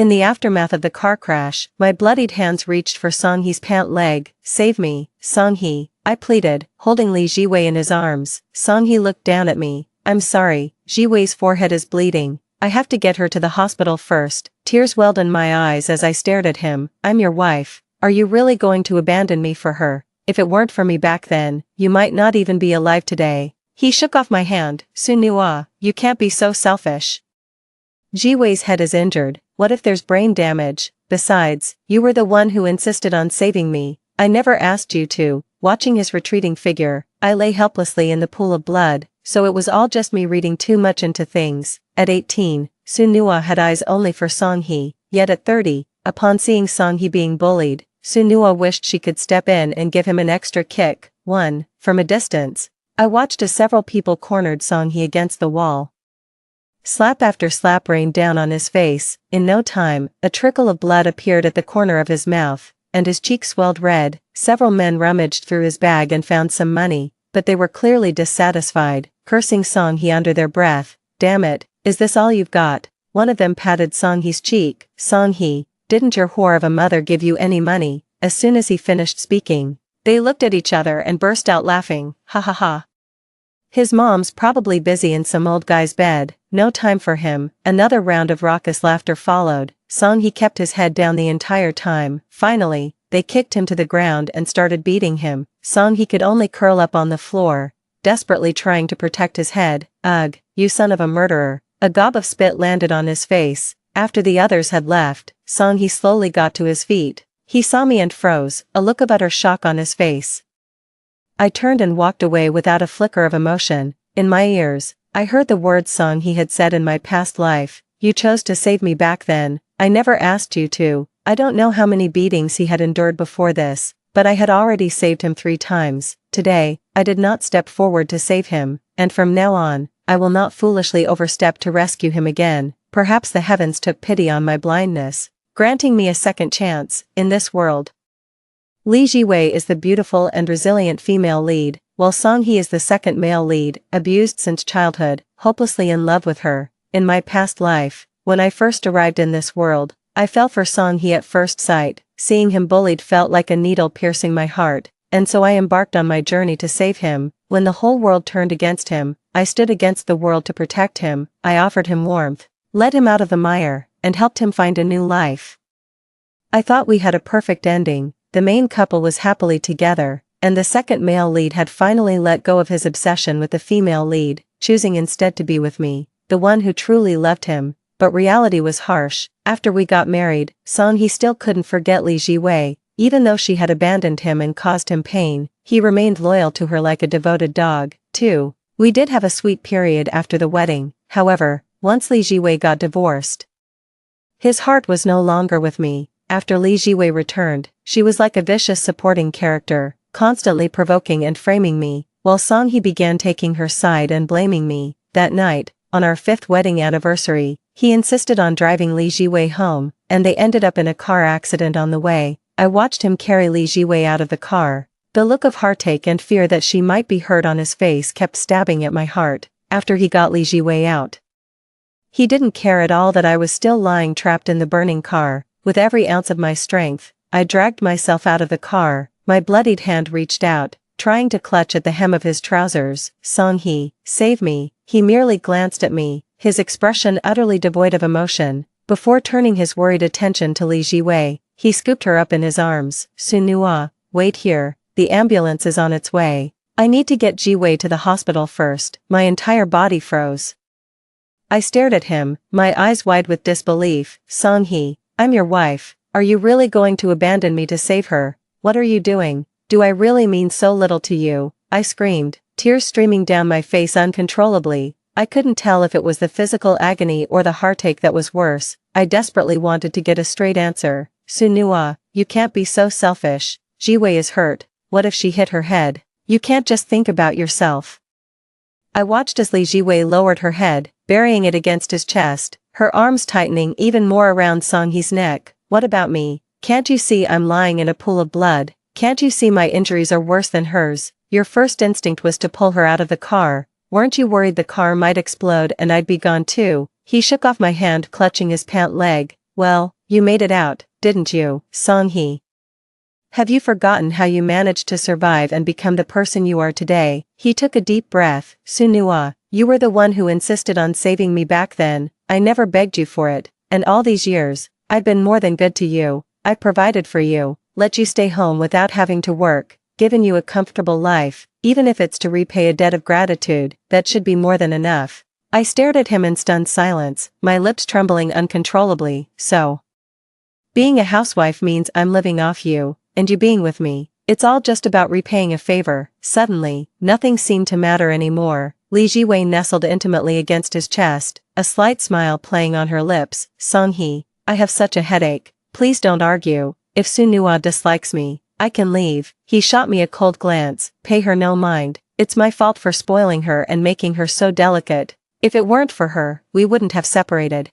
In the aftermath of the car crash, my bloodied hands reached for Song-hee's pant leg. "Save me, Song-hee," I pleaded, holding Lee Ji-wei in his arms. Song-hee looked down at me. "I'm sorry." Ji-wei's forehead is bleeding. "I have to get her to the hospital first." Tears welled in my eyes as I stared at him. "I'm your wife. Are you really going to abandon me for her? If it weren't for me back then, you might not even be alive today." He shook off my hand. "Sunua, you can't be so selfish. Ji-wei's head is injured. What if there's brain damage? Besides, you were the one who insisted on saving me. I never asked you to." Watching his retreating figure, I lay helplessly in the pool of blood, so it was all just me reading too much into things. At 18, Sunua had eyes only for Song-hee, yet at 30, upon seeing Song-hee being bullied, Sunua wished she could step in and give him an extra kick. From a distance, I watched as several people cornered Song-hee against the wall. Slap after slap rained down on his face. In no time, a trickle of blood appeared at the corner of his mouth, and his cheek swelled red. Several men rummaged through his bag and found some money, but they were clearly dissatisfied, cursing Song-hee under their breath. "Damn it, is this all you've got?" One of them patted Song-hee's cheek. "Song-hee, didn't your whore of a mother give you any money?" As soon as he finished speaking, they looked at each other and burst out laughing. "Ha ha ha. His mom's probably busy in some old guy's bed. No time for him." Another round of raucous laughter followed. Song-hee kept his head down the entire time. Finally, they kicked him to the ground and started beating him. Song-hee could only curl up on the floor, desperately trying to protect his head. "Ugh, you son of a murderer." A gob of spit landed on his face. After the others had left, Song-hee slowly got to his feet. He saw me and froze, a look of utter shock on his face. I turned and walked away without a flicker of emotion. In my ears, I heard the words Song-hee had said in my past life. "You chose to save me back then. I never asked you to." I don't know how many beatings he had endured before this, but I had already saved him 3 times. Today, I did not step forward to save him, and from now on, I will not foolishly overstep to rescue him again. Perhaps the heavens took pity on my blindness, granting me a second chance in this world. Lee Ji-wei is the beautiful and resilient female lead, while Song-hee is the second male lead, abused since childhood, hopelessly in love with her. In my past life, when I first arrived in this world, I fell for Song-hee at first sight. Seeing him bullied felt like a needle piercing my heart, and so I embarked on my journey to save him. When the whole world turned against him, I stood against the world to protect him. I offered him warmth, led him out of the mire, and helped him find a new life. I thought we had a perfect ending. The main couple was happily together, and the second male lead had finally let go of his obsession with the female lead, choosing instead to be with me, the one who truly loved him. But reality was harsh. After we got married, Song-hee still couldn't forget Lee Ji-wei. Even though she had abandoned him and caused him pain, he remained loyal to her like a devoted dog. 2. We did have a sweet period after the wedding. However, once Lee Ji-wei got divorced, his heart was no longer with me. After Lee Ji-wei returned, she was like a vicious supporting character, constantly provoking and framing me, while Song-hee began taking her side and blaming me. That night, on our 5th wedding anniversary, he insisted on driving Lee Ji-wei home, and they ended up in a car accident on the way. I watched him carry Lee Ji-wei out of the car. The look of heartache and fear that she might be hurt on his face kept stabbing at my heart. After he got Lee Ji-wei out, he didn't care at all that I was still lying trapped in the burning car. With every ounce of my strength, I dragged myself out of the car. My bloodied hand reached out, trying to clutch at the hem of his trousers. "Song-hee, save me." He merely glanced at me, his expression utterly devoid of emotion. Before turning his worried attention to Lee Ji-wei, he scooped her up in his arms. "Sunua, wait here, the ambulance is on its way. I need to get Ji-wei to the hospital first." My entire body froze. I stared at him, my eyes wide with disbelief. "Song-hee, I'm your wife. Are you really going to abandon me to save her? What are you doing? Do I really mean so little to you?" I screamed, tears streaming down my face uncontrollably. I couldn't tell if it was the physical agony or the heartache that was worse. I desperately wanted to get a straight answer. "Sunua, you can't be so selfish. Ji-wei is hurt. What if she hit her head? You can't just think about yourself." I watched as Lee Ji-wei lowered her head, burying it against his chest, her arms tightening even more around Song-hee's neck. "What about me? Can't you see I'm lying in a pool of blood? Can't you see my injuries are worse than hers? Your first instinct was to pull her out of the car. Weren't you worried the car might explode and I'd be gone too?" He shook off my hand, clutching his pant leg. Well, you made it out, didn't you, Song-hee? Have you forgotten how you managed to survive and become the person you are today? He took a deep breath. Sunua, you were the one who insisted on saving me back then. I never begged you for it, and all these years, I've been more than good to you. I provided for you, let you stay home without having to work, given you a comfortable life, even if it's to repay a debt of gratitude, that should be more than enough. I stared at him in stunned silence, my lips trembling uncontrollably. So, being a housewife means I'm living off you, and you being with me. It's all just about repaying a favor. Suddenly, nothing seemed to matter anymore. Li Jiwei nestled intimately against his chest, a slight smile playing on her lips. Song-hee, I have such a headache. Please don't argue. If Sunua dislikes me, I can leave. He shot me a cold glance. Pay her no mind. It's my fault for spoiling her and making her so delicate. If it weren't for her, we wouldn't have separated.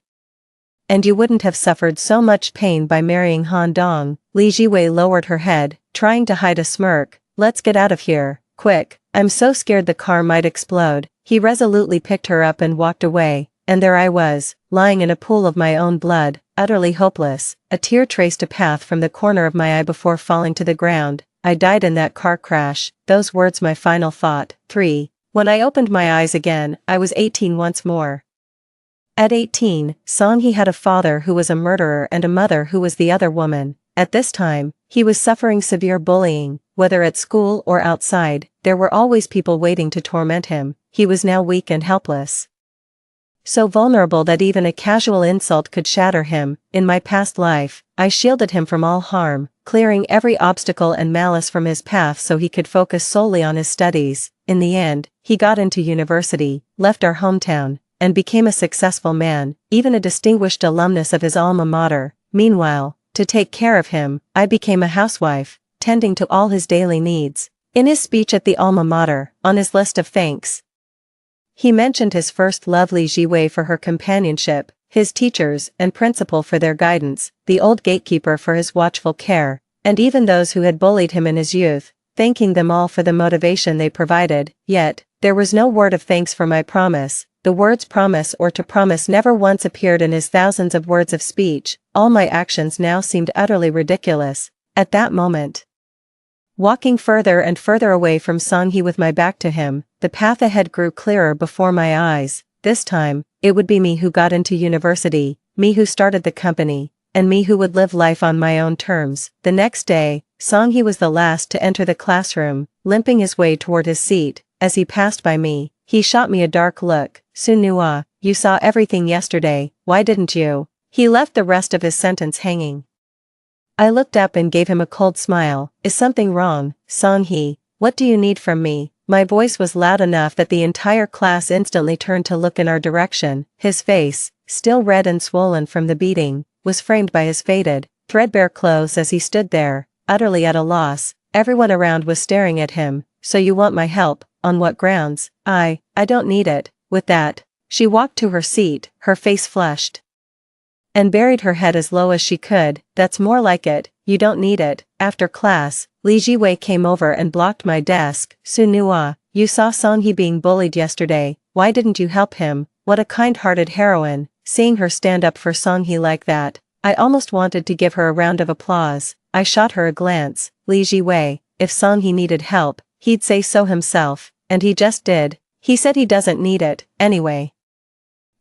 And you wouldn't have suffered so much pain by marrying Han Dong. Li Jiwei lowered her head, trying to hide a smirk. Let's get out of here, quick. I'm so scared the car might explode. He resolutely picked her up and walked away, and there I was, lying in a pool of my own blood, utterly hopeless. A tear traced a path from the corner of my eye before falling to the ground. I died in that car crash. Those words my final thought. 3. When I opened my eyes again, I was 18 once more. At 18, Song-hee had a father who was a murderer and a mother who was the other woman. At this time, he was suffering severe bullying, whether at school or outside. There were always people waiting to torment him. He was now weak and helpless, so vulnerable that even a casual insult could shatter him. In my past life, I shielded him from all harm, clearing every obstacle and malice from his path so he could focus solely on his studies. In the end, he got into university, left our hometown, and became a successful man, even a distinguished alumnus of his alma mater. Meanwhile, to take care of him, I became a housewife, tending to all his daily needs. In his speech at the alma mater, on his list of thanks, he mentioned his first love Li Jiwei for her companionship, his teachers and principal for their guidance, the old gatekeeper for his watchful care, and even those who had bullied him in his youth, thanking them all for the motivation they provided. Yet, there was no word of thanks for my promise. The words promise or to promise never once appeared in his thousands of words of speech. All my actions now seemed utterly ridiculous. At that moment, walking further and further away from Song-hee with my back to him, the path ahead grew clearer before my eyes. This time, it would be me who got into university, me who started the company, and me who would live life on my own terms. The next day, Song-hee was the last to enter the classroom, limping his way toward his seat. As he passed by me, he shot me a dark look. Sunua, you saw everything yesterday, why didn't you? He left the rest of his sentence hanging. I looked up and gave him a cold smile. Is something wrong, Song-hee? What do you need from me? My voice was loud enough that the entire class instantly turned to look in our direction. His face, still red and swollen from the beating, was framed by his faded, threadbare clothes as he stood there, utterly at a loss. Everyone around was staring at him. So you want my help, on what grounds? I don't need it. With that, she walked to her seat, her face flushed, and buried her head as low as she could. That's more like it, you don't need it. After class, Li Jiwei came over and blocked my desk. Sunua, you saw Song-hee being bullied yesterday, why didn't you help him? What a kind-hearted heroine. Seeing her stand up for Song-hee like that, I almost wanted to give her a round of applause. I shot her a glance. Li Jiwei, if Song-hee needed help, he'd say so himself, and he just did. He said he doesn't need it, anyway.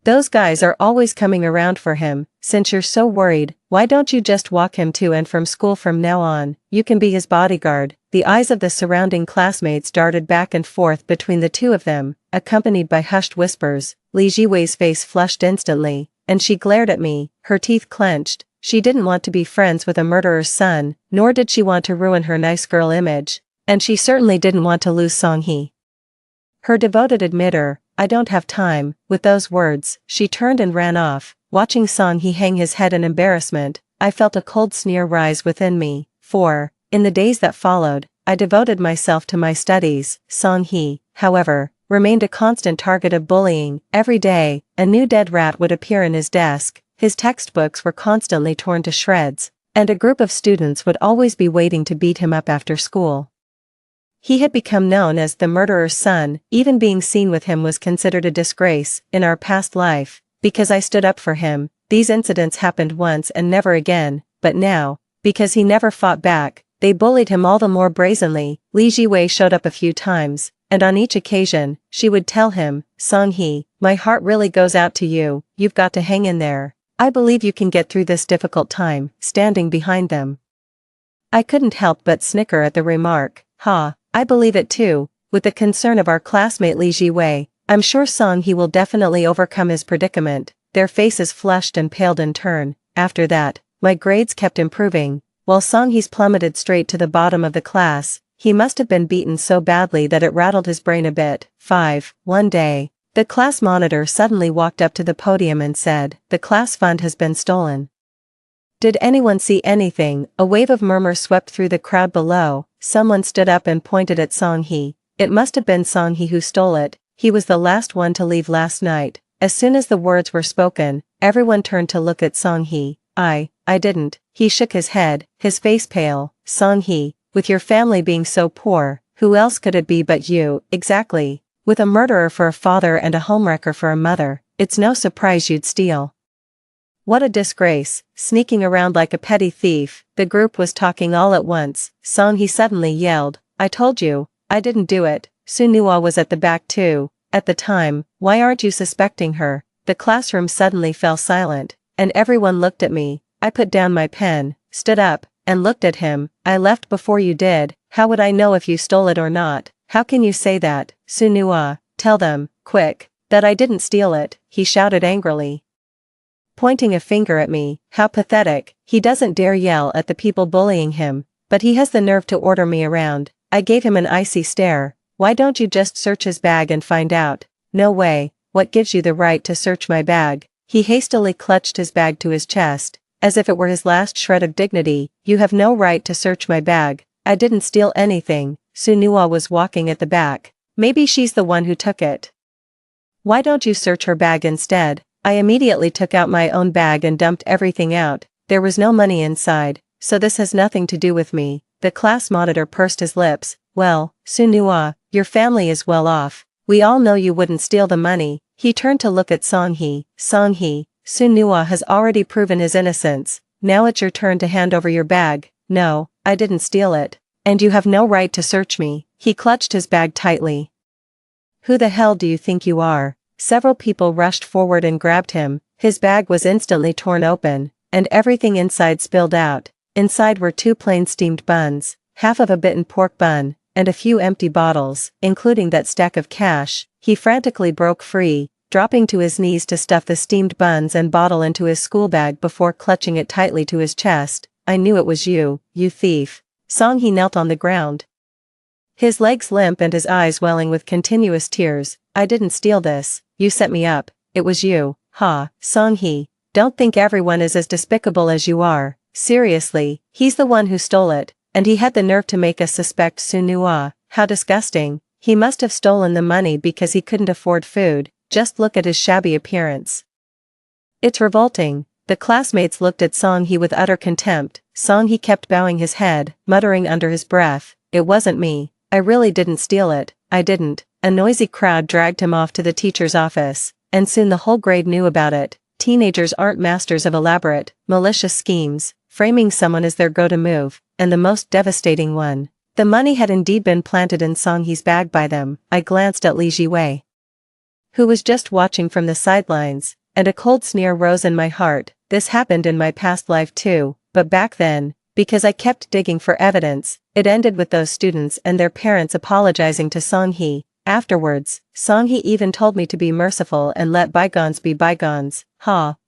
Those guys are always coming around for him. Since you're so worried, why don't you just walk him to and from school from now on? You can be his bodyguard. The eyes of the surrounding classmates darted back and forth between the two of them, accompanied by hushed whispers. Li Jiwei's face flushed instantly, and she glared at me, her teeth clenched. She didn't want to be friends with a murderer's son, nor did she want to ruin her nice girl image. And she certainly didn't want to lose Song-hee, her devoted admirer. I don't have time. With those words, she turned and ran off. Watching Song-hee hang his head in embarrassment, I felt a cold sneer rise within me. 4. In the days that followed, I devoted myself to my studies. Song-hee, however, remained a constant target of bullying. Every day, a new dead rat would appear in his desk, his textbooks were constantly torn to shreds, and a group of students would always be waiting to beat him up after school. He had become known as the murderer's son. Even being seen with him was considered a disgrace. In our past life, because I stood up for him, these incidents happened once and never again, but now, because he never fought back, they bullied him all the more brazenly. Li Jiwei showed up a few times, and on each occasion, she would tell him, "Song-hee, my heart really goes out to you, you've got to hang in there. I believe you can get through this difficult time," standing behind them. I couldn't help but snicker at the remark. I believe it too, with the concern of our classmate Li Jiwei. I'm sure Song-hee will definitely overcome his predicament. Their faces flushed and paled in turn. After that, my grades kept improving, while Song-hee's plummeted straight to the bottom of the class. He must have been beaten so badly that it rattled his brain a bit. One day, the class monitor suddenly walked up to the podium and said, "The class fund has been stolen." Did anyone see anything? A wave of murmurs swept through the crowd below. Someone stood up and pointed at Song-hee. It must have been Song-hee who stole it. He was the last one to leave last night. As soon as the words were spoken, everyone turned to look at Song-hee. I didn't. He shook his head, his face pale. "Song-hee, with your family being so poor, who else could it be but you?" "Exactly. With a murderer for a father and a homewrecker for a mother, it's no surprise you'd steal. What a disgrace, sneaking around like a petty thief." The group was talking all at once. Song-hee suddenly yelled, "I told you, I didn't do it." Sunhua was at the back too. At the time, "Why aren't you suspecting her?" The classroom suddenly fell silent, and everyone looked at me. I put down my pen, stood up, and looked at him. "I left before you did. How would I know if you stole it or not?" "How can you say that, Sunhua? Tell them, quick, that I didn't steal it," he shouted angrily, pointing a finger at me. How pathetic. He doesn't dare yell at the people bullying him, but he has the nerve to order me around. I gave him an icy stare. "Why don't you just search his bag and find out?" "No way. What gives you the right to search my bag?" He hastily clutched his bag to his chest, as if it were his last shred of dignity. "You have no right to search my bag. I didn't steal anything." Sunhua was walking at the back. "Maybe she's the one who took it. Why don't you search her bag instead?" I immediately took out my own bag and dumped everything out. There was no money inside, so this has nothing to do with me. The class monitor pursed his lips. "Well, Sunhua, your family is well off. We all know you wouldn't steal the money." He turned to look at Song-hee. "Song-hee, Sunhua has already proven his innocence. Now it's your turn to hand over your bag." "No, I didn't steal it. And you have no right to search me." He clutched his bag tightly. "Who the hell do you think you are?" Several people rushed forward and grabbed him. His bag was instantly torn open, and everything inside spilled out. Inside were 2 plain steamed buns, half of a bitten pork bun, and a few empty bottles, including that stack of cash. He frantically broke free, dropping to his knees to stuff the steamed buns and bottle into his school bag before clutching it tightly to his chest. "I knew it was you, you thief." Song-hee knelt on the ground, his legs limp and his eyes welling with continuous tears. "I didn't steal this. You set me up. It was you." Song-hee, don't think everyone is as despicable as you are. Seriously, he's the one who stole it, and he had the nerve to make us suspect Sunhua. How disgusting. He must have stolen the money because he couldn't afford food. Just look at his shabby appearance. It's revolting. The classmates looked at Song-hee with utter contempt. Song-hee kept bowing his head, muttering under his breath, "It wasn't me. I really didn't steal it. I didn't." A noisy crowd dragged him off to the teacher's office, and soon the whole grade knew about it. Teenagers aren't masters of elaborate, malicious schemes, framing someone as their go-to move, and the most devastating one. The money had indeed been planted in Song-hee's bag by them. I glanced at Li Jiwei, who was just watching from the sidelines, and a cold sneer rose in my heart. This happened in my past life too, but back then, because I kept digging for evidence, it ended with those students and their parents apologizing to Song-hee. Afterwards, Song-hee even told me to be merciful and let bygones be bygones.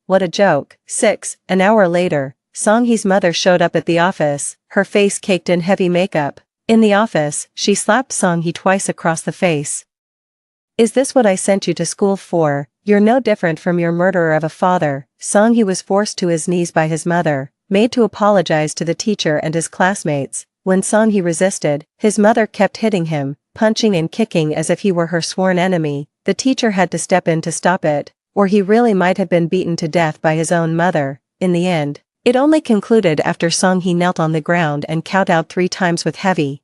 What a joke. 1 hour later, Song-hee's mother showed up at the office, her face caked in heavy makeup. In the office, she slapped Song-hee twice across the face. "Is this what I sent you to school for? You're no different from your murderer of a father." Song-hee was forced to his knees by his mother, made to apologize to the teacher and his classmates. When Song-hee resisted, his mother kept hitting him, punching and kicking as if he were her sworn enemy. The teacher had to step in to stop it, or he really might have been beaten to death by his own mother. In the end, it only concluded after Song-hee knelt on the ground and kowtowed 3 times with heavy,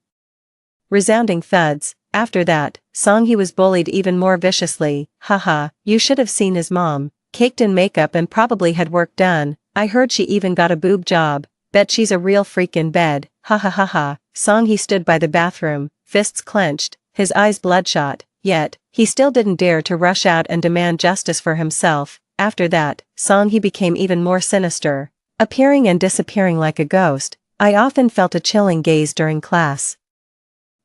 resounding thuds. After that, Song-hee was bullied even more viciously. You should have seen his mom. caked in makeup and probably had work done. I heard she even got a boob job. Bet she's a real freak in bed, ha ha ha ha. Song-hee stood by the bathroom, fists clenched, his eyes bloodshot, yet, he still didn't dare to rush out and demand justice for himself. After that, Song-hee became even more sinister, appearing and disappearing like a ghost. I often felt a chilling gaze during class.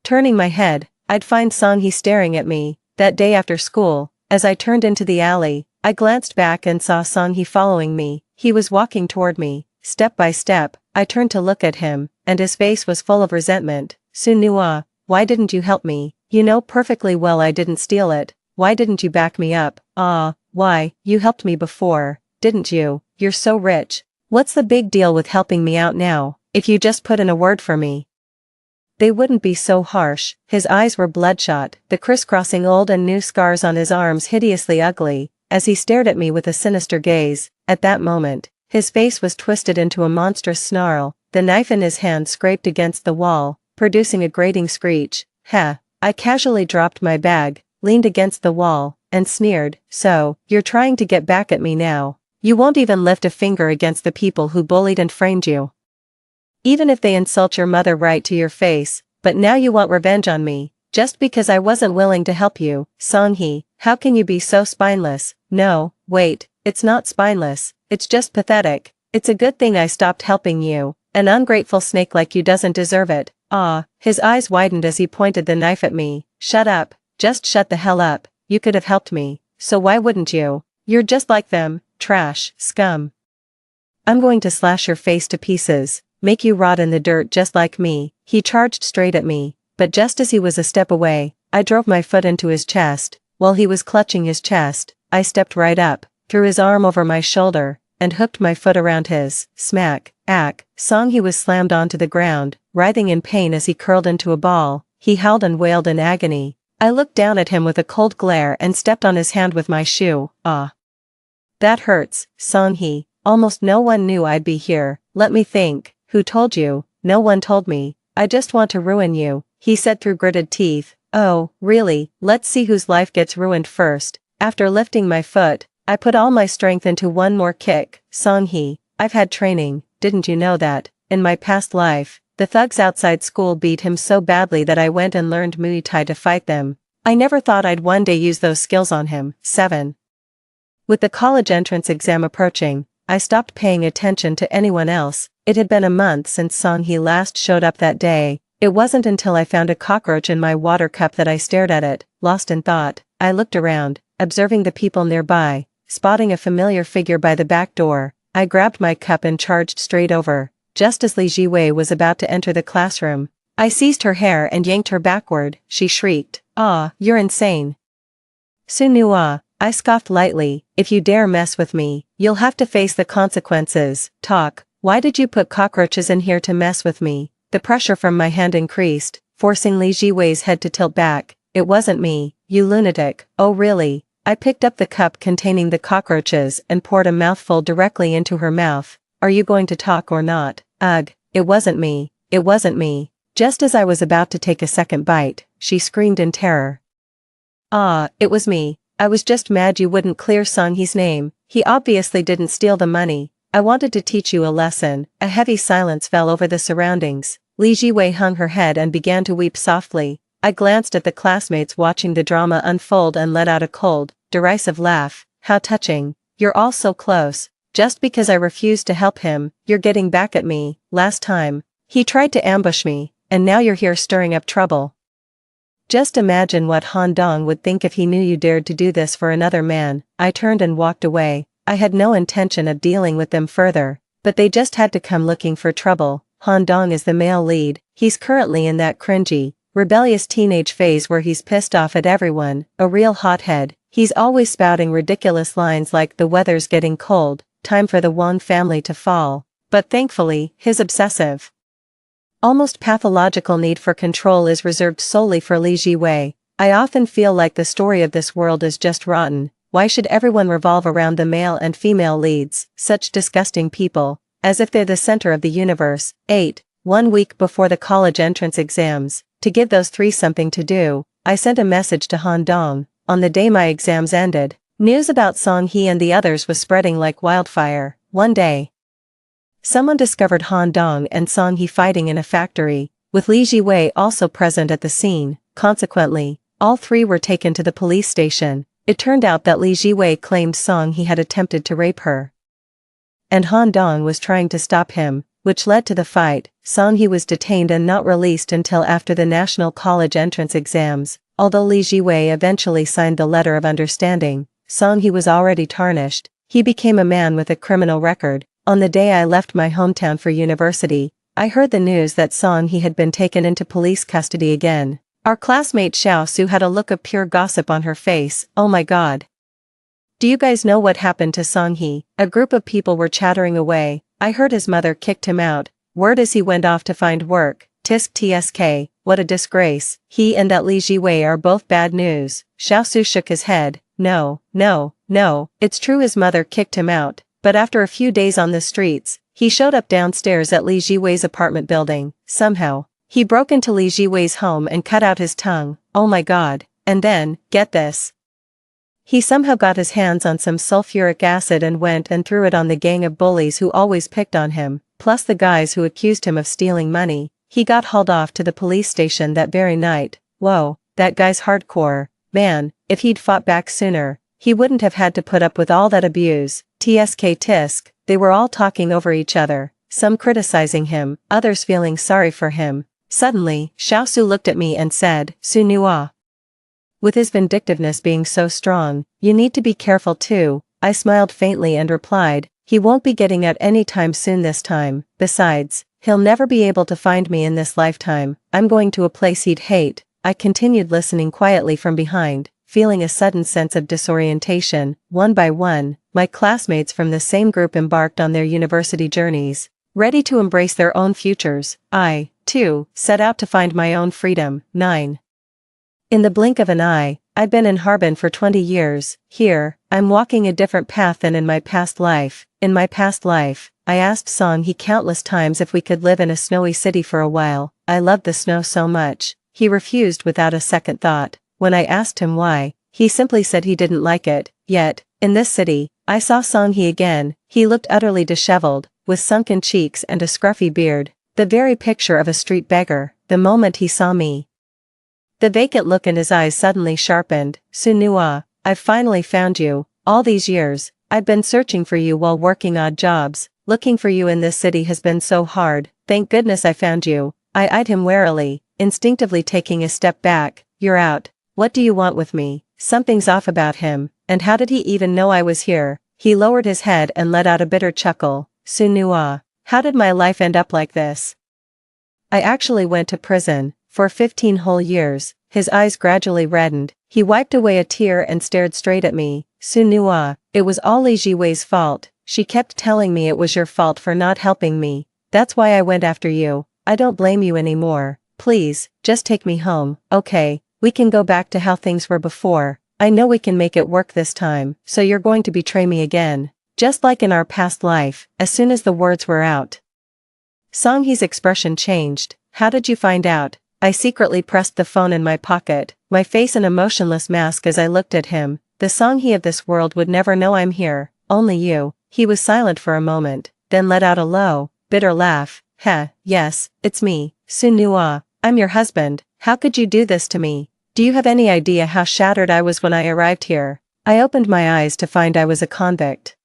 Turning my head, I'd find Song-hee staring at me. That day after school, as I turned into the alley, I glanced back and saw Song-hee following me. He was walking toward me, step by step. I turned to look at him, and his face was full of resentment. Sunwoo, why didn't you help me? You know perfectly well I didn't steal it. Why didn't you back me up? Why, you helped me before, didn't you? You're so rich. What's the big deal with helping me out now, if you just put in a word for me? They wouldn't be so harsh. His eyes were bloodshot, the crisscrossing old and new scars on his arms hideously ugly, as he stared at me with a sinister gaze. At that moment, his face was twisted into a monstrous snarl, the knife in his hand scraped against the wall, producing a grating screech. I casually dropped my bag, leaned against the wall, and sneered, so, you're trying to get back at me now. You won't even lift a finger against the people who bullied and framed you. Even if they insult your mother right to your face, but now you want revenge on me, just because I wasn't willing to help you. Song-hee, how can you be so spineless? No, wait, it's not spineless, it's just pathetic. It's a good thing I stopped helping you. An ungrateful snake like you doesn't deserve it. His eyes widened as he pointed the knife at me. Shut up, just shut the hell up. You could have helped me, so why wouldn't you? You're just like them, trash, scum. I'm going to slash your face to pieces, make you rot in the dirt just like me. He charged straight at me, but just as he was a step away, I drove my foot into his chest. While he was clutching his chest, I stepped right up, threw his arm over my shoulder, and hooked my foot around his. Smack, ack, Song-hee was slammed onto the ground, writhing in pain as he curled into a ball. He howled and wailed in agony. I looked down at him with a cold glare and stepped on his hand with my shoe. That hurts, Song-hee. Almost no one knew I'd be here. Let me think. Who told you? No one told me. I just want to ruin you, he said through gritted teeth. Oh, really? Let's see whose life gets ruined first. After lifting my foot, I put all my strength into one more kick. Song-hee, I've had training, didn't you know that? In my past life, the thugs outside school beat him so badly that I went and learned Muay Thai to fight them. I never thought I'd one day use those skills on him. 7. With the college entrance exam approaching, I stopped paying attention to anyone else. It had been a month since Song-hee last showed up that day. It wasn't until I found a cockroach in my water cup that I stared at it, lost in thought. I looked around, observing the people nearby. Spotting a familiar figure by the back door, I grabbed my cup and charged straight over. Just as Li Jiwei was about to enter the classroom, I seized her hair and yanked her backward. She shrieked, you're insane. Sunwoo, I scoffed lightly, if you dare mess with me, you'll have to face the consequences. Talk, why did you put cockroaches in here to mess with me? The pressure from my hand increased, forcing Li Jiwei's head to tilt back. It wasn't me, you lunatic. Oh really? I picked up the cup containing the cockroaches and poured a mouthful directly into her mouth. Are you going to talk or not? Ugh, it wasn't me, it wasn't me. Just as I was about to take a second bite, she screamed in terror. It was me. I was just mad you wouldn't clear Song-hee's name. He obviously didn't steal the money. I wanted to teach you a lesson. A heavy silence fell over the surroundings. Li Jiwei hung her head and began to weep softly. I glanced at the classmates watching the drama unfold and let out a cold, derisive laugh. How touching. You're all so close. Just because I refused to help him, you're getting back at me. Last time, he tried to ambush me, and now you're here stirring up trouble. Just imagine what Han Dong would think if he knew you dared to do this for another man. I turned and walked away. I had no intention of dealing with them further, but they just had to come looking for trouble. Han Dong is the male lead. He's currently in that cringy, rebellious teenage phase where he's pissed off at everyone, a real hothead. He's always spouting ridiculous lines like the weather's getting cold, time for the Wong family to fall. But thankfully, his obsessive, almost pathological need for control is reserved solely for Li Jiwei. I often feel like the story of this world is just rotten. Why should everyone revolve around the male and female leads, such disgusting people, as if they're the center of the universe? 8. 1 week before the college entrance exams, to give those three something to do, I sent a message to Han Dong. On the day my exams ended, News about Song He and the others was spreading like wildfire. One day, someone discovered Han Dong and Song He fighting in a factory, with Li Jiwei also present at the scene. Consequently, all three were taken to the police station. It turned out that Li Jiwei claimed Song He had attempted to rape her, and Han Dong was trying to stop him, which led to the fight. Song He was detained and not released until after the National College entrance exams. Although Li Jiwei eventually signed the letter of understanding, Song He was already tarnished. He became a man with a criminal record. On the day I left my hometown for university, I heard the news that Song He had been taken into police custody again. Our classmate Xiao Su had a look of pure gossip on her face. Oh my god. Do you guys know what happened to Song He? A group of people were chattering away. I heard his mother kicked him out. Word is he went off to find work. Tisk tsk, what a disgrace. He and that Li Jiwei are both bad news. Xiao Su shook his head. No, it's true his mother kicked him out, but after a few days on the streets, he showed up downstairs at Li Jiwei's apartment building. Somehow, he broke into Li Jiwei's home and cut out his tongue. Oh my god. And then, get this. He somehow got his hands on some sulfuric acid and went and threw it on the gang of bullies who always picked on him, plus the guys who accused him of stealing money. He got hauled off to the police station that very night. Whoa, that guy's hardcore. Man, if he'd fought back sooner, he wouldn't have had to put up with all that abuse. Tsk tisk, they were all talking over each other, some criticizing him, others feeling sorry for him. Suddenly, Xiao Su looked at me and said, Su Nua. With his vindictiveness being so strong, you need to be careful too. I smiled faintly and replied, he won't be getting out anytime soon this time. Besides, he'll never be able to find me in this lifetime. I'm going to a place he'd hate. I continued listening quietly from behind, feeling a sudden sense of disorientation. One by one, my classmates from the same group embarked on their university journeys, ready to embrace their own futures. I, too, set out to find my own freedom. 9. In the blink of an eye, I'd been in Harbin for 20 years. Here, I'm walking a different path than in my past life. In my past life, I asked Song He countless times if we could live in a snowy city for a while. I loved the snow so much. He refused without a second thought. When I asked him why, he simply said he didn't like it. Yet, in this city, I saw Song He again. He looked utterly disheveled, with sunken cheeks and a scruffy beard, the very picture of a street beggar. The moment he saw me, the vacant look in his eyes suddenly sharpened. Su Nua, I've finally found you. All these years, I've been searching for you while working odd jobs. Looking for you in this city has been so hard. Thank goodness I found you. I eyed him warily, instinctively taking a step back. You're out. What do you want with me? Something's off about him. And how did he even know I was here? He lowered his head and let out a bitter chuckle. Su Nua, how did my life end up like this? I actually went to prison. For 15 whole years. His eyes gradually reddened. He wiped away a tear and stared straight at me. Su Nua, it was all Li Jiwei's fault. She kept telling me it was your fault for not helping me. That's why I went after you. I don't blame you anymore. Please, just take me home. Okay, we can go back to how things were before. I know we can make it work this time. So you're going to betray me again. Just like in our past life. As soon as the words were out, Song He's expression changed. How did you find out? I secretly pressed the phone in my pocket, my face an emotionless mask as I looked at him. The Song He of this world would never know I'm here. Only you. He was silent for a moment, then let out a low, bitter laugh. Heh, yes, it's me, Su Nua. I'm your husband. How could you do this to me? Do you have any idea how shattered I was when I arrived here? I opened my eyes to find I was a convict.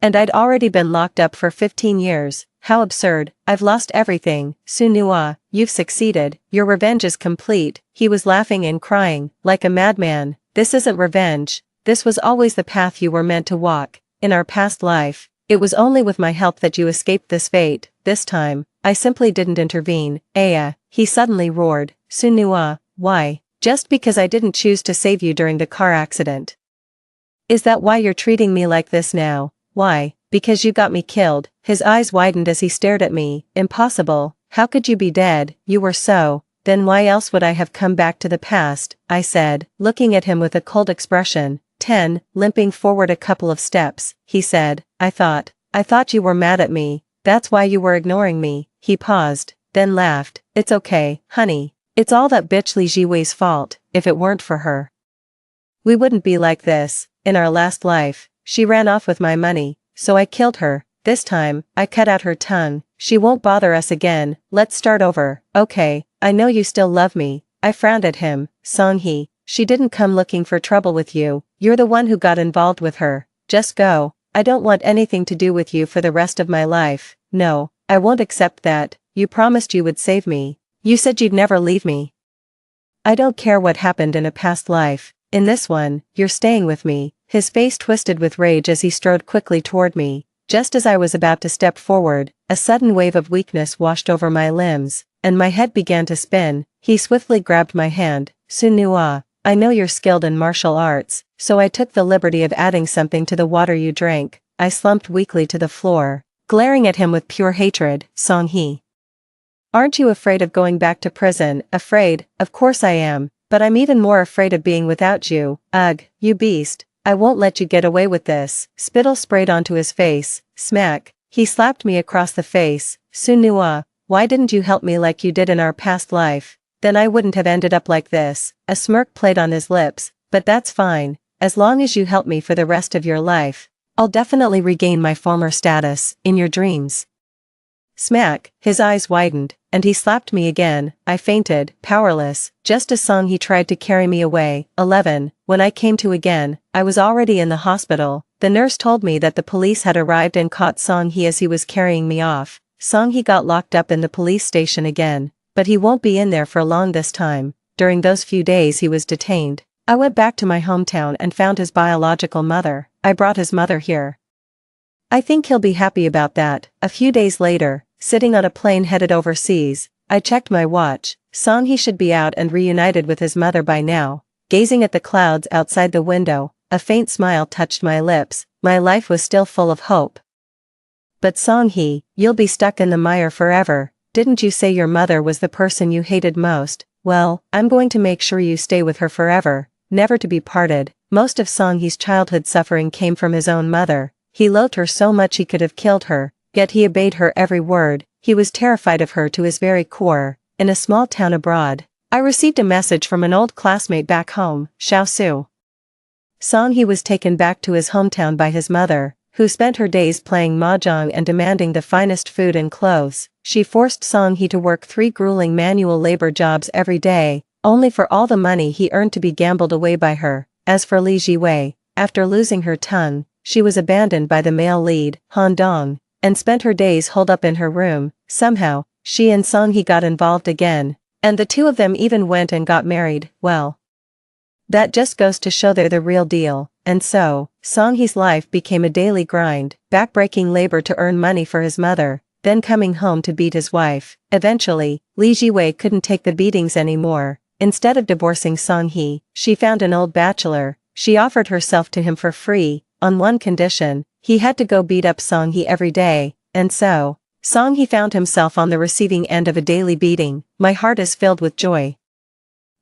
And I'd already been locked up for 15 years. How absurd. I've lost everything. Su Nua, you've succeeded. Your revenge is complete. He was laughing and crying, like a madman. This isn't revenge. This was always the path you were meant to walk. In our past life, it was only with my help that you escaped this fate. This time, I simply didn't intervene. Aya, he suddenly roared. Su Nua, why? Just because I didn't choose to save you during the car accident. Is that why you're treating me like this now? Why? Because you got me killed. His eyes widened as he stared at me. Impossible. How could you be dead? You were so. Then why else would I have come back to the past? I said, looking at him with a cold expression. 10, limping forward a couple of steps, he said, I thought you were mad at me. That's why you were ignoring me. He paused, then laughed. It's okay, honey. It's all that bitch Li Jiwei's fault. If it weren't for her, We wouldn't be like this, in our last life. She ran off with my money, so I killed her. This time, I cut out her tongue. She won't bother us again, let's start over. Okay, I know you still love me. I frowned at him. Song-hee, she didn't come looking for trouble with you, you're the one who got involved with her. Just go. I don't want anything to do with you for the rest of my life. No, I won't accept that. You promised you would save me. You said you'd never leave me. I don't care what happened in a past life. In this one, you're staying with me. His face twisted with rage as he strode quickly toward me. Just as I was about to step forward, a sudden wave of weakness washed over my limbs, and my head began to spin. He swiftly grabbed my hand. Sunua, I know you're skilled in martial arts, so I took the liberty of adding something to the water you drank. I slumped weakly to the floor, glaring at him with pure hatred. Song-hee, aren't you afraid of going back to prison? Afraid? Of course I am, but I'm even more afraid of being without you. Ugh, you beast. I won't let you get away with this. Spittle sprayed onto his face. Smack. He slapped me across the face. Sunua, why didn't you help me like you did in our past life? Then I wouldn't have ended up like this. A smirk played on his lips. But that's fine. As long as you help me for the rest of your life, I'll definitely regain my former status, in your dreams. Smack. His eyes widened, and he slapped me again. I fainted, powerless, just as Song-hee tried to carry me away. 11. When I came to again, I was already in the hospital. The nurse told me that the police had arrived and caught Song-hee as he was carrying me off. Song-hee got locked up in the police station again, but he won't be in there for long this time. During those few days he was detained, I went back to my hometown and found his biological mother. I brought his mother here. I think he'll be happy about that. A few days later, sitting on a plane headed overseas, I checked my watch. Song-hee should be out and reunited with his mother by now. Gazing at the clouds outside the window, a faint smile touched my lips. My life was still full of hope. But Song-hee, you'll be stuck in the mire forever. Didn't you say your mother was the person you hated most? Well, I'm going to make sure you stay with her forever, never to be parted. Most of Song-hee's childhood suffering came from his own mother. He loathed her so much he could have killed her, yet he obeyed her every word. He was terrified of her to his very core. In a small town abroad, I received a message from an old classmate back home, Xiaosu. Song-hee was taken back to his hometown by his mother, who spent her days playing mahjong and demanding the finest food and clothes. She forced Song-hee to work 3 grueling manual labor jobs every day, only for all the money he earned to be gambled away by her. As for Li Jiwei, after losing her tongue, she was abandoned by the male lead, Han Dong, and spent her days holed up in her room. Somehow, she and Song-hee got involved again, and the two of them even went and got married. Well, that just goes to show they're the real deal. And so, Song-hee's life became a daily grind, backbreaking labor to earn money for his mother, then coming home to beat his wife. Eventually, Li Jiwei couldn't take the beatings anymore. Instead of divorcing Song-hee, she found an old bachelor. She offered herself to him for free, on one condition: he had to go beat up Song-hee every day. And so, Song-hee found himself on the receiving end of a daily beating. My heart is filled with joy.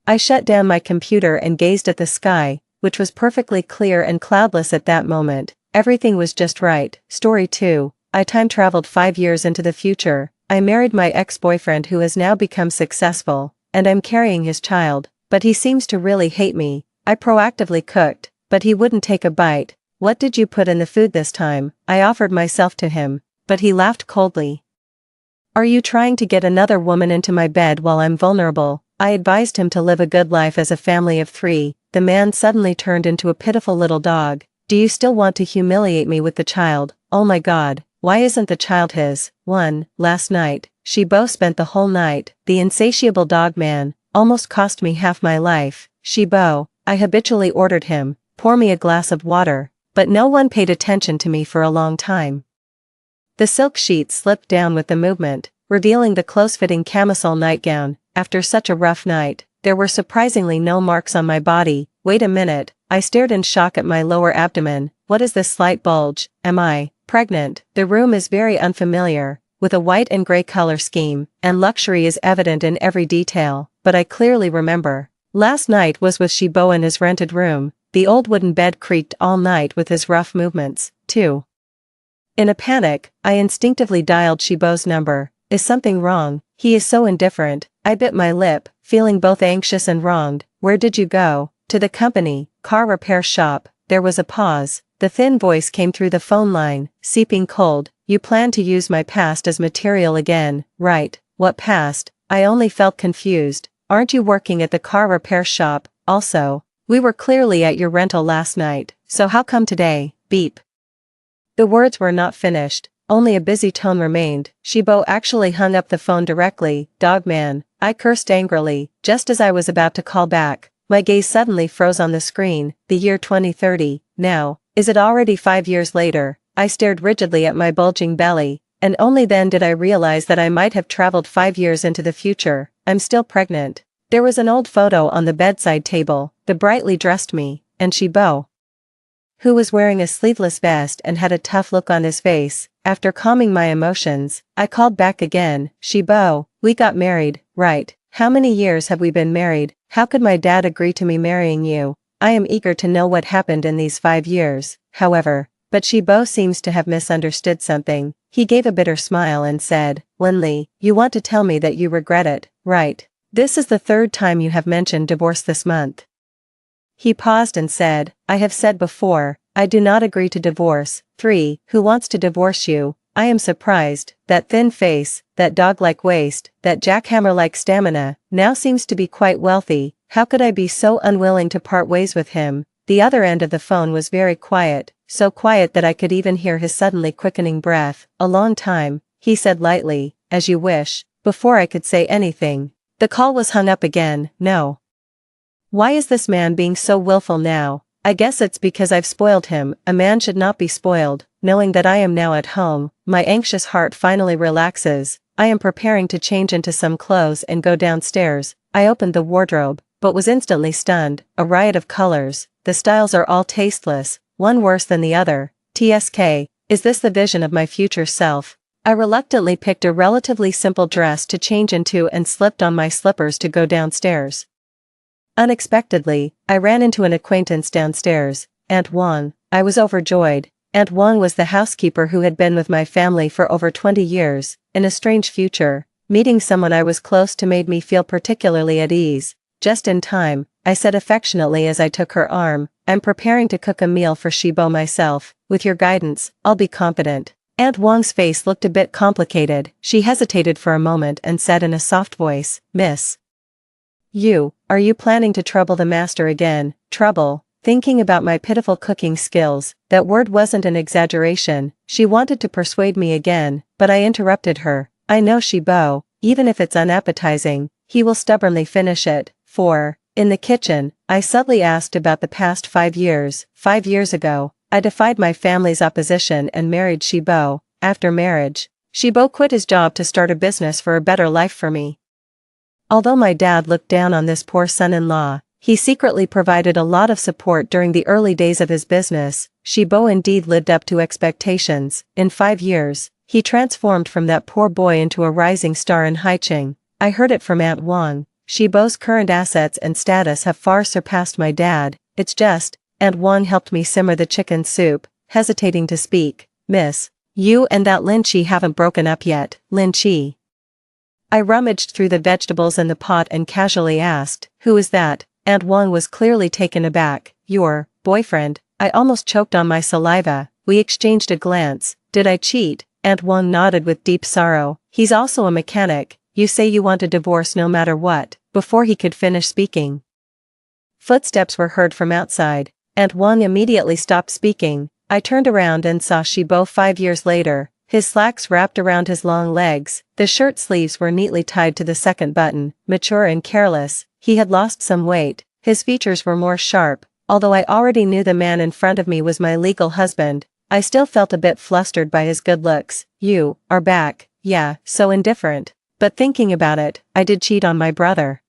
I shut down my computer and gazed at the sky, which was perfectly clear and cloudless at that moment. Everything was just right. Story 2. I time-traveled 5 years into the future. I married my ex-boyfriend who has now become successful, and I'm carrying his child, but he seems to really hate me. I proactively cooked, but he wouldn't take a bite. What did you put in the food this time? I offered myself to him, but he laughed coldly. Are you trying to get another woman into my bed while I'm vulnerable? I advised him to live a good life as a family of 3. The man suddenly turned into a pitiful little dog. Do you still want to humiliate me with the child? Oh my God, why isn't the child his? 1. Last night, Shibo spent the whole night. The insatiable dog man almost cost me half my life. Shibo, I habitually ordered him, pour me a glass of water, but no one paid attention to me for a long time. The silk sheet slipped down with the movement, revealing the close-fitting camisole nightgown. After such a rough night, there were surprisingly no marks on my body. Wait a minute, I stared in shock at my lower abdomen. What is this slight bulge? Am I pregnant? The room is very unfamiliar, with a white and gray color scheme, and luxury is evident in every detail, but I clearly remember. Last night was with Shibo in his rented room. The old wooden bed creaked all night with his rough movements, too. In a panic, I instinctively dialed Shibo's number. Is something wrong? He is so indifferent. I bit my lip, feeling both anxious and wronged. Where did you go? To the company, car repair shop. There was a pause. The thin voice came through the phone line, seeping cold. You plan to use my past as material again, right? What past? I only felt confused. Aren't you working at the car repair shop, also? We were clearly at your rental last night, so how come today? Beep. The words were not finished, only a busy tone remained. Shibo actually hung up the phone directly. Dogman, I cursed angrily, just as I was about to call back. My gaze suddenly froze on the screen. The year 2030, now. Is it already 5 years later? I stared rigidly at my bulging belly, and only then did I realize that I might have traveled 5 years into the future. I'm still pregnant. There was an old photo on the bedside table, the brightly dressed me, and Shibo, who was wearing a sleeveless vest and had a tough look on his face. After calming my emotions, I called back again. Shibo, we got married, right? How many years have we been married? How could my dad agree to me marrying you? I am eager to know what happened in these 5 years, however. But Shibo seems to have misunderstood something. He gave a bitter smile and said, Linley, you want to tell me that you regret it, right? This is the 3rd time you have mentioned divorce this month. He paused and said, I have said before, I do not agree to divorce. 3. Who wants to divorce you? I am surprised. That thin face, that dog-like waist, that jackhammer-like stamina, now seems to be quite wealthy. How could I be so unwilling to part ways with him? The other end of the phone was very quiet, so quiet that I could even hear his suddenly quickening breath. A long time, he said lightly, as you wish, before I could say anything. The call was hung up again. No. Why is this man being so willful now? I guess it's because I've spoiled him. A man should not be spoiled. Knowing that I am now at home, my anxious heart finally relaxes. I am preparing to change into some clothes and go downstairs. I opened the wardrobe, but was instantly stunned. A riot of colors. The styles are all tasteless, one worse than the other. TSK, is this the vision of my future self? I reluctantly picked a relatively simple dress to change into and slipped on my slippers to go downstairs. Unexpectedly, I ran into an acquaintance downstairs, Aunt Wang. I was overjoyed. Aunt Wang was the housekeeper who had been with my family for over 20 years. In a strange future, meeting someone I was close to made me feel particularly at ease. Just in time, I said affectionately as I took her arm, I'm preparing to cook a meal for Shibo myself. With your guidance, I'll be competent. Aunt Wang's face looked a bit complicated. She hesitated for a moment and said in a soft voice, Miss, are you planning to trouble the master again? Trouble? Thinking about my pitiful cooking skills, that word wasn't an exaggeration. She wanted to persuade me again, but I interrupted her. I know Shibo, even if it's unappetizing, he will stubbornly finish it. 4. In the kitchen, I subtly asked about the past 5 years. 5 years ago, I defied my family's opposition and married Shibo. After marriage, Shibo quit his job to start a business for a better life for me. Although my dad looked down on this poor son-in-law, he secretly provided a lot of support during the early days of his business. Shibo indeed lived up to expectations. In 5 years, he transformed from that poor boy into a rising star in Haicheng. I heard it from Aunt Wang. Shibo's current assets and status have far surpassed my dad. It's just, Aunt Wang helped me simmer the chicken soup, hesitating to speak. Miss, you and that Lin Chi haven't broken up yet. Lin Chi. I rummaged through the vegetables in the pot and casually asked, who is that? Aunt Wang was clearly taken aback. Your boyfriend. I almost choked on my saliva. We exchanged a glance. Did I cheat? Aunt Wang nodded with deep sorrow. He's also a mechanic. You say you want a divorce no matter what. Before he could finish speaking, footsteps were heard from outside. Aunt Wang immediately stopped speaking. I turned around and saw Shibo 5 years later. His slacks wrapped around his long legs, the shirt sleeves were neatly tied to the second button. Mature and careless, he had lost some weight. His features were more sharp. Although I already knew the man in front of me was my legal husband, I still felt a bit flustered by his good looks. You are back. Yeah, so indifferent. But thinking about it, I did cheat on my brother.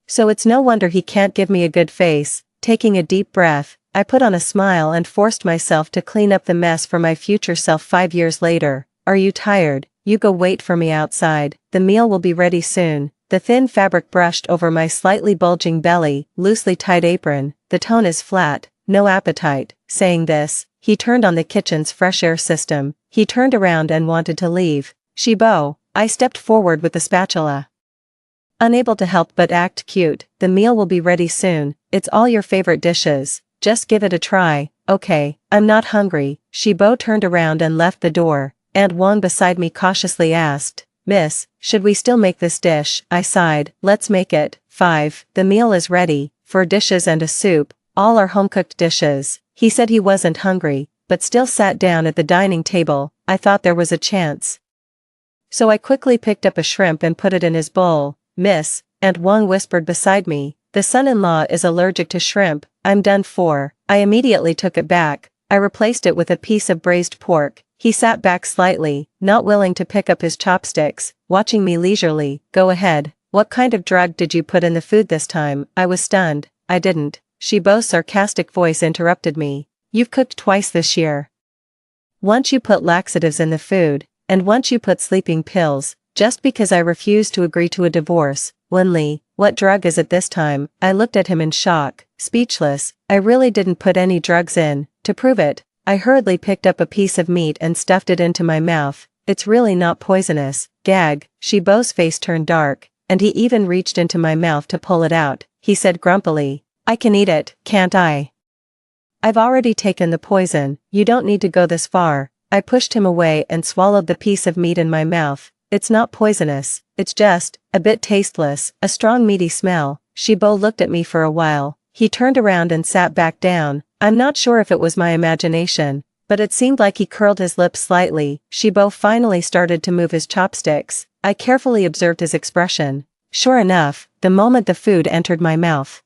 So it's no wonder he can't give me a good face. Taking a deep breath, I put on a smile and forced myself to clean up the mess for my future self 5 years later. Are you tired? You go wait for me outside. The meal will be ready soon. The thin fabric brushed over my slightly bulging belly, loosely tied apron. The tone is flat. No appetite. Saying this, he turned on the kitchen's fresh air system. He turned around and wanted to leave. Shibo. I stepped forward with the spatula. Unable to help but act cute, the meal will be ready soon, it's all your favorite dishes, just give it a try, okay, I'm not hungry. Shibo turned around and left the door, and Won beside me cautiously asked, Miss, should we still make this dish? I sighed, let's make it. 5. The meal is ready, 4 dishes and a soup, all are home-cooked dishes. He said he wasn't hungry, but still sat down at the dining table. I thought there was a chance. So I quickly picked up a shrimp and put it in his bowl. Miss, and Wong whispered beside me, the son-in-law is allergic to shrimp, I'm done for. I immediately took it back. I replaced it with a piece of braised pork. He sat back slightly, not willing to pick up his chopsticks, watching me leisurely. Go ahead, what kind of drug did you put in the food this time? I was stunned. I didn't. Shibo's sarcastic voice interrupted me. You've cooked twice this year. Once you put laxatives in the food, and once you put sleeping pills, just because I refused to agree to a divorce. Winley, what drug is it this time? I looked at him in shock, speechless. I really didn't put any drugs in. To prove it, I hurriedly picked up a piece of meat and stuffed it into my mouth. It's really not poisonous. Gag. Shibo's face turned dark, and he even reached into my mouth to pull it out. He said grumpily, I can eat it, can't I? I've already taken the poison, you don't need to go this far. I pushed him away and swallowed the piece of meat in my mouth. It's not poisonous, it's just a bit tasteless, a strong meaty smell. Shibo looked at me for a while. He turned around and sat back down. I'm not sure if it was my imagination, but it seemed like he curled his lips slightly. Shibo finally started to move his chopsticks. I carefully observed his expression. Sure enough, the moment the food entered my mouth.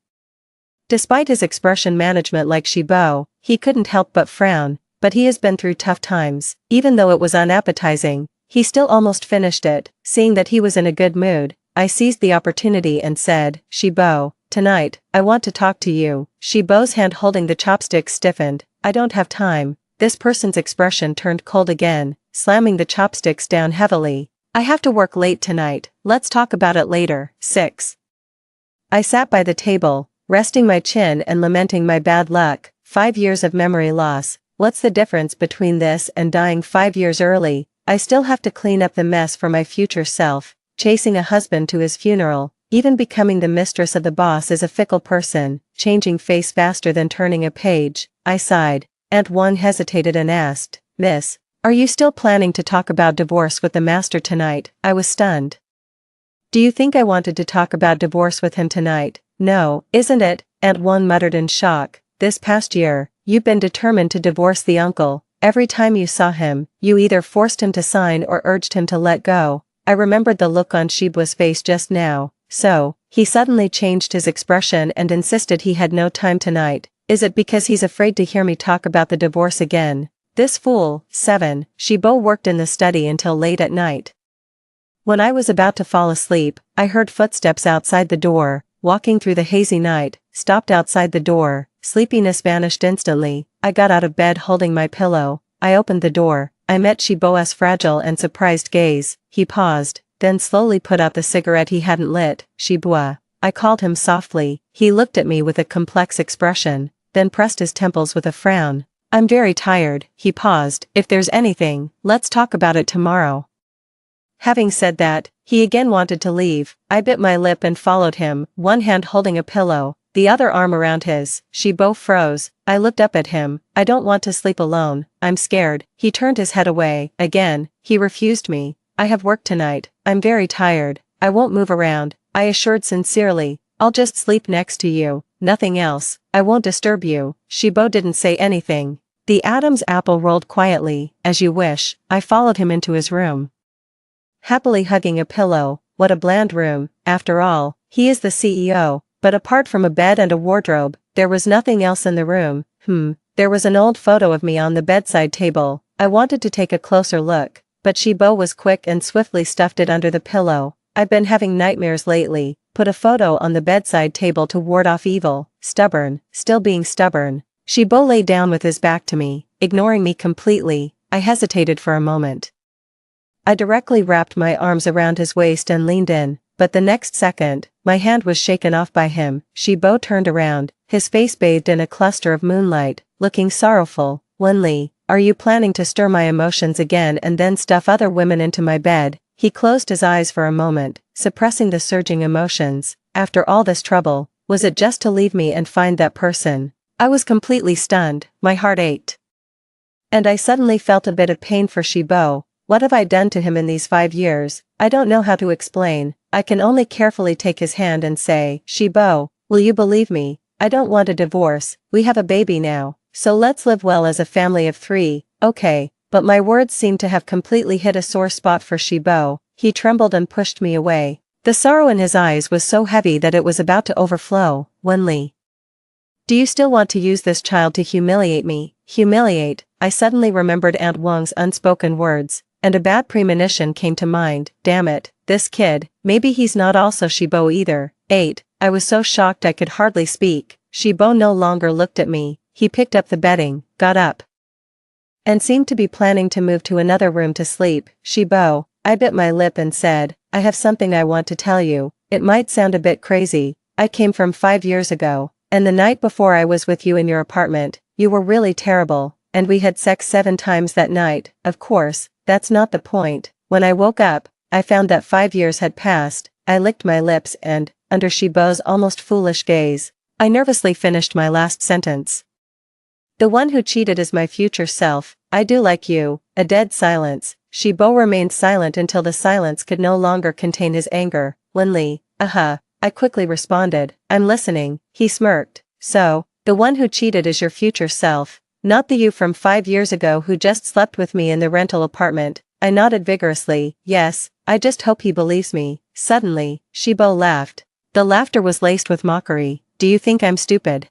Despite his expression management like Shibo, he couldn't help but frown, but he has been through tough times. Even though it was unappetizing, he still almost finished it. Seeing that he was in a good mood, I seized the opportunity and said, Shibo, tonight, I want to talk to you. Shibo's hand holding the chopsticks stiffened. I don't have time. This person's expression turned cold again, slamming the chopsticks down heavily. I have to work late tonight, let's talk about it later. 6. I sat by the table, resting my chin and lamenting my bad luck. 5 years of memory loss. What's the difference between this and dying 5 years early? I still have to clean up the mess for my future self, chasing a husband to his funeral. Even becoming the mistress of the boss is a fickle person, changing face faster than turning a page. I sighed. Aunt One hesitated and asked, Miss, are you still planning to talk about divorce with the master tonight? I was stunned. Do you think I wanted to talk about divorce with him tonight? No, isn't it? Aunt One muttered in shock. This past year, you've been determined to divorce the uncle. Every time you saw him, you either forced him to sign or urged him to let go. I remembered the look on Shibu's face just now. So, he suddenly changed his expression and insisted he had no time tonight. Is it because he's afraid to hear me talk about the divorce again? This fool. 7. Shibo worked in the study until late at night. When I was about to fall asleep, I heard footsteps outside the door. Walking through the hazy night, stopped outside the door. Sleepiness vanished instantly. I got out of bed holding my pillow. I opened the door. I met Shibo's fragile and surprised gaze. He paused, then slowly put out the cigarette he hadn't lit. Shibo. I called him softly. He looked at me with a complex expression, then pressed his temples with a frown. I'm very tired. He paused. If there's anything, let's talk about it tomorrow. Having said that, he again wanted to leave. I bit my lip and followed him, one hand holding a pillow, the other arm around his. Shibo froze. I looked up at him. I don't want to sleep alone. I'm scared. He turned his head away. Again, he refused me. I have work tonight. I'm very tired. I won't move around. I assured sincerely. I'll just sleep next to you. Nothing else. I won't disturb you. Shibo didn't say anything. The Adam's apple rolled quietly. As you wish. I followed him into his room. Happily hugging a pillow. What a bland room. After all, he is the CEO. But apart from a bed and a wardrobe, there was nothing else in the room. There was an old photo of me on the bedside table. I wanted to take a closer look, but Shibo was quick and swiftly stuffed it under the pillow. I've been having nightmares lately. Put a photo on the bedside table to ward off evil. Stubborn. Still being stubborn. Shibo lay down with his back to me, ignoring me completely. I hesitated for a moment. I directly wrapped my arms around his waist and leaned in, but the next second, my hand was shaken off by him. Shibo turned around, his face bathed in a cluster of moonlight, looking sorrowful. Wenli, are you planning to stir my emotions again and then stuff other women into my bed? He closed his eyes for a moment, suppressing the surging emotions. After all this trouble, was it just to leave me and find that person? I was completely stunned, my heart ached. And I suddenly felt a bit of pain for Shibo. What have I done to him in these 5 years? I don't know how to explain. I can only carefully take his hand and say, Shibo, will you believe me? I don't want a divorce, we have a baby now, so let's live well as a family of 3, okay? But my words seemed to have completely hit a sore spot for Shibo. He trembled and pushed me away. The sorrow in his eyes was so heavy that it was about to overflow. Wenli, do you still want to use this child to humiliate me? Humiliate? I suddenly remembered Aunt Wang's unspoken words, and a bad premonition came to mind. Damn it, this kid, maybe he's not also Shibo either. 8. I was so shocked I could hardly speak. Shibo no longer looked at me. He picked up the bedding, got up, and seemed to be planning to move to another room to sleep. Shibo, I bit my lip and said, I have something I want to tell you. It might sound a bit crazy. I came from 5 years ago, and the night before I was with you in your apartment, you were really terrible, and we had sex 7 times that night. Of course, that's not the point. When I woke up, I found that 5 years had passed. I licked my lips and, under Shibo's almost foolish gaze, I nervously finished my last sentence. The one who cheated is my future self. I do like you. A dead silence. Shibo remained silent until the silence could no longer contain his anger. Wenli, I quickly responded. I'm listening. He smirked. So, the one who cheated is your future self, not the you from 5 years ago who just slept with me in the rental apartment. I nodded vigorously. Yes, I just hope he believes me. Suddenly, Shibo laughed. The laughter was laced with mockery. Do you think I'm stupid?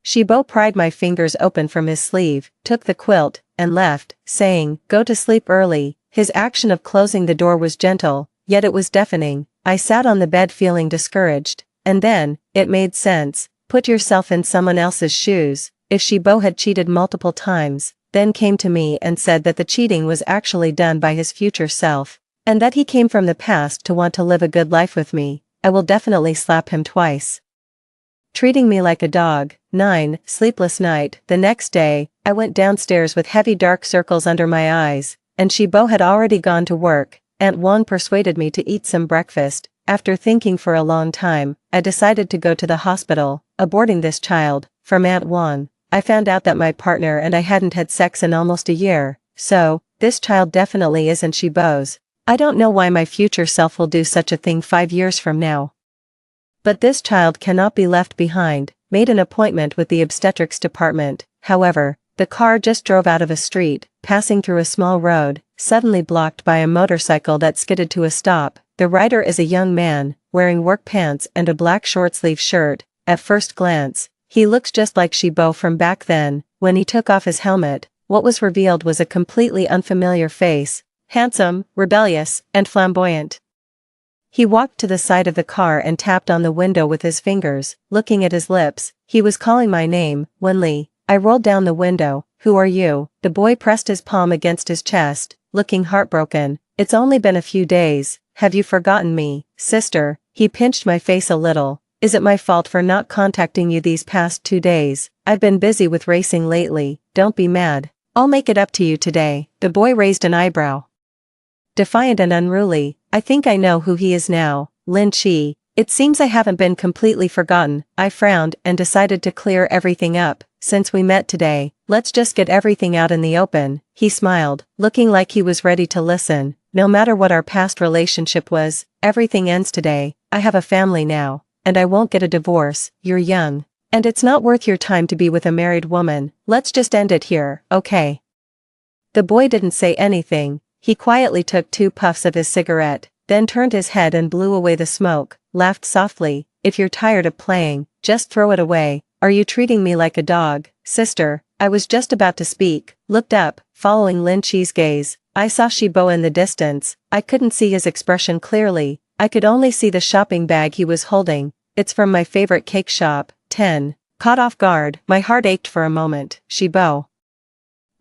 Shibo pried my fingers open from his sleeve, took the quilt, and left, saying, go to sleep early. His action of closing the door was gentle, yet it was deafening. I sat on the bed feeling discouraged. And then, it made sense. Put yourself in someone else's shoes. If Shibo had cheated multiple times, then came to me and said that the cheating was actually done by his future self, and that he came from the past to want to live a good life with me, I will definitely slap him twice. Treating me like a dog. 9. Sleepless night. The next day, I went downstairs with heavy dark circles under my eyes, and Shibo had already gone to work. Aunt Wang persuaded me to eat some breakfast. After thinking for a long time, I decided to go to the hospital. Aborting this child. From Aunt Wang, I found out that my partner and I hadn't had sex in almost a year, so, this child definitely isn't Shibo's. I don't know why my future self will do such a thing 5 years from now. But this child cannot be left behind. Made an appointment with the obstetrics department. However, the car just drove out of a street, passing through a small road, suddenly blocked by a motorcycle that skidded to a stop. The rider is a young man, wearing work pants and a black short-sleeve shirt. At first glance, he looks just like Shibo from back then. When he took off his helmet, what was revealed was a completely unfamiliar face, handsome, rebellious, and flamboyant. He walked to the side of the car and tapped on the window with his fingers, looking at his lips. He was calling my name, Wenli. I rolled down the window. Who are you? The boy pressed his palm against his chest, looking heartbroken. It's only been a few days. Have you forgotten me, sister? He pinched my face a little. Is it my fault for not contacting you these past 2 days? I've been busy with racing lately. Don't be mad. I'll make it up to you today. The boy raised an eyebrow. Defiant and unruly. I think I know who he is now. Lin Chi. It seems I haven't been completely forgotten. I frowned and decided to clear everything up. Since we met today, let's just get everything out in the open. He smiled, looking like he was ready to listen. No matter what our past relationship was, everything ends today. I have a family now, and I won't get a divorce. You're young, and it's not worth your time to be with a married woman. Let's just end it here, okay? The boy didn't say anything. He quietly took 2 puffs of his cigarette, then turned his head and blew away the smoke, laughed softly. If you're tired of playing, just throw it away. Are you treating me like a dog, sister? I was just about to speak, looked up, following Lin Chi's gaze. I saw Shibo in the distance. I couldn't see his expression clearly. I could only see the shopping bag he was holding. It's from my favorite cake shop. 10. Caught off guard, my heart ached for a moment. Shibo.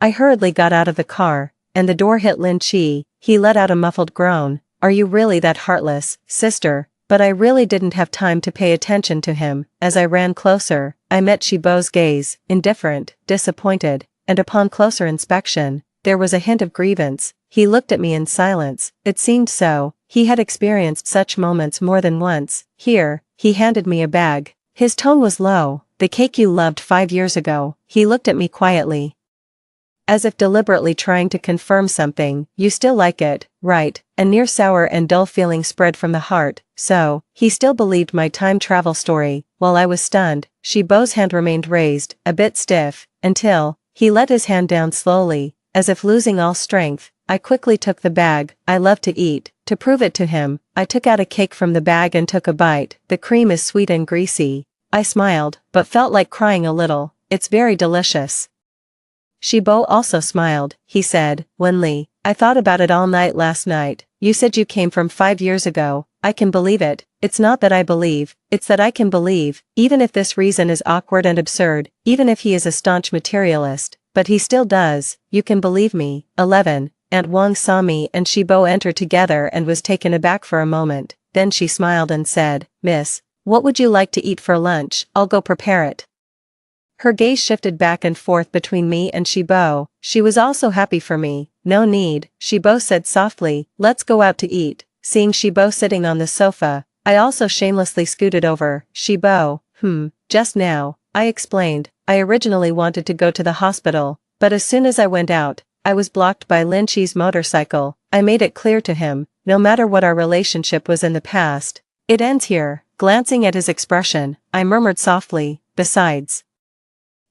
I hurriedly got out of the car, and the door hit Lin Chi. He let out a muffled groan. Are you really that heartless, sister? But I really didn't have time to pay attention to him. As I ran closer, I met Shibo's gaze, indifferent, disappointed, and upon closer inspection, there was a hint of grievance. He looked at me in silence. It seemed so. He had experienced such moments more than once. Here, he handed me a bag. His tone was low. The cake you loved 5 years ago. He looked at me quietly, as if deliberately trying to confirm something. You still like it, right? A near sour and dull feeling spread from the heart. So, he still believed my time travel story. While I was stunned, Shibo's hand remained raised, a bit stiff, until he let his hand down slowly, as if losing all strength. I quickly took the bag. I love to eat. To prove it to him, I took out a cake from the bag and took a bite. The cream is sweet and greasy. I smiled, but felt like crying a little. It's very delicious. Shibo also smiled. He said, Wenli, I thought about it all night last night. You said you came from 5 years ago. I can believe it. It's not that I believe, it's that I can believe, even if this reason is awkward and absurd, even if he is a staunch materialist, but he still does. You can believe me. 11. Aunt Wang saw me and Shibo enter together and was taken aback for a moment. Then she smiled and said, Miss, what would you like to eat for lunch? I'll go prepare it. Her gaze shifted back and forth between me and Shibo. She was also happy for me. No need, Shibo said softly, let's go out to eat. Seeing Shibo sitting on the sofa, I also shamelessly scooted over. Shibo, just now, I explained. I originally wanted to go to the hospital, but as soon as I went out, I was blocked by Lin Chi's motorcycle. I made it clear to him, no matter what our relationship was in the past, it ends here. Glancing at his expression, I murmured softly, besides,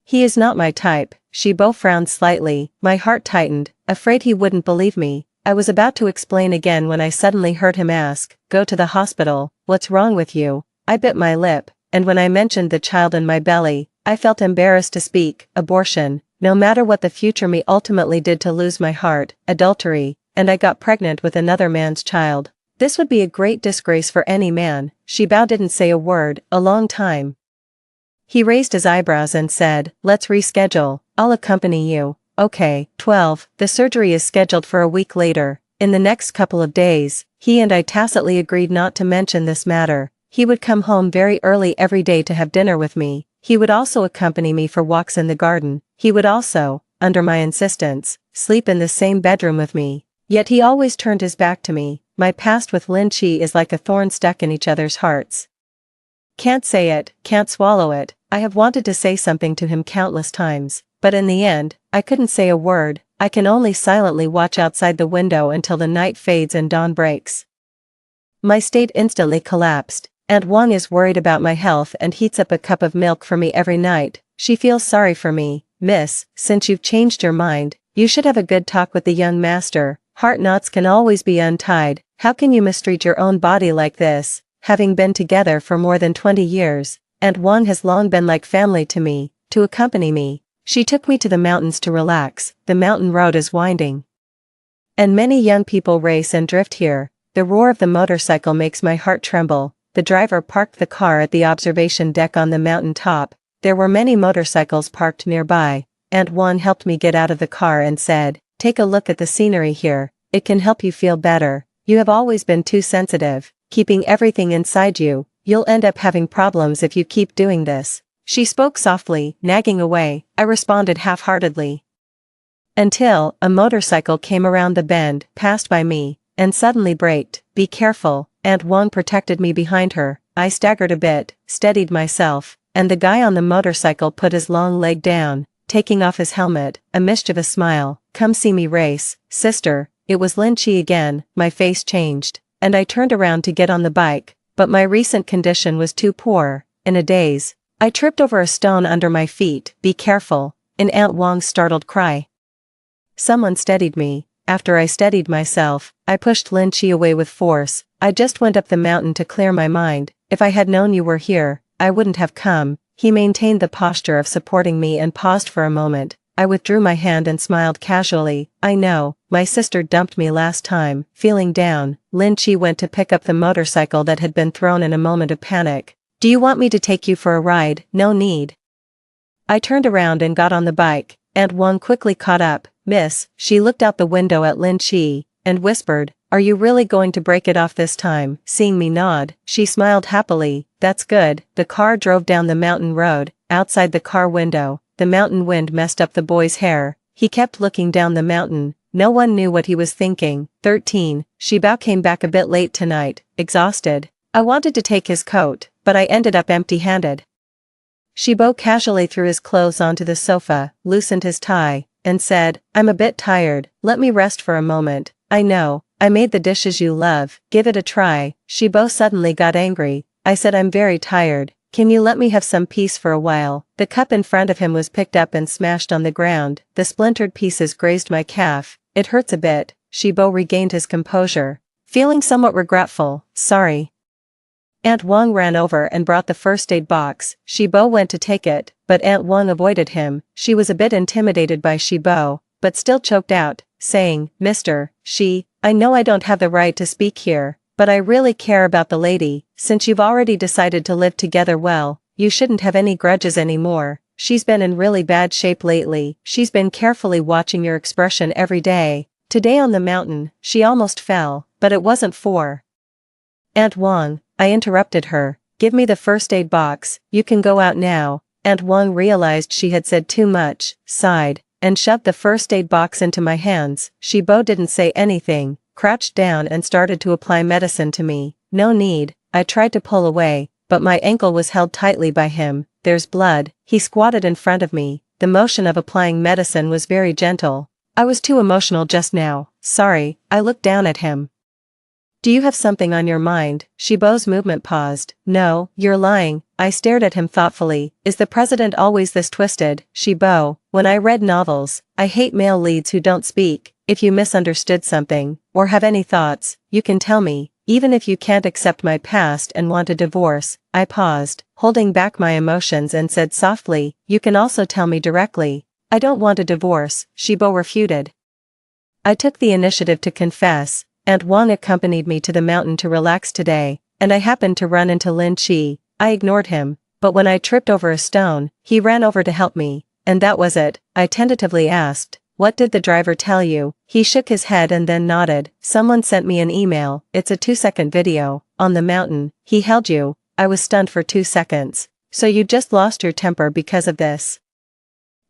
he is not my type. Shibo frowned slightly. My heart tightened, afraid he wouldn't believe me. I was about to explain again when I suddenly heard him ask, go to the hospital, what's wrong with you? I bit my lip, and when I mentioned the child in my belly, I felt embarrassed to speak. Abortion, no matter what the future me ultimately did to lose my heart, adultery, and I got pregnant with another man's child. This would be a great disgrace for any man. Shibo didn't say a word, a long time. He raised his eyebrows and said, let's reschedule, I'll accompany you. Okay. 12. The surgery is scheduled for a week later. In the next couple of days, he and I tacitly agreed not to mention this matter. He would come home very early every day to have dinner with me. He would also accompany me for walks in the garden. He would also, under my insistence, sleep in the same bedroom with me. Yet he always turned his back to me. My past with Lin Chi is like a thorn stuck in each other's hearts. Can't say it, can't swallow it. I have wanted to say something to him countless times, but in the end, I couldn't say a word. I can only silently watch outside the window until the night fades and dawn breaks. My state instantly collapsed. Aunt Wang is worried about my health and heats up a cup of milk for me every night. She feels sorry for me. Miss, since you've changed your mind, you should have a good talk with the young master. Heart knots can always be untied. How can you mistreat your own body like this? Having been together for more than 20 years, Aunt Wang has long been like family to me. To accompany me, she took me to the mountains to relax. The mountain road is winding, and many young people race and drift here. The roar of the motorcycle makes my heart tremble. The driver parked the car at the observation deck on the mountain top. There were many motorcycles parked nearby. Aunt Wang helped me get out of the car and said, take a look at the scenery here. It can help you feel better. You have always been too sensitive, keeping everything inside you. You'll end up having problems if you keep doing this. She spoke softly, nagging away. I responded half-heartedly. Until a motorcycle came around the bend, passed by me, and suddenly braked. Be careful. Aunt Wang protected me behind her. I staggered a bit, steadied myself, and the guy on the motorcycle put his long leg down, taking off his helmet, a mischievous smile. Come see me race, sister. It was Lin Chi again. My face changed, and I turned around to get on the bike, but my recent condition was too poor. In a daze, I tripped over a stone under my feet. Be careful, in Aunt Wang's startled cry. Someone steadied me. After I steadied myself, I pushed Lin Chi away with force. I just went up the mountain to clear my mind. If I had known you were here, I wouldn't have come. He maintained the posture of supporting me and paused for a moment. I withdrew my hand and smiled casually. I know, my sister dumped me last time. Feeling down, Lin Chi went to pick up the motorcycle that had been thrown in a moment of panic. Do you want me to take you for a ride? No need. I turned around and got on the bike. Aunt Wang quickly caught up. Miss, she looked out the window at Lin Chi, and whispered, are you really going to break it off this time? Seeing me nod, she smiled happily. That's good. The car drove down the mountain road. Outside the car window, the mountain wind messed up the boy's hair. He kept looking down the mountain, No one knew what he was thinking. 13. Shibao came back a bit late tonight, exhausted. I wanted to take his coat, but I ended up empty-handed. Shibao casually threw his clothes onto the sofa, loosened his tie, and said, I'm a bit tired, let me rest for a moment. I know, I made the dishes you love, give it a try. Shibao suddenly got angry. I said I'm very tired, can you let me have some peace for a while? The cup in front of him was picked up and smashed on the ground, the splintered pieces grazed my calf. It hurts a bit. Shibao regained his composure, feeling somewhat regretful. Sorry. Aunt Wang ran over and brought the first aid box. Shibao went to take it, but Aunt Wang avoided him. She was a bit intimidated by Shibao, but still choked out, saying, Mr. I know I don't have the right to speak here, but I really care about the lady. Since you've already decided to live together well, you shouldn't have any grudges anymore. She's been in really bad shape lately. She's been carefully watching your expression every day. Today on the mountain, she almost fell, but it wasn't for Aunt Wang. I interrupted her. Give me the first aid box, you can go out now. Aunt Wang realized she had said too much, sighed, and shoved the first aid box into my hands. Shibao didn't say anything, crouched down and started to apply medicine to me. No need. I tried to pull away, but my ankle was held tightly by him. There's blood. He squatted in front of me. The motion of applying medicine was very gentle. I was too emotional just now. Sorry. I looked down at him. Do you have something on your mind? Shibao's movement paused. No, you're lying. I stared at him thoughtfully. Is the president always this twisted? Shibao, when I read novels, I hate male leads who don't speak. If you misunderstood something, or have any thoughts, you can tell me. Even if you can't accept my past and want a divorce. I paused, holding back my emotions and said softly, you can also tell me directly. I don't want a divorce, Shibao refuted. I took the initiative to confess. Aunt Wang accompanied me to the mountain to relax today, and I happened to run into Lin Chi. I ignored him, but when I tripped over a stone, he ran over to help me, and that was it. I tentatively asked, what did the driver tell you? He shook his head and then nodded. Someone sent me an email. It's a 2-second video. On the mountain, he held you. I was stunned for 2 seconds. So you just lost your temper because of this?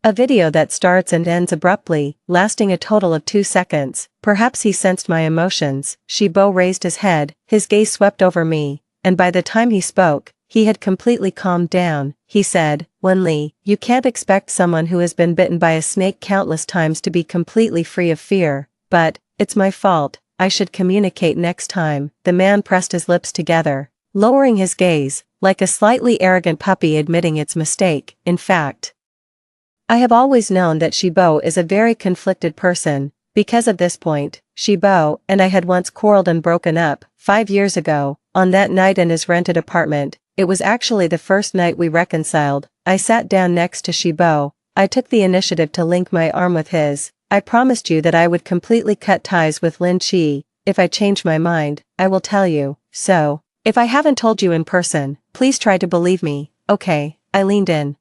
A video that starts and ends abruptly, lasting a total of 2 seconds. Perhaps he sensed my emotions. Shibao raised his head, his gaze swept over me, and by the time he spoke, he had completely calmed down. He said, Wenli, you can't expect someone who has been bitten by a snake countless times to be completely free of fear, but, it's my fault, I should communicate next time. The man pressed his lips together, lowering his gaze, like a slightly arrogant puppy admitting its mistake. In fact, I have always known that Shibao is a very conflicted person. Because of this point, Shibao and I had once quarreled and broken up, 5 years ago, on that night in his rented apartment. It was actually the first night we reconciled. I sat down next to Shibao. I took the initiative to link my arm with his. I promised you that I would completely cut ties with Lin Chi. If I change my mind, I will tell you. So, if I haven't told you in person, please try to believe me, okay? I leaned in,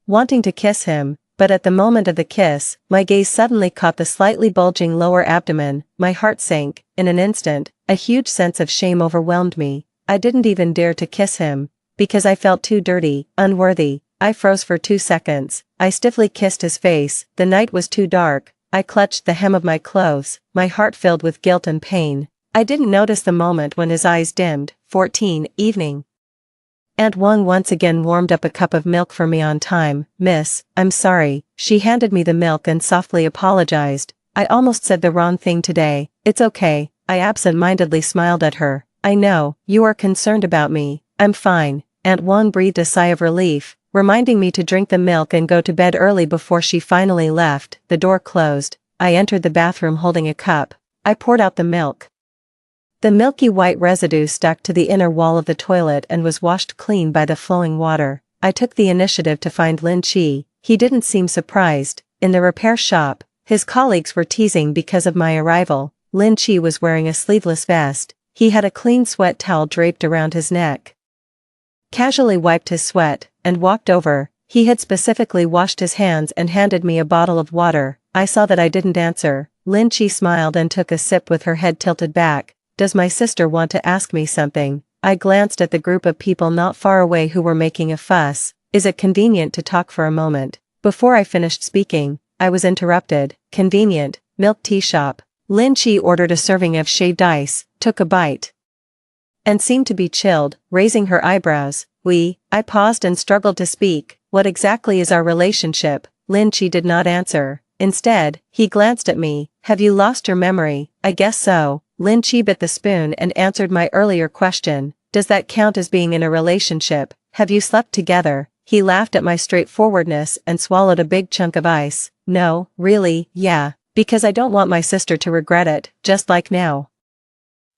wanting to kiss him, but at the moment of the kiss, my gaze suddenly caught the slightly bulging lower abdomen. My heart sank. In an instant, a huge sense of shame overwhelmed me. I didn't even dare to kiss him, because I felt too dirty, unworthy. I froze for 2 seconds. I stiffly kissed his face. The night was too dark. I clutched the hem of my clothes, my heart filled with guilt and pain. I didn't notice the moment when his eyes dimmed. 14. Evening. Aunt Wang once again warmed up a cup of milk for me on time. Miss, I'm sorry. She handed me the milk and softly apologized. I almost said the wrong thing today. It's okay. I absent-mindedly smiled at her. I know, you are concerned about me. I'm fine. Aunt Wang breathed a sigh of relief, reminding me to drink the milk and go to bed early before she finally left. The door closed. I entered the bathroom holding a cup. I poured out the milk. The milky white residue stuck to the inner wall of the toilet and was washed clean by the flowing water. I took the initiative to find Lin Chi. He didn't seem surprised. In the repair shop, his colleagues were teasing because of my arrival. Lin Chi was wearing a sleeveless vest. He had a clean sweat towel draped around his neck. Casually wiped his sweat, and walked over. He had specifically washed his hands and handed me a bottle of water. I saw that I didn't answer. Lin Chi smiled and took a sip with her head tilted back. Does my sister want to ask me something? I glanced at the group of people not far away who were making a fuss. Is it convenient to talk for a moment? Before I finished speaking, I was interrupted. Convenient? milk tea shop. Lin Chi ordered a serving of shaved ice, took a bite, and seemed to be chilled, raising her eyebrows. I paused and struggled to speak. What exactly is our relationship? Lin Chi did not answer. Instead, he glanced at me. Have you lost your memory? I guess so. Lin Chi bit the spoon and answered my earlier question. Does that count as being in a relationship? Have you slept together? He laughed at my straightforwardness and swallowed a big chunk of ice. No, really, yeah, because I don't want my sister to regret it, just like now.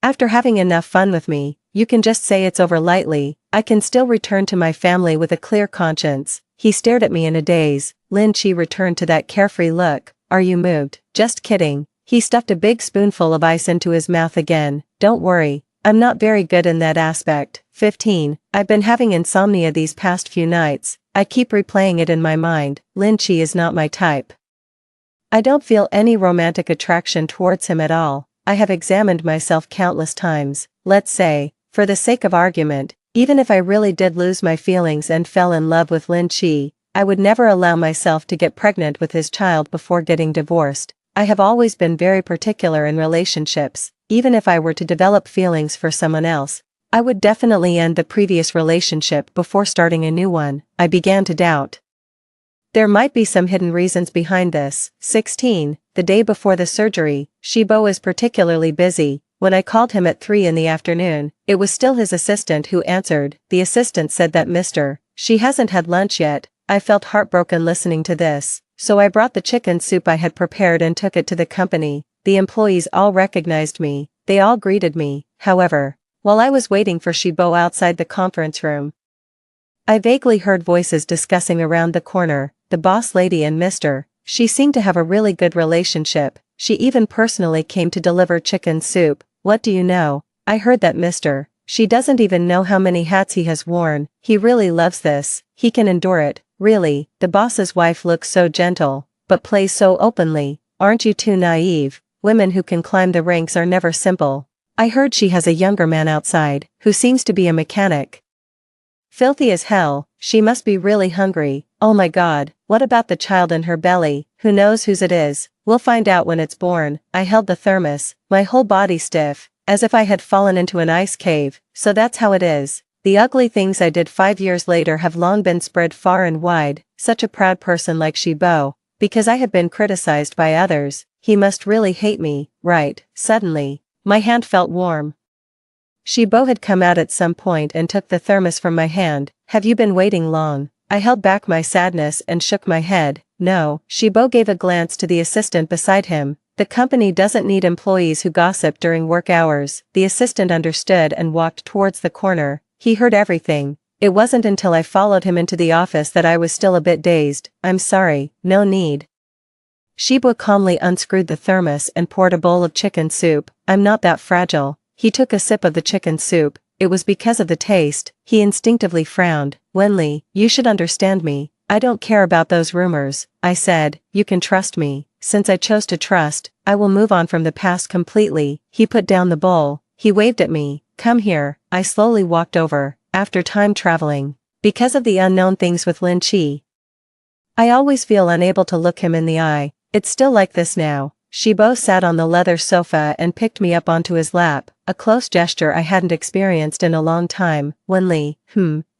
After having enough fun with me, you can just say it's over lightly. I can still return to my family with a clear conscience. He stared at me in a daze. Lin Chi returned to that carefree look. Are you moved? Just kidding. He stuffed a big spoonful of ice into his mouth again. Don't worry, I'm not very good in that aspect. 15. I've been having insomnia these past few nights. I keep replaying it in my mind. Lin Chi is not my type. I don't feel any romantic attraction towards him at all. I have examined myself countless times. Let's say, for the sake of argument, even if I really did lose my feelings and fell in love with Lin Chi, I would never allow myself to get pregnant with his child before getting divorced. I have always been very particular in relationships. Even if I were to develop feelings for someone else, I would definitely end the previous relationship before starting a new one. I began to doubt. There might be some hidden reasons behind this. 16. The day before the surgery, Shibo is particularly busy. When I called him at 3 in the afternoon, it was still his assistant who answered. The assistant said that she hasn't had lunch yet. I felt heartbroken listening to this, so I brought the chicken soup I had prepared and took it to the company. The employees all recognized me. They all greeted me. However, while I was waiting for Shibo outside the conference room, I vaguely heard voices discussing around the corner, the boss lady and She seemed to have a really good relationship. She even personally came to deliver chicken soup. What do you know? I heard that She doesn't even know how many hats he has worn. He really loves this. He can endure it. Really, the boss's wife looks so gentle, but plays so openly. Aren't you too naive? Women who can climb the ranks are never simple. I heard she has a younger man outside, who seems to be a mechanic. Filthy as hell. She must be really hungry. Oh my god, what about the child in her belly? Who knows whose it is? We'll find out when it's born. I held the thermos, my whole body stiff, as if I had fallen into an ice cave. So that's how it is. The ugly things I did 5 years later have long been spread far and wide. Such a proud person like Shibo. Because I had been criticized by others, he must really hate me, right? Suddenly, my hand felt warm. Shibo had come out at some point and took the thermos from my hand. Have you been waiting long? I held back my sadness and shook my head. No. Shibo gave a glance to the assistant beside him. The company doesn't need employees who gossip during work hours. The assistant understood and walked towards the corner. He heard everything. It wasn't until I followed him into the office that I was still a bit dazed. I'm sorry, no need. Shibo calmly unscrewed the thermos and poured a bowl of chicken soup. I'm not that fragile. He took a sip of the chicken soup. It was because of the taste. He instinctively frowned. Wenli, you should understand me. I don't care about those rumors. I said, you can trust me. Since I chose to trust, I will move on from the past completely. He put down the bowl. He waved at me. Come here. I slowly walked over. After time traveling, because of the unknown things with Lin Chi, I always feel unable to look him in the eye. It's still like this now. Shibo sat on the leather sofa and picked me up onto his lap, a close gesture I hadn't experienced in a long time. Wenli,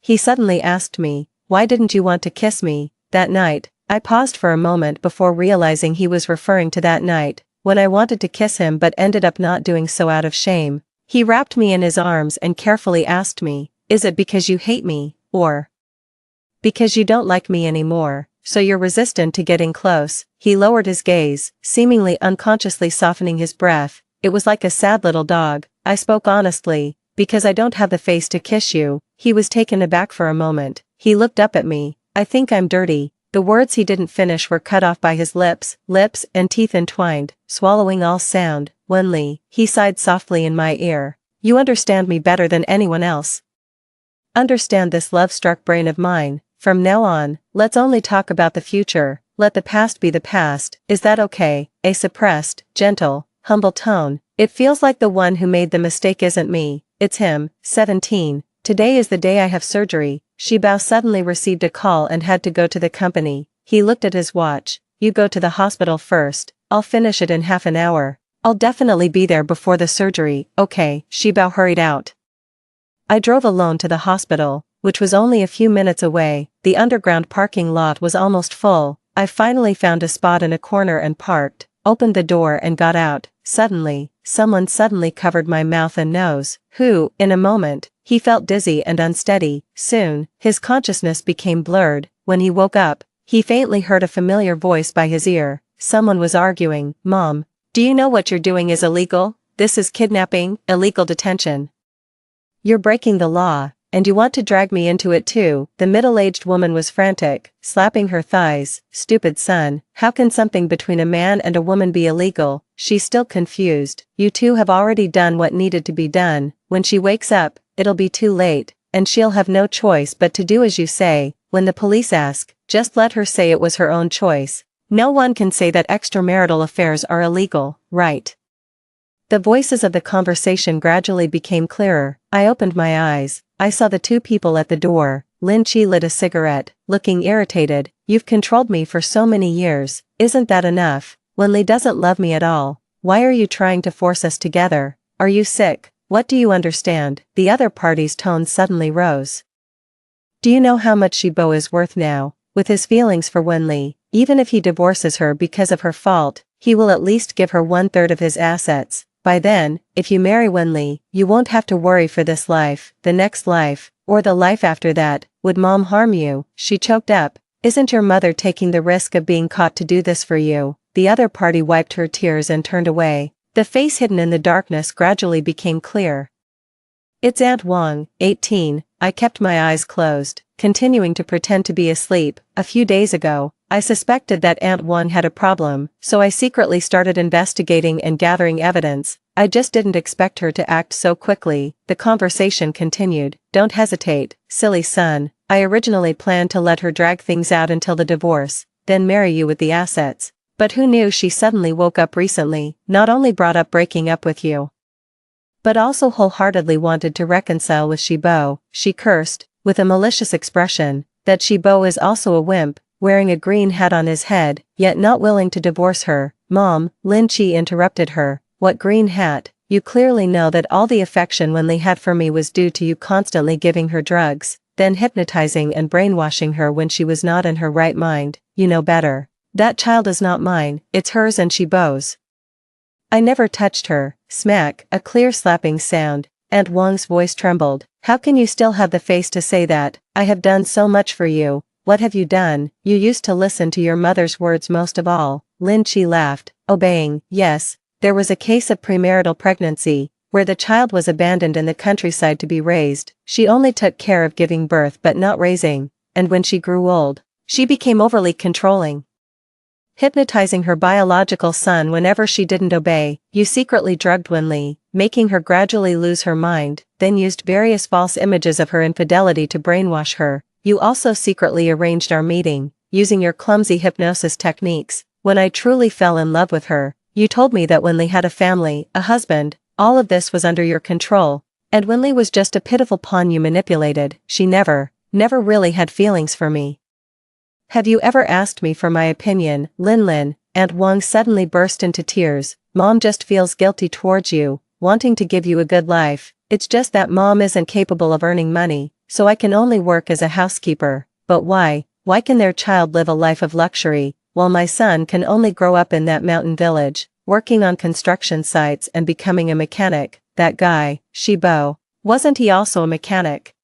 he suddenly asked me, why didn't you want to kiss me that night? I paused for a moment before realizing he was referring to that night, when I wanted to kiss him but ended up not doing so out of shame. He wrapped me in his arms and carefully asked me, is it because you hate me, or because you don't like me anymore, so you're resistant to getting close? He lowered his gaze, seemingly unconsciously softening his breath. It was like a sad little dog. I spoke honestly, because I don't have the face to kiss you. He was taken aback for a moment. He looked up at me. I think I'm dirty. The words he didn't finish were cut off by his lips and teeth entwined, swallowing all sound. Wenli, he sighed softly in my ear. You understand me better than anyone else. Understand this love-struck brain of mine. From now on, let's only talk about the future. Let the past be the past. Is that okay? A suppressed, gentle, humble tone. It feels like the one who made the mistake isn't me. It's him. 17. Today is the day I have surgery. Shibo suddenly received a call and had to go to the company. He looked at his watch. You go to the hospital first. I'll finish it in half an hour. I'll definitely be there before the surgery, okay?" Shibao hurried out. I drove alone to the hospital, which was only a few minutes away. The underground parking lot was almost full. I finally found a spot in a corner and parked, opened the door and got out. Suddenly, someone suddenly covered my mouth and nose, who, in a moment, he felt dizzy and unsteady. Soon, his consciousness became blurred. When he woke up, he faintly heard a familiar voice by his ear. Someone was arguing, "Mom, do you know what you're doing is illegal? This is kidnapping, illegal detention. You're breaking the law, and you want to drag me into it too." The middle-aged woman was frantic, slapping her thighs. "Stupid son, how can something between a man and a woman be illegal?" She's still confused. "You two have already done what needed to be done. When she wakes up, it'll be too late, and she'll have no choice but to do as you say. When the police ask, just let her say it was her own choice. No one can say that extramarital affairs are illegal, right?" The voices of the conversation gradually became clearer. I opened my eyes. I saw the two people at the door. Lin Chi lit a cigarette, looking irritated. "You've controlled me for so many years. Isn't that enough? Wenli doesn't love me at all. Why are you trying to force us together? Are you sick? What do you understand?" The other party's tone suddenly rose. "Do you know how much Shibao is worth now? With his feelings for Wenli, even if he divorces her because of her fault, he will at least give her 1/3 of his assets. By then, if you marry Wenli, you won't have to worry for this life, the next life, or the life after that. Would Mom harm you?" She choked up. "Isn't your mother taking the risk of being caught to do this for you?" The other party wiped her tears and turned away. The face hidden in the darkness gradually became clear. "It's Aunt Wang, 18. I kept my eyes closed, continuing to pretend to be asleep. A few days ago, I suspected that Aunt Wang had a problem, so I secretly started investigating and gathering evidence. I just didn't expect her to act so quickly." The conversation continued. "Don't hesitate, silly son. I originally planned to let her drag things out until the divorce, then marry you with the assets. But who knew she suddenly woke up recently, not only brought up breaking up with you, but also wholeheartedly wanted to reconcile with Shibao." She cursed, with a malicious expression, that Shibao is also a wimp, wearing a green hat on his head, yet not willing to divorce her. "Mom," Lin Chi interrupted her. "What green hat? You clearly know that all the affection Wenli had for me was due to you constantly giving her drugs, then hypnotizing and brainwashing her when she was not in her right mind. You know better. That child is not mine, it's hers and Shibao's. I never touched her." Smack, a clear slapping sound. Aunt Wang's voice trembled. "How can you still have the face to say that? I have done so much for you. What have you done? You used to listen to your mother's words most of all." Lin Chi laughed, obeying. "Yes, there was a case of premarital pregnancy, where the child was abandoned in the countryside to be raised. She only took care of giving birth but not raising, and when she grew old, she became overly controlling, hypnotizing her biological son whenever she didn't obey. You secretly drugged Wenli, making her gradually lose her mind, then used various false images of her infidelity to brainwash her. You also secretly arranged our meeting, using your clumsy hypnosis techniques. When I truly fell in love with her, you told me that Wenli had a family, a husband. All of this was under your control, and Wenli was just a pitiful pawn you manipulated. She never really had feelings for me. Have you ever asked me for my opinion, Lin?" Aunt Wang suddenly burst into tears. "Mom just feels guilty towards you, wanting to give you a good life. It's just that Mom isn't capable of earning money, so I can only work as a housekeeper. But why can their child live a life of luxury, while my son can only grow up in that mountain village, working on construction sites and becoming a mechanic? That guy, Shibao, wasn't he also a mechanic?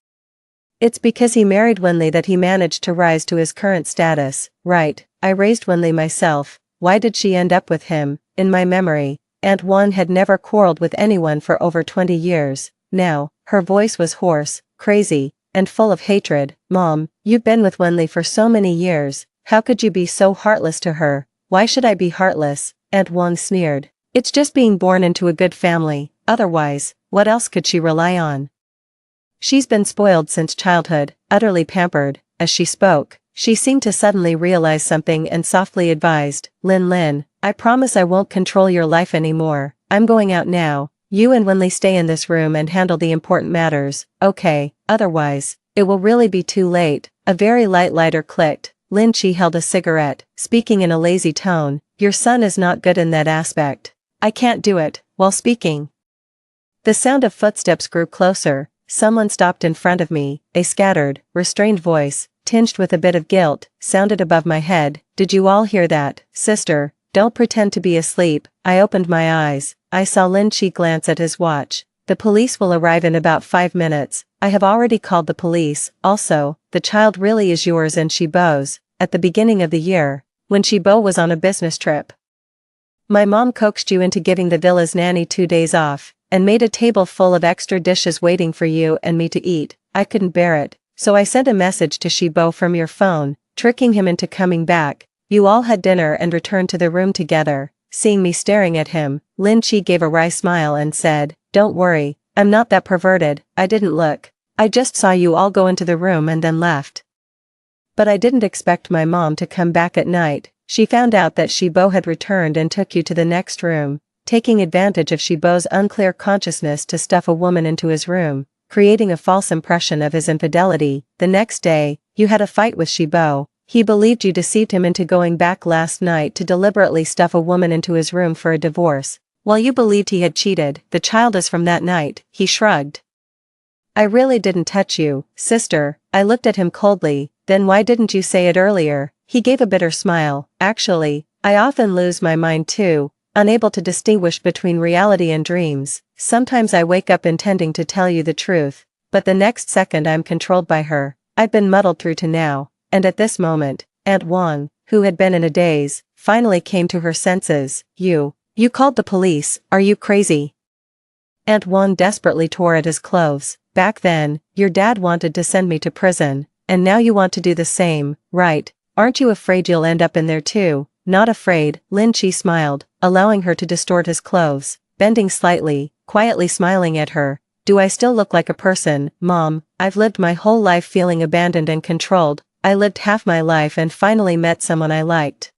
It's because he married Wenli that he managed to rise to his current status, right? I raised Wenli myself. Why did she end up with him?" In my memory, Aunt Wang had never quarreled with anyone for over 20 years. Now, her voice was hoarse, crazy, and full of hatred. "Mom, you've been with Wenli for so many years. How could you be so heartless to her?" "Why should I be heartless?" Aunt Wang sneered. "It's just being born into a good family. Otherwise, what else could she rely on? She's been spoiled since childhood, utterly pampered." As she spoke, she seemed to suddenly realize something and softly advised, Lin, I promise I won't control your life anymore. I'm going out now. You and Wenli stay in this room and handle the important matters, okay? Otherwise, it will really be too late." A very light lighter clicked. Lin Chi held a cigarette, speaking in a lazy tone. Your son is not good in that aspect. I can't do it." While speaking, the sound of footsteps grew closer. Someone stopped in front of me. A scattered, restrained voice, tinged with a bit of guilt, sounded above my head. "Did you all hear that, sister? Don't pretend to be asleep." I opened my eyes. I saw Lin Chi glance at his watch. "The police will arrive in about 5 minutes. I have already called the police. Also, the child really is yours and Shibo's. At the beginning of the year, when Shibo was on a business trip, my mom coaxed you into giving the villa's nanny 2 days off, and made a table full of extra dishes waiting for you and me to eat. I couldn't bear it, so I sent a message to Shibo from your phone, tricking him into coming back. You all had dinner and returned to the room together." Seeing me staring at him, Lin Chi gave a wry smile and said, "Don't worry, I'm not that perverted." I didn't look. I just saw you all go into the room and then left. But I didn't expect my mom to come back at night. She found out that Shibo had returned and took you to the next room, taking advantage of Shibo's unclear consciousness to stuff a woman into his room, creating a false impression of his infidelity. The next day, you had a fight with Shibo. He believed you deceived him into going back last night to deliberately stuff a woman into his room for a divorce, while you believed he had cheated. The child is from that night." He shrugged. "I really didn't touch you, sister." I looked at him coldly. "Then why didn't you say it earlier?" He gave a bitter smile. "Actually, I often lose my mind too, unable to distinguish between reality and dreams. Sometimes I wake up intending to tell you the truth, but the next second I'm controlled by her. I've been muddled through to now." And at this moment, Aunt Wang, who had been in a daze, finally came to her senses. You called the police, are you crazy?" Aunt Wang desperately tore at his clothes. "Back then, your dad wanted to send me to prison, and now you want to do the same, right? Aren't you afraid you'll end up in there too?" "Not afraid," Lin Chi smiled, allowing her to distort his clothes, bending slightly, quietly smiling at her. "Do I still look like a person, Mom? I've lived my whole life feeling abandoned and controlled. I lived half my life and finally met someone I liked,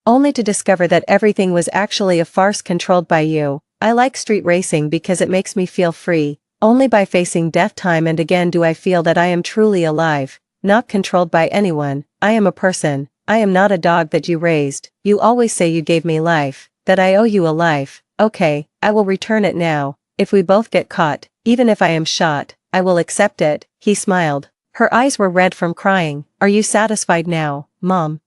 only to discover that everything was actually a farce controlled by you. I like street racing because it makes me feel free. Only by facing death time and again do I feel that I am truly alive, not controlled by anyone. I am a person. I am not a dog that you raised. You always say you gave me life, that I owe you a life. Okay, I will return it now. If we both get caught, even if I am shot, I will accept it." He smiled. Her eyes were red from crying. "Are you satisfied now, Mom?"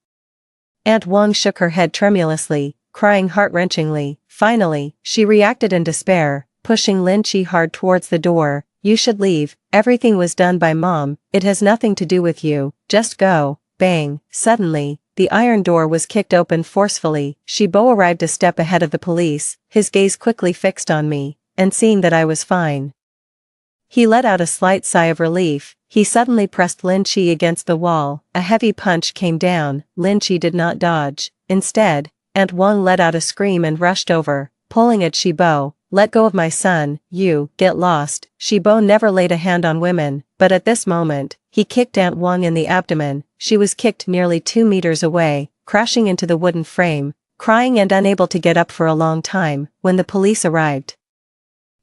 Aunt Wang shook her head tremulously, crying heart-wrenchingly. Finally, she reacted in despair, pushing Lin Chi hard towards the door. "You should leave. Everything was done by Mom. It has nothing to do with you. Just go." Bang! Suddenly, the iron door was kicked open forcefully. Shibo arrived a step ahead of the police, his gaze quickly fixed on me, and seeing that I was fine, he let out a slight sigh of relief. He suddenly pressed Lin Chi against the wall. A heavy punch came down. Lin Chi did not dodge. Instead, Aunt Wang let out a scream and rushed over, pulling at Shibo. "Let go of my son, you, get lost." Shibo never laid a hand on women, but at this moment, he kicked Aunt Wang in the abdomen. She was kicked nearly 2 meters away, crashing into the wooden frame, crying and unable to get up for a long time. When the police arrived,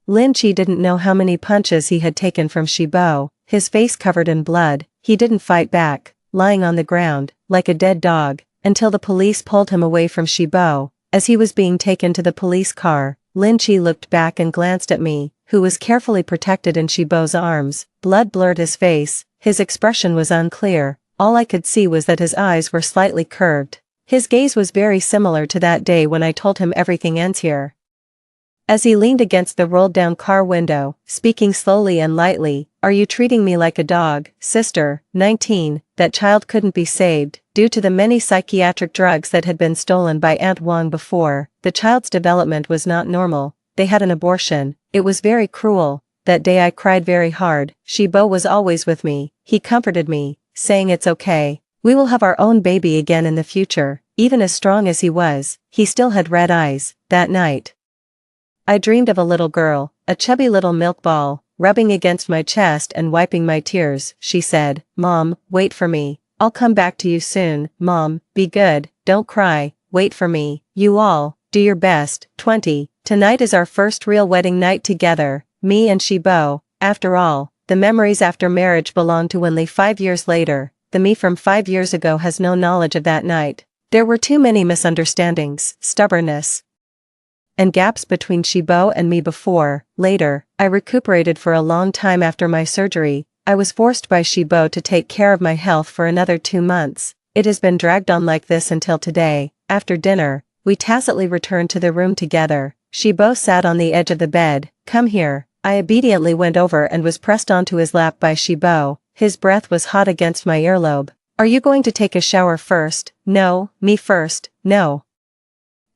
Lin Chi didn't know how many punches he had taken from Shibo. His face covered in blood, he didn't fight back, lying on the ground, like a dead dog, until the police pulled him away from Shibo. As he was being taken to the police car, Lin Chi looked back and glanced at me, who was carefully protected in Shibo's arms. Blood blurred his face, his expression was unclear. All I could see was that his eyes were slightly curved. His gaze was very similar to that day when I told him everything ends here. As he leaned against the rolled-down car window, speaking slowly and lightly, "Are you treating me like a dog, sister?" 19. That child couldn't be saved, due to the many psychiatric drugs that had been stolen by Aunt Wang before. The child's development was not normal. They had an abortion. It was very cruel. That day I cried very hard. Shibo was always with me. He comforted me, saying it's okay. We will have our own baby again in the future. Even as strong as he was, he still had red eyes. That night, I dreamed of a little girl, a chubby little milk ball, rubbing against my chest and wiping my tears. She said, "Mom, wait for me. I'll come back to you soon. Mom, be good, don't cry, wait for me. You all, do your best." 20. Tonight is our first real wedding night together, me and Shibo. After all, the memories after marriage belong to only 5 years later. The me from 5 years ago has no knowledge of that night. There were too many misunderstandings, stubbornness, and gaps between Shibo and me before. Later, I recuperated for a long time after my surgery. I was forced by Shibo to take care of my health for another 2 months. It has been dragged on like this until today. After dinner, we tacitly returned to the room together. Shibo sat on the edge of the bed. Come here. I obediently went over and was pressed onto his lap by Shibo. His breath was hot against my earlobe. Are you going to take a shower first? No, me first, no.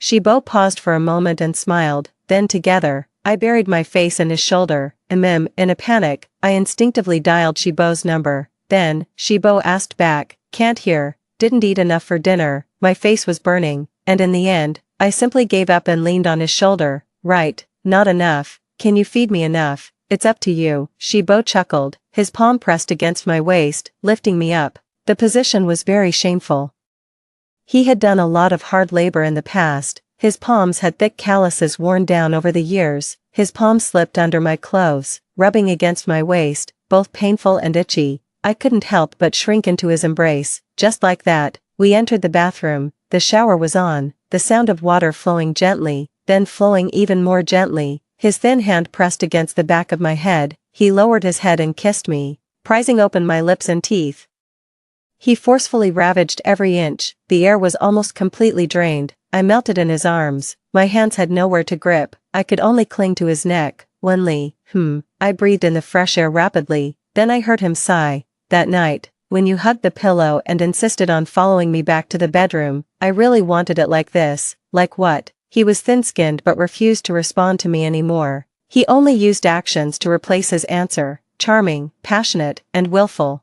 Shibo paused for a moment and smiled, then together, I buried my face in his shoulder. In a panic, I instinctively dialed Shibo's number. Then, Shibo asked back, can't hear, didn't eat enough for dinner. My face was burning, and in the end, I simply gave up and leaned on his shoulder. Right, not enough. Can you feed me enough? It's up to you. Shibo chuckled, his palm pressed against my waist, lifting me up. The position was very shameful. He had done a lot of hard labor in the past. His palms had thick calluses worn down over the years. His palms slipped under my clothes, rubbing against my waist, both painful and itchy. I couldn't help but shrink into his embrace. Just like that, we entered the bathroom. The shower was on, the sound of water flowing gently, then flowing even more gently. His thin hand pressed against the back of my head. He lowered his head and kissed me, prizing open my lips and teeth. He forcefully ravaged every inch. The air was almost completely drained. I melted in his arms. My hands had nowhere to grip. I could only cling to his neck. Only, I breathed in the fresh air rapidly. Then I heard him sigh. That night, when you hugged the pillow and insisted on following me back to the bedroom, I really wanted it like this. Like what? He was thin-skinned but refused to respond to me anymore. He only used actions to replace his answer. Charming, passionate, and willful.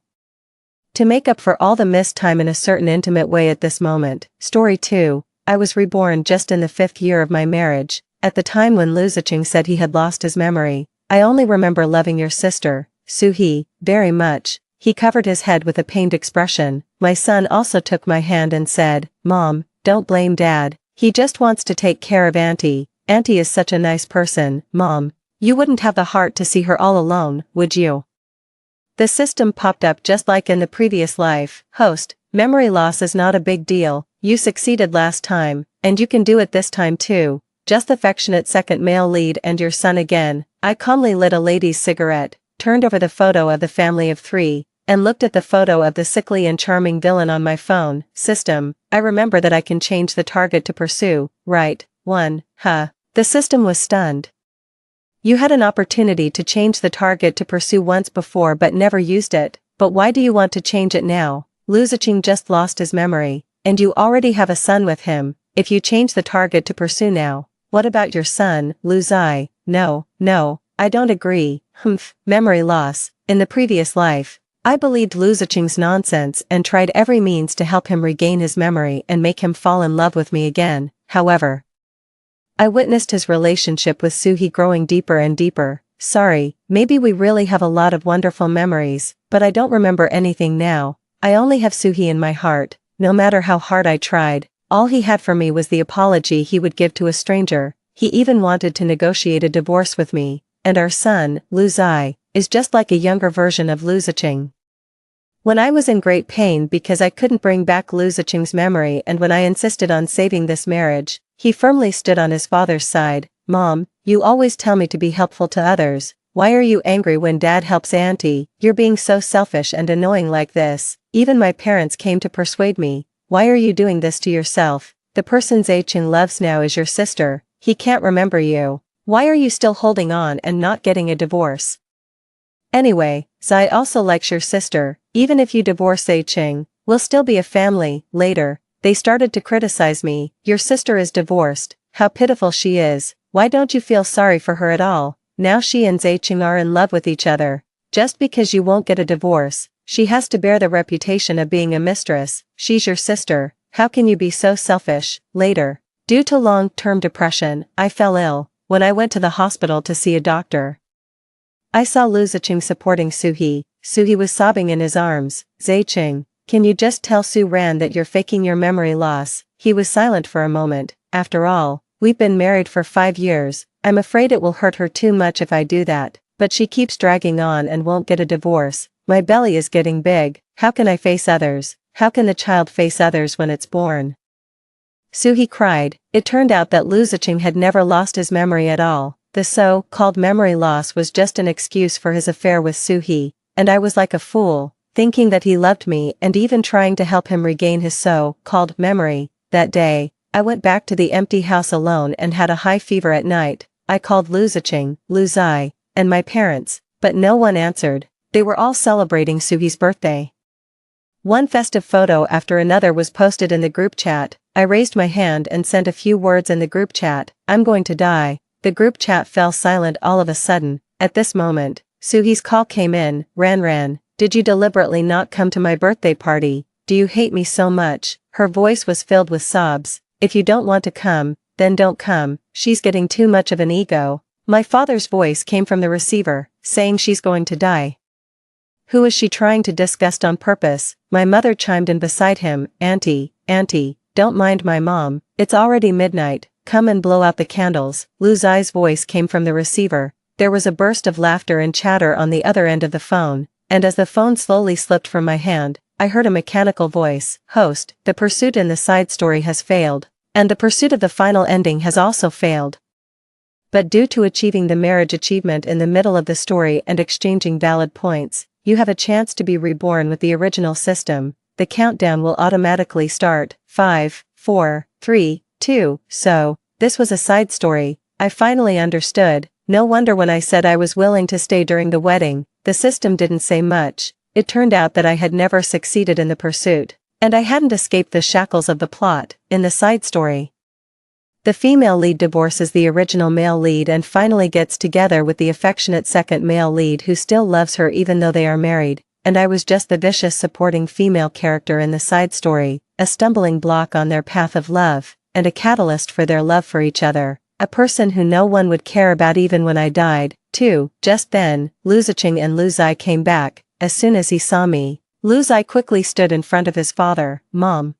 To make up for all the missed time in a certain intimate way at this moment. Story 2. I was reborn just in the 5th year of my marriage. At the time when Lu Ziqing said he had lost his memory, I only remember loving your sister, Suhee, very much. He covered his head with a pained expression. My son also took my hand and said, Mom, don't blame Dad. He just wants to take care of Auntie. Auntie is such a nice person. Mom, you wouldn't have the heart to see her all alone, would you? The system popped up just like in the previous life. Host, memory loss is not a big deal. You succeeded last time, and you can do it this time too. Just affectionate second male lead and your son again. I calmly lit a lady's cigarette, turned over the photo of the family of 3, and looked at the photo of the sickly and charming villain on my phone. System, I remember that I can change the target to pursue, right? 1, The system was stunned. You had an opportunity to change the target to pursue once before but never used it, but why do you want to change it now? Lu Ziqing just lost his memory, and you already have a son with him. If you change the target to pursue now, what about your son, Lu Zai? No, I don't agree. Memory loss. In the previous life, I believed Lu Ziqing's nonsense and tried every means to help him regain his memory and make him fall in love with me again. However, I witnessed his relationship with Suhee growing deeper and deeper. Sorry, maybe we really have a lot of wonderful memories, but I don't remember anything now. I only have Suhee in my heart. No matter how hard I tried, all he had for me was the apology he would give to a stranger. He even wanted to negotiate a divorce with me. And our son, Lu Zai, is just like a younger version of Lu Ziqing. When I was in great pain because I couldn't bring back Lu Ziqing's memory and when I insisted on saving this marriage, he firmly stood on his father's side. Mom, you always tell me to be helpful to others. Why are you angry when Dad helps Auntie? You're being so selfish and annoying like this. Even my parents came to persuade me. Why are you doing this to yourself? The person Ziqing loves now is your sister. He can't remember you. Why are you still holding on and not getting a divorce? Anyway, Zai also likes your sister. Even if you divorce Ziqing, we'll still be a family. Later, they started to criticize me. Your sister is divorced. How pitiful she is. Why don't you feel sorry for her at all? Now she and Ziqing are in love with each other. Just because you won't get a divorce, she has to bear the reputation of being a mistress. She's your sister. How can you be so selfish? Later, due to long-term depression, I fell ill. When I went to the hospital to see a doctor, I saw Lu Ziqing supporting Suhee. Suhee was sobbing in his arms. Ziqing, can you just tell Su Ran that you're faking your memory loss? He was silent for a moment. After all, we've been married for 5 years. I'm afraid it will hurt her too much if I do that, but she keeps dragging on and won't get a divorce. My belly is getting big. How can I face others? How can the child face others when it's born? Suhi cried. It turned out that Lu Ziqing had never lost his memory at all. The so-called memory loss was just an excuse for his affair with Suhi, and I was like a fool, thinking that he loved me and even trying to help him regain his so-called memory. That day, I went back to the empty house alone and had a high fever at night. I called Lu Ziqing, Lu Zai, and my parents, but no one answered. They were all celebrating Suhi's birthday. One festive photo after another was posted in the group chat. I raised my hand and sent a few words in the group chat. I'm going to die. The group chat fell silent all of a sudden. At this moment, Suhi's call came in. Ran, did you deliberately not come to my birthday party? Do you hate me so much? Her voice was filled with sobs. If you don't want to come, then don't come. She's getting too much of an ego. My father's voice came from the receiver, saying she's going to die. Who is she trying to disgust on purpose? My mother chimed in beside him. Auntie, don't mind my mom. It's already midnight. Come and blow out the candles. Lu Zai's voice came from the receiver. There was a burst of laughter and chatter on the other end of the phone, and as the phone slowly slipped from my hand, I heard a mechanical voice. Host, the pursuit in the side story has failed, and the pursuit of the final ending has also failed. But due to achieving the marriage achievement in the middle of the story and exchanging valid points, you have a chance to be reborn with the original system. The countdown will automatically start. 5, 4, 3, 2. So, this was a side story. I finally understood. No wonder when I said I was willing to stay during the wedding, the system didn't say much. It turned out that I had never succeeded in the pursuit, and I hadn't escaped the shackles of the plot. In the side story, the female lead divorces the original male lead and finally gets together with the affectionate second male lead who still loves her even though they are married, and I was just the vicious supporting female character in the side story, a stumbling block on their path of love, and a catalyst for their love for each other, a person who no one would care about even when I died, too. Just then, Lu Ziqing and Lu Zai came back. As soon as he saw me, Lu Zai quickly stood in front of his father. Mom,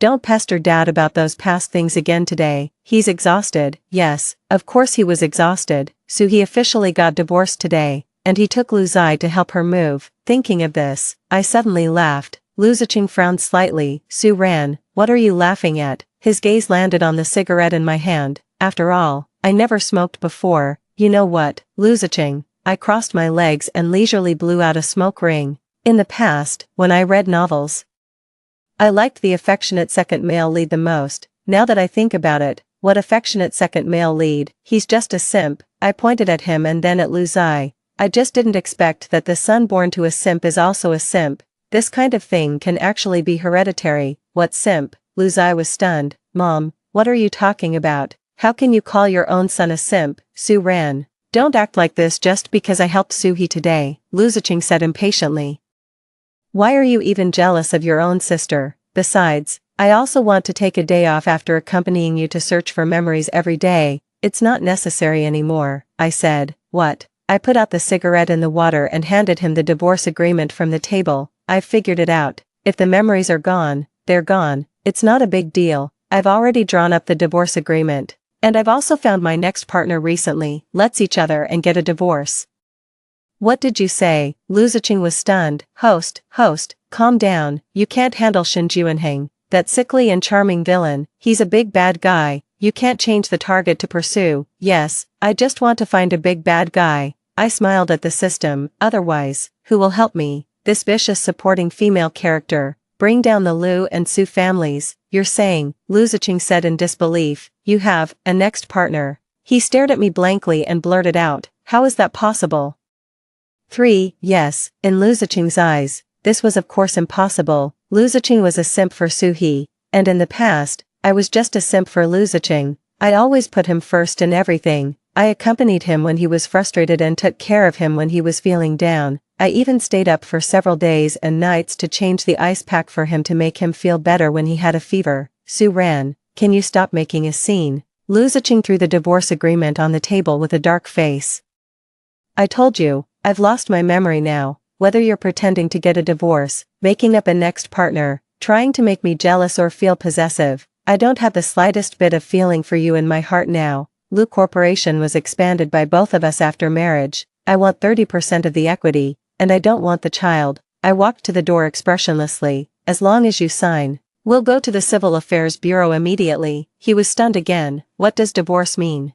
don't pester Dad about those past things again today. He's exhausted. Yes, of course he was exhausted. Suhi officially got divorced today, and he took Lu Zai to help her move. Thinking of this, I suddenly laughed. Lu Ziqing frowned slightly. Su Ran, what are you laughing at? His gaze landed on the cigarette in my hand. After all, I never smoked before. You know what, Lu Ziqing? I crossed my legs and leisurely blew out a smoke ring. In the past, when I read novels, I liked the affectionate second male lead the most. Now that I think about it, what affectionate second male lead? He's just a simp. I pointed at him and then at Lu Zai. I just didn't expect that the son born to a simp is also a simp. This kind of thing can actually be hereditary. What simp? Lu Zai was stunned. Mom, what are you talking about? How can you call your own son a simp? Su Ran, don't act like this just because I helped Suhi today, Lu Ziqing said impatiently. Why are you even jealous of your own sister? Besides, I also want to take a day off after accompanying you to search for memories every day. It's not necessary anymore, I said. What? I put out the cigarette in the water and handed him the divorce agreement from the table. I've figured it out. If the memories are gone, they're gone. It's not a big deal. I've already drawn up the divorce agreement. And I've also found my next partner recently. Let's each other and get a divorce. What did you say? Lu Ziqing was stunned. Host, calm down. You can't handle Shen Juanheng, that sickly and charming villain. He's a big bad guy. You can't change the target to pursue. Yes, I just want to find a big bad guy. I smiled at the system. Otherwise, who will help me? This vicious supporting female character. Bring down the Lu and Su families. You're saying, Lu Ziqing said in disbelief, you have a next partner. He stared at me blankly and blurted out, how is that possible? 3. Yes, in Lu Ziqing's eyes, this was of course impossible. Lu Ziqing was a simp for Suhi, and in the past, I was just a simp for Lu Ziqing. I always put him first in everything. I accompanied him when he was frustrated and took care of him when he was feeling down. I even stayed up for several days and nights to change the ice pack for him to make him feel better when he had a fever. Su Ran, can you stop making a scene? Lu Ziqing threw the divorce agreement on the table with a dark face. I told you, I've lost my memory now. Whether you're pretending to get a divorce, making up a next partner, trying to make me jealous or feel possessive, I don't have the slightest bit of feeling for you in my heart now. Lu Corporation was expanded by both of us after marriage. I want 30% of the equity, and I don't want the child. I walked to the door expressionlessly. As long as you sign, We'll go to the Civil Affairs Bureau immediately. He was stunned again. What does divorce mean?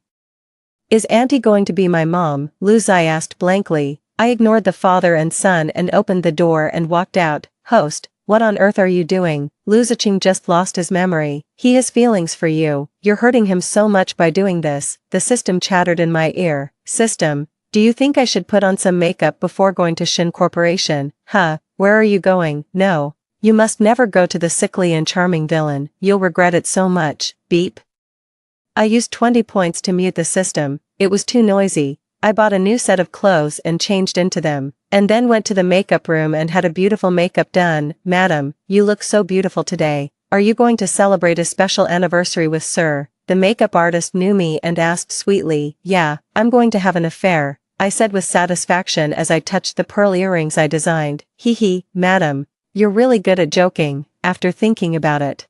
Is Auntie going to be my mom? Lu Zai asked blankly. I ignored the father and son and opened the door and walked out. Host, what on earth are you doing? Lu Ziqing just lost his memory. He has feelings for you. You're hurting him so much by doing this. The system chattered in my ear. System, do you think I should put on some makeup before going to Shin Corporation? Huh, where are you going? No. You must never go to the sickly and charming villain. You'll regret it so much. Beep. I used 20 points to mute the system. It was too noisy. I bought a new set of clothes and changed into them, and then went to the makeup room and had a beautiful makeup done. Madam, you look so beautiful today. Are you going to celebrate a special anniversary with Sir? The makeup artist knew me and asked sweetly. Yeah, I'm going to have an affair, I said with satisfaction as I touched the pearl earrings I designed. Hee hee, madam, you're really good at joking, after thinking about it.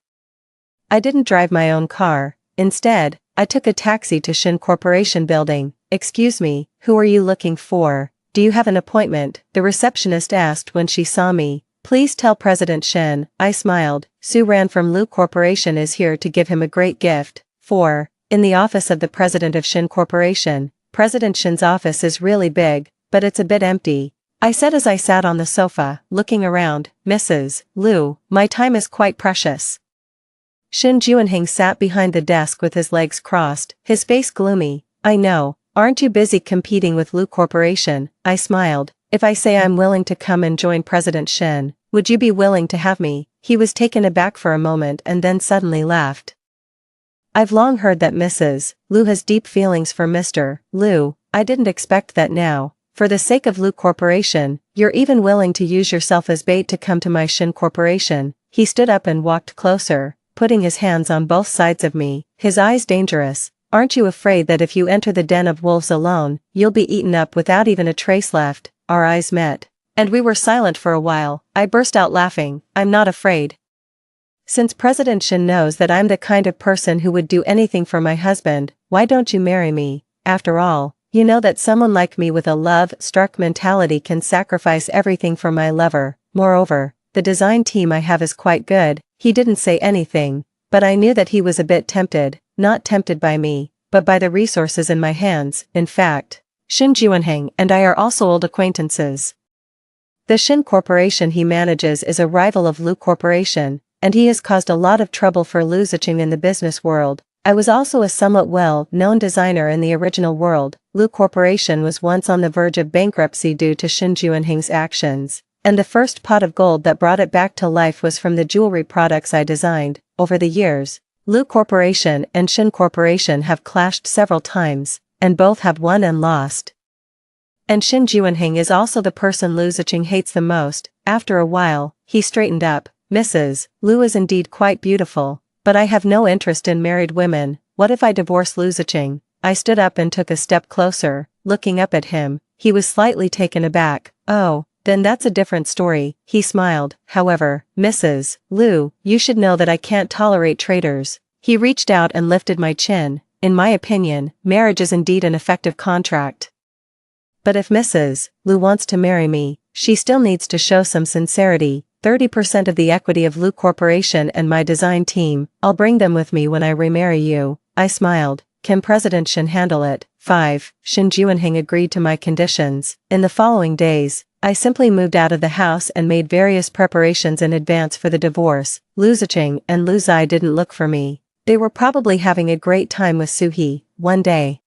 I didn't drive my own car. Instead, I took a taxi to Shin Corporation building. Excuse me, who are you looking for? Do you have an appointment? The receptionist asked when she saw me. Please tell President Shin. I smiled. Su Ran from Lu Corporation is here to give him a great gift. 4. In the office of the president of Shin Corporation. President Shin's office is really big, but it's a bit empty, I said as I sat on the sofa, looking around. Mrs. Lu, my time is quite precious. Shin Juanheng sat behind the desk with his legs crossed, his face gloomy. I know, aren't you busy competing with Lu Corporation? I smiled. If I say I'm willing to come and join President Shin, would you be willing to have me? He was taken aback for a moment and then suddenly laughed. I've long heard that Mrs. Lu has deep feelings for Mr. Lu. I didn't expect that now. For the sake of Lu Corporation, you're even willing to use yourself as bait to come to my Shin Corporation. He stood up and walked closer, putting his hands on both sides of me, his eyes dangerous. Aren't you afraid that if you enter the den of wolves alone, you'll be eaten up without even a trace left? Our eyes met, and we were silent for a while. I burst out laughing. I'm not afraid. Since President Shin knows that I'm the kind of person who would do anything for my husband, why don't you marry me? After all, you know that someone like me with a love-struck mentality can sacrifice everything for my lover. Moreover, the design team I have is quite good. He didn't say anything, but I knew that he was a bit tempted, not tempted by me, but by the resources in my hands. In fact, Shin Juanheng and I are also old acquaintances. The Shin Corporation he manages is a rival of Lu Corporation, and he has caused a lot of trouble for Lu Ziqing in the business world. I was also a somewhat well-known designer in the original world. Lu Corporation was once on the verge of bankruptcy due to Shin Juanheng's actions, and the first pot of gold that brought it back to life was from the jewelry products I designed. Over the years, Lu Corporation and Shin Corporation have clashed several times, and both have won and lost. And Shin Juanheng is also the person Lu Ziqing hates the most. After a while, he straightened up. Mrs. Lu is indeed quite beautiful, but I have no interest in married women. What if I divorce Lu Ziqing? I stood up and took a step closer, looking up at him. He was slightly taken aback. Oh, then that's a different story. He smiled. However, Mrs. Lu, you should know that I can't tolerate traitors. He reached out and lifted my chin. In my opinion, marriage is indeed an effective contract. But if Mrs. Lu wants to marry me, she still needs to show some sincerity. 30% of the equity of Lu Corporation and my design team, I'll bring them with me when I remarry you. I smiled. Can President Shin handle it? 5. Shin Juanheng agreed to my conditions. In the following days, I simply moved out of the house and made various preparations in advance for the divorce. Lu Ziqing and Lu Zai didn't look for me. They were probably having a great time with Suhi. One day,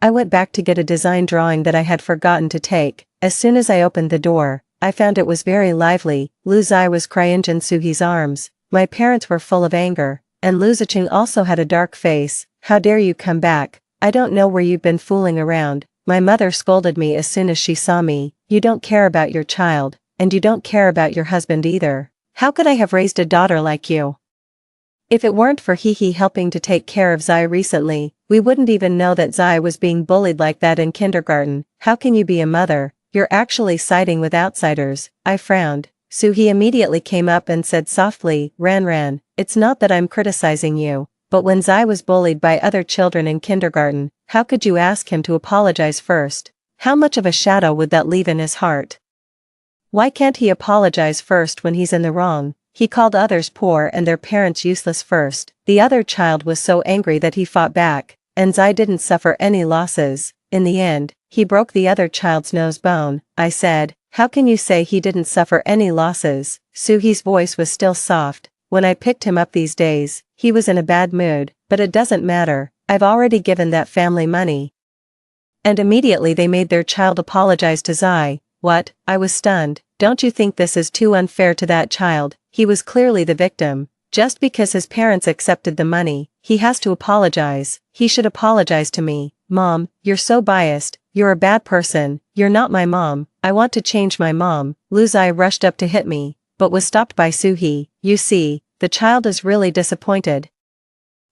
I went back to get a design drawing that I had forgotten to take. As soon as I opened the door, I found it was very lively. Lu Zai was crying in Suhi's arms. My parents were full of anger, and Lu Ziqing also had a dark face. How dare you come back? I don't know where you've been fooling around. My mother scolded me as soon as she saw me. You don't care about your child, and you don't care about your husband either. How could I have raised a daughter like you? If it weren't for Hehe helping to take care of Zai recently, we wouldn't even know that Zai was being bullied like that in kindergarten. How can you be a mother? You're actually siding with outsiders. I frowned. Suhi immediately came up and said softly, Ran, it's not that I'm criticizing you, but when Zai was bullied by other children in kindergarten, how could you ask him to apologize first? How much of a shadow would that leave in his heart? Why can't he apologize first when he's in the wrong? He called others poor and their parents useless first. The other child was so angry that he fought back, and Zai didn't suffer any losses. In the end, he broke the other child's nose bone. I said, how can you say he didn't suffer any losses? Suhi's voice was still soft. When I picked him up these days, he was in a bad mood, but it doesn't matter, I've already given that family money. And immediately they made their child apologize to Zai. What? I was stunned. Don't you think this is too unfair to that child? He was clearly the victim. Just because his parents accepted the money, he has to apologize. He should apologize to me. Mom, you're so biased, you're a bad person, you're not my mom, I want to change my mom. Lu Zai rushed up to hit me, but was stopped by Suhi. You see, the child is really disappointed.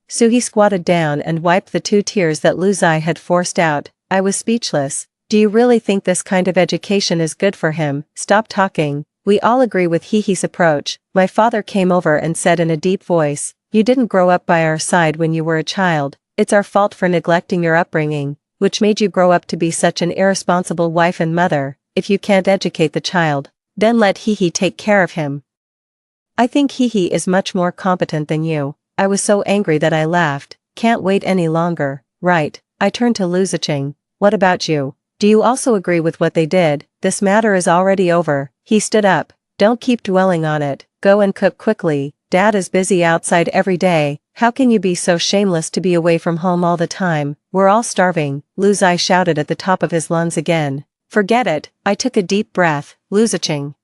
Suhi squatted down and wiped the 2 tears that Lu Zai had forced out. I was speechless. Do you really think this kind of education is good for him? Stop talking. We all agree with Hihi's approach. My father came over and said in a deep voice, you didn't grow up by our side when you were a child. It's our fault for neglecting your upbringing, which made you grow up to be such an irresponsible wife and mother. If you can't educate the child, then let Hihi take care of him. I think Hihi is much more competent than you. I was so angry that I laughed. Can't wait any longer. Right. I turned to Lu Ziqing. What about you? Do you also agree with what they did? This matter is already over. He stood up. Don't keep dwelling on it. Go and cook quickly. Dad is busy outside every day. How can you be so shameless to be away from home all the time? We're all starving. Lu Zai shouted at the top of his lungs again. Forget it. I took a deep breath. Lu Ziqing.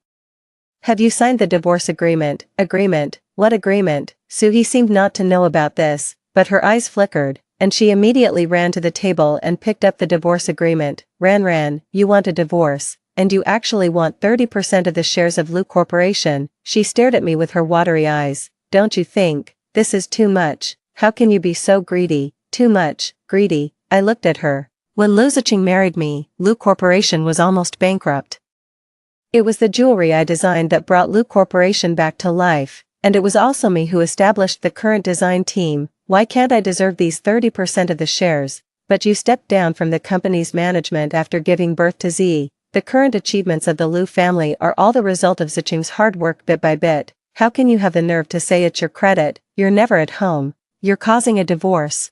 Have you signed the divorce agreement? Agreement? What agreement? Suhi seemed not to know about this, but her eyes flickered, and she immediately ran to the table and picked up the divorce agreement. Ran, you want a divorce, and you actually want 30% of the shares of Lu Corporation. She stared at me with her watery eyes. Don't you think this is too much? How can you be so greedy? Too much, greedy. I looked at her. When Lu Ziqing married me, Lu Corporation was almost bankrupt. It was the jewelry I designed that brought Lu Corporation back to life, and it was also me who established the current design team. Why can't I deserve these 30% of the shares? But you stepped down from the company's management after giving birth to Z. The current achievements of the Lu family are all the result of Ziqing's hard work bit by bit. How can you have the nerve to say it's your credit? You're never at home. You're causing a divorce.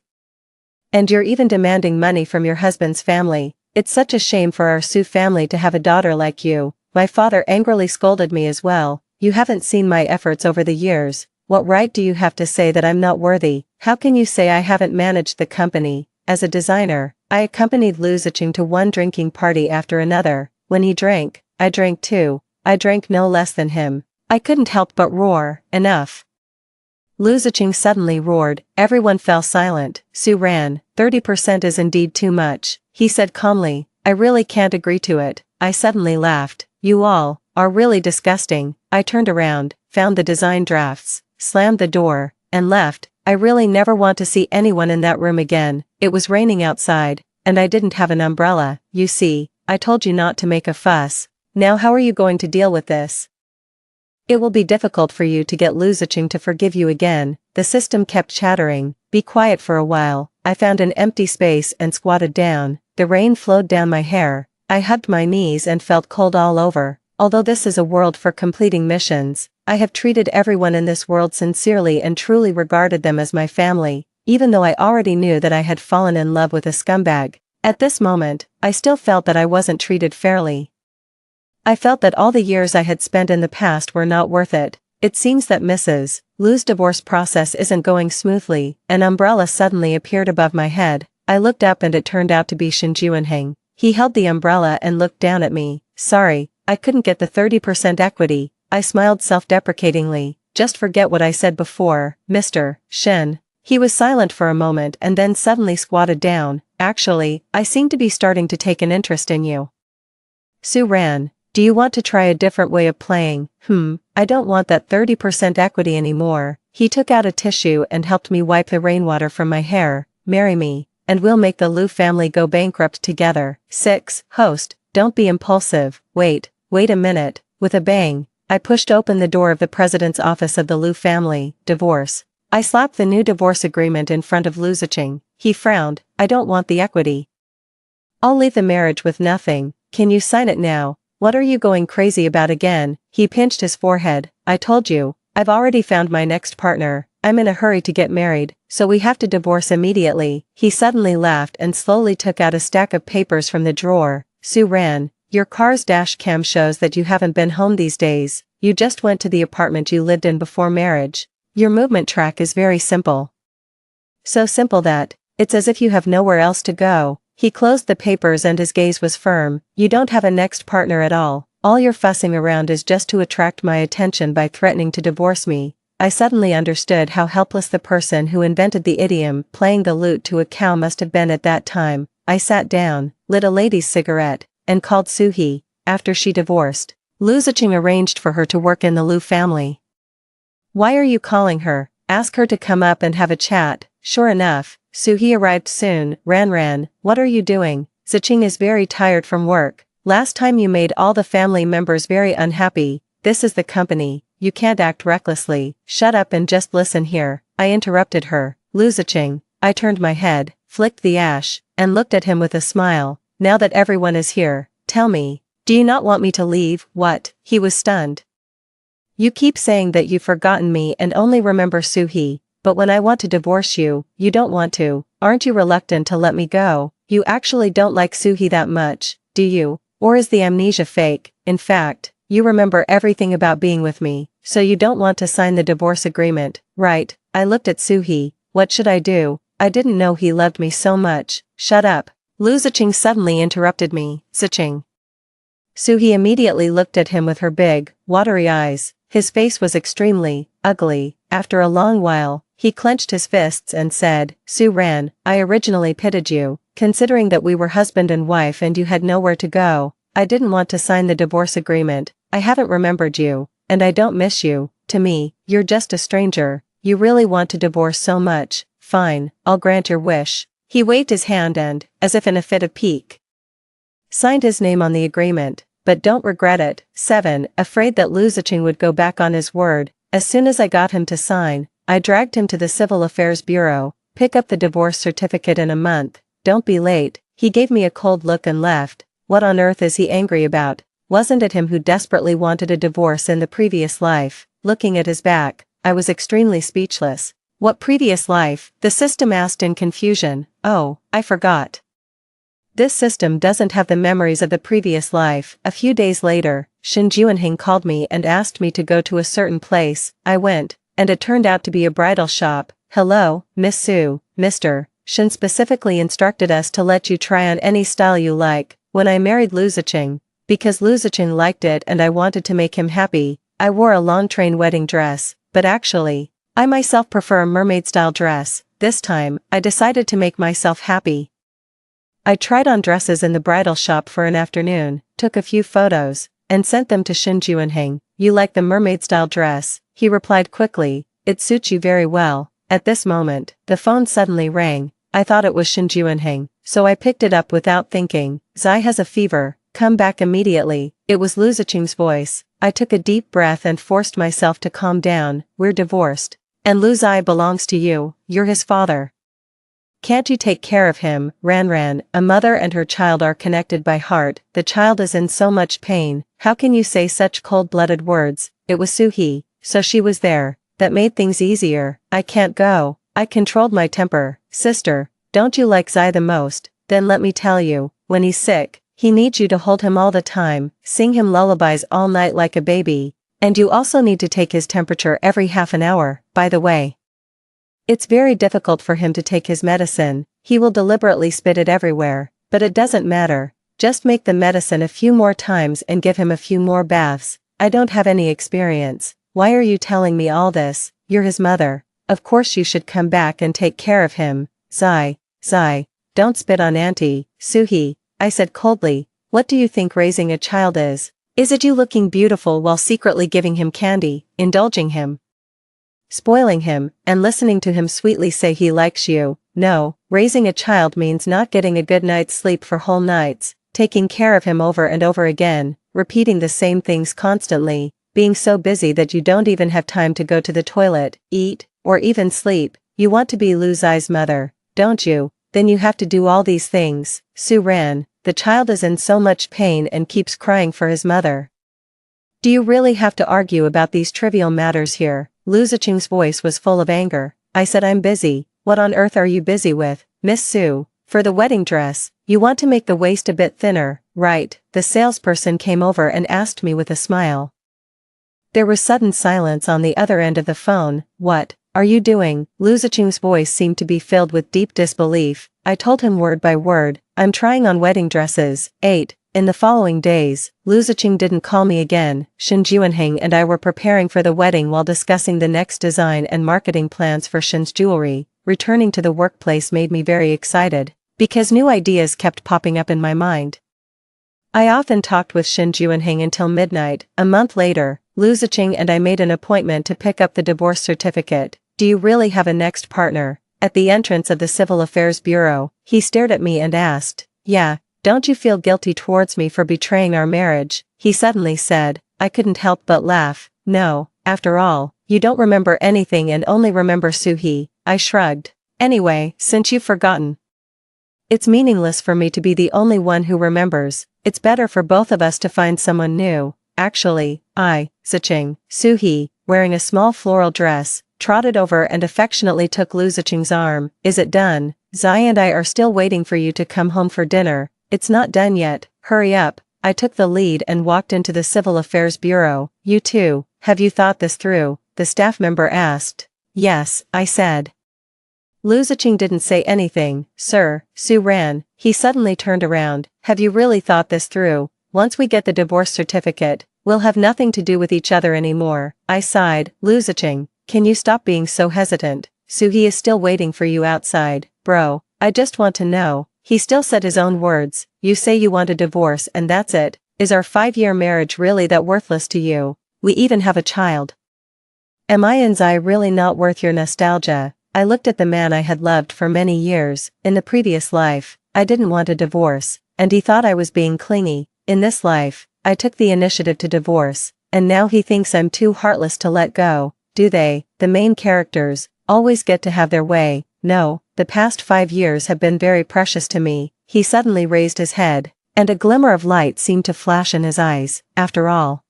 And you're even demanding money from your husband's family. It's such a shame for our Su family to have a daughter like you. My father angrily scolded me as well. You haven't seen my efforts over the years. What right do you have to say that I'm not worthy? How can you say I haven't managed the company? As a designer, I accompanied Lu Ziqing to one drinking party after another. When he drank, I drank too. I drank no less than him. I couldn't help but roar. Enough. Lu Ziqing suddenly roared. Everyone fell silent. Su ran. 30% is indeed too much, he said calmly. I really can't agree to it. I suddenly laughed. You all are really disgusting. I turned around, found the design drafts, slammed the door, and left. I really never want to see anyone in that room again. It was raining outside, and I didn't have an umbrella. You see, I told you not to make a fuss. Now how are you going to deal with this? It will be difficult for you to get Lu Ziqing to forgive you again. The system kept chattering. Be quiet for a while. I found an empty space and squatted down. The rain flowed down my hair. I hugged my knees and felt cold all over. Although this is a world for completing missions, I have treated everyone in this world sincerely and truly regarded them as my family, even though I already knew that I had fallen in love with a scumbag. At this moment, I still felt that I wasn't treated fairly. I felt that all the years I had spent in the past were not worth it. It seems that Mrs. Lu's divorce process isn't going smoothly. An umbrella suddenly appeared above my head. I looked up and it turned out to be Shin Juanheng. He held the umbrella and looked down at me. Sorry, I couldn't get the 30% equity. I smiled self-deprecatingly. Just forget what I said before, Mr. Shin. He was silent for a moment and then suddenly squatted down. Actually, I seem to be starting to take an interest in you. Su ran. Do you want to try a different way of playing? I don't want that 30% equity anymore. He took out a tissue and helped me wipe the rainwater from my hair. Marry me, and we'll make the Lu family go bankrupt together. 6. Host, don't be impulsive. Wait a minute. With a bang, I pushed open the door of the president's office of the Lu family. Divorce. I slapped the new divorce agreement in front of Lu Ziqing. He frowned. I don't want the equity. I'll leave the marriage with nothing. Can you sign it now? What are you going crazy about again? He pinched his forehead. I told you, I've already found my next partner, I'm in a hurry to get married, so we have to divorce immediately." He suddenly laughed and slowly took out a stack of papers from the drawer. Sue ran. "Your car's dash cam shows that you haven't been home these days. You just went to the apartment you lived in before marriage. Your movement track is very simple. So simple that it's as if you have nowhere else to go." He closed the papers and his gaze was firm. "You don't have a next partner at all. All your fussing around is just to attract my attention by threatening to divorce me." I suddenly understood how helpless the person who invented the idiom "playing the lute to a cow" must have been at that time. I sat down, lit a lady's cigarette, and called Suhi. After she divorced, Lu Ziqing arranged for her to work in the Lu family. "Why are you calling her? Ask her to come up and have a chat." Sure enough, Suhi arrived soon. Ran, "What are you doing? Ziqing is very tired from work. Last time you made all the family members very unhappy. This is the company, you can't act recklessly." "Shut up and just listen here," I interrupted her. "Lu Ziqing." I turned my head, flicked the ash, and looked at him with a smile. "Now that everyone is here, tell me, do you not want me to leave?" "What?" He was stunned. "You keep saying that you've forgotten me and only remember Suhi, but when I want to divorce you, you don't want to. Aren't you reluctant to let me go? You actually don't like Suhi that much, do you? Or is the amnesia fake? In fact, you remember everything about being with me, so you don't want to sign the divorce agreement, right?" I looked at Suhi. What should I do? I didn't know he loved me so much. "Shut up." Lu Ziqing suddenly interrupted me. "Ziqing." Suhi immediately looked at him with her big, watery eyes. His face was extremely ugly. After a long while, he clenched his fists and said, "Su Ran, I originally pitied you, considering that we were husband and wife and you had nowhere to go. I didn't want to sign the divorce agreement. I haven't remembered you, and I don't miss you. To me, you're just a stranger. You really want to divorce so much. Fine, I'll grant your wish." He waved his hand and, as if in a fit of pique, signed his name on the agreement. "But don't regret it." 7. Afraid that Lu Ziqing would go back on his word, as soon as I got him to sign, I dragged him to the Civil Affairs Bureau. "Pick up the divorce certificate in a month. Don't be late." He gave me a cold look and left. What on earth is he angry about? Wasn't it him who desperately wanted a divorce in the previous life? Looking at his back, I was extremely speechless. "What previous life?" the system asked in confusion. "Oh, I forgot. This system doesn't have the memories of the previous life." A few days later, Shin Juanhing called me and asked me to go to a certain place. I went, and it turned out to be a bridal shop. "Hello, Miss Su, Mr. Shin specifically instructed us to let you try on any style you like." When I married Lu Ziqing, because Lu Ziqing liked it and I wanted to make him happy, I wore a long train wedding dress, but actually, I myself prefer a mermaid-style dress. This time, I decided to make myself happy. I tried on dresses in the bridal shop for an afternoon, took a few photos, and sent them to Shin Juanhing. "You like the mermaid-style dress?" He replied quickly, "It suits you very well." At this moment, the phone suddenly rang. I thought it was Shin Juanhing, so I picked it up without thinking. "Zai has a fever, come back immediately." It was Lu Ziqing's voice. I took a deep breath and forced myself to calm down. "We're divorced. And Lu Zai belongs to you, you're his father. Can't you take care of him?" Ran, "A mother and her child are connected by heart. The child is in so much pain. How can you say such cold-blooded words?" It was Suhi, so she was there. That made things easier. "I can't go." I controlled my temper. "Sister, don't you like Zai the most? Then let me tell you, when he's sick, he needs you to hold him all the time, sing him lullabies all night like a baby. And you also need to take his temperature every half an hour. By the way, it's very difficult for him to take his medicine. He will deliberately spit it everywhere, but it doesn't matter. Just make the medicine a few more times and give him a few more baths." I don't have any experience. Why are you telling me all this? You're his mother. Of course you should come back and take care of him. Zai, don't spit on Auntie. Suhi, I said coldly, what do you think raising a child is? Is it you looking beautiful while secretly giving him candy, indulging him, spoiling him, and listening to him sweetly say he likes you? No, raising a child means not getting a good night's sleep for whole nights, taking care of him over and over again, repeating the same things constantly, being so busy that you don't even have time to go to the toilet, eat, or even sleep. You want to be Lu Zai's mother, don't you? Then you have to do all these things. Su Ran, the child is in so much pain and keeps crying for his mother. Do you really have to argue about these trivial matters here? Lu Ziqing's voice was full of anger. I said I'm busy. What on earth are you busy with, Miss Su? For the wedding dress, you want to make the waist a bit thinner, right? The salesperson came over and asked me with a smile. There was sudden silence on the other end of the phone. What are you doing? Lu Ziqing's voice seemed to be filled with deep disbelief. I told him word by word, I'm trying on wedding dresses. 8. In the following days, Lu Ziqing didn't call me again. Shen Juanheng and I were preparing for the wedding while discussing the next design and marketing plans for Shen's jewelry. Returning to the workplace made me very excited, because new ideas kept popping up in my mind. I often talked with Shen Juanheng until midnight. A month later, Lu Ziqing and I made an appointment to pick up the divorce certificate. Do you really have a next partner? At the entrance of the Civil Affairs Bureau, he stared at me and asked, Yeah, don't you feel guilty towards me for betraying our marriage? He suddenly said. I couldn't help but laugh. No, after all, you don't remember anything and only remember Suhi. I shrugged. Anyway, since you've forgotten, it's meaningless for me to be the only one who remembers. It's better for both of us to find someone new. Actually, Ziqing, Suhi, wearing a small floral dress, trotted over and affectionately took Lu Ziqing's arm. Is it done? Zai and I are still waiting for you to come home for dinner. It's not done yet, hurry up. I took the lead and walked into the Civil Affairs Bureau. You too, have you thought this through? The staff member asked. Yes, I said. Lu Ziqing didn't say anything. Sir, Su ran. He suddenly turned around. Have you really thought this through? Once we get the divorce certificate, we'll have nothing to do with each other anymore. I sighed. Lu Ziqing, can you stop being so hesitant? Suhi is still waiting for you outside. Bro, I just want to know. He still said his own words. You say you want a divorce and that's it. Is our 5-year marriage really that worthless to you? We even have a child. Am I and Zai really not worth your nostalgia? I looked at the man I had loved for many years. In the previous life, I didn't want a divorce, and he thought I was being clingy. In this life, I took the initiative to divorce, and now he thinks I'm too heartless to let go. Do they, the main characters, always get to have their way? No, the past 5 years have been very precious to me. He suddenly raised his head, and a glimmer of light seemed to flash in his eyes. After all,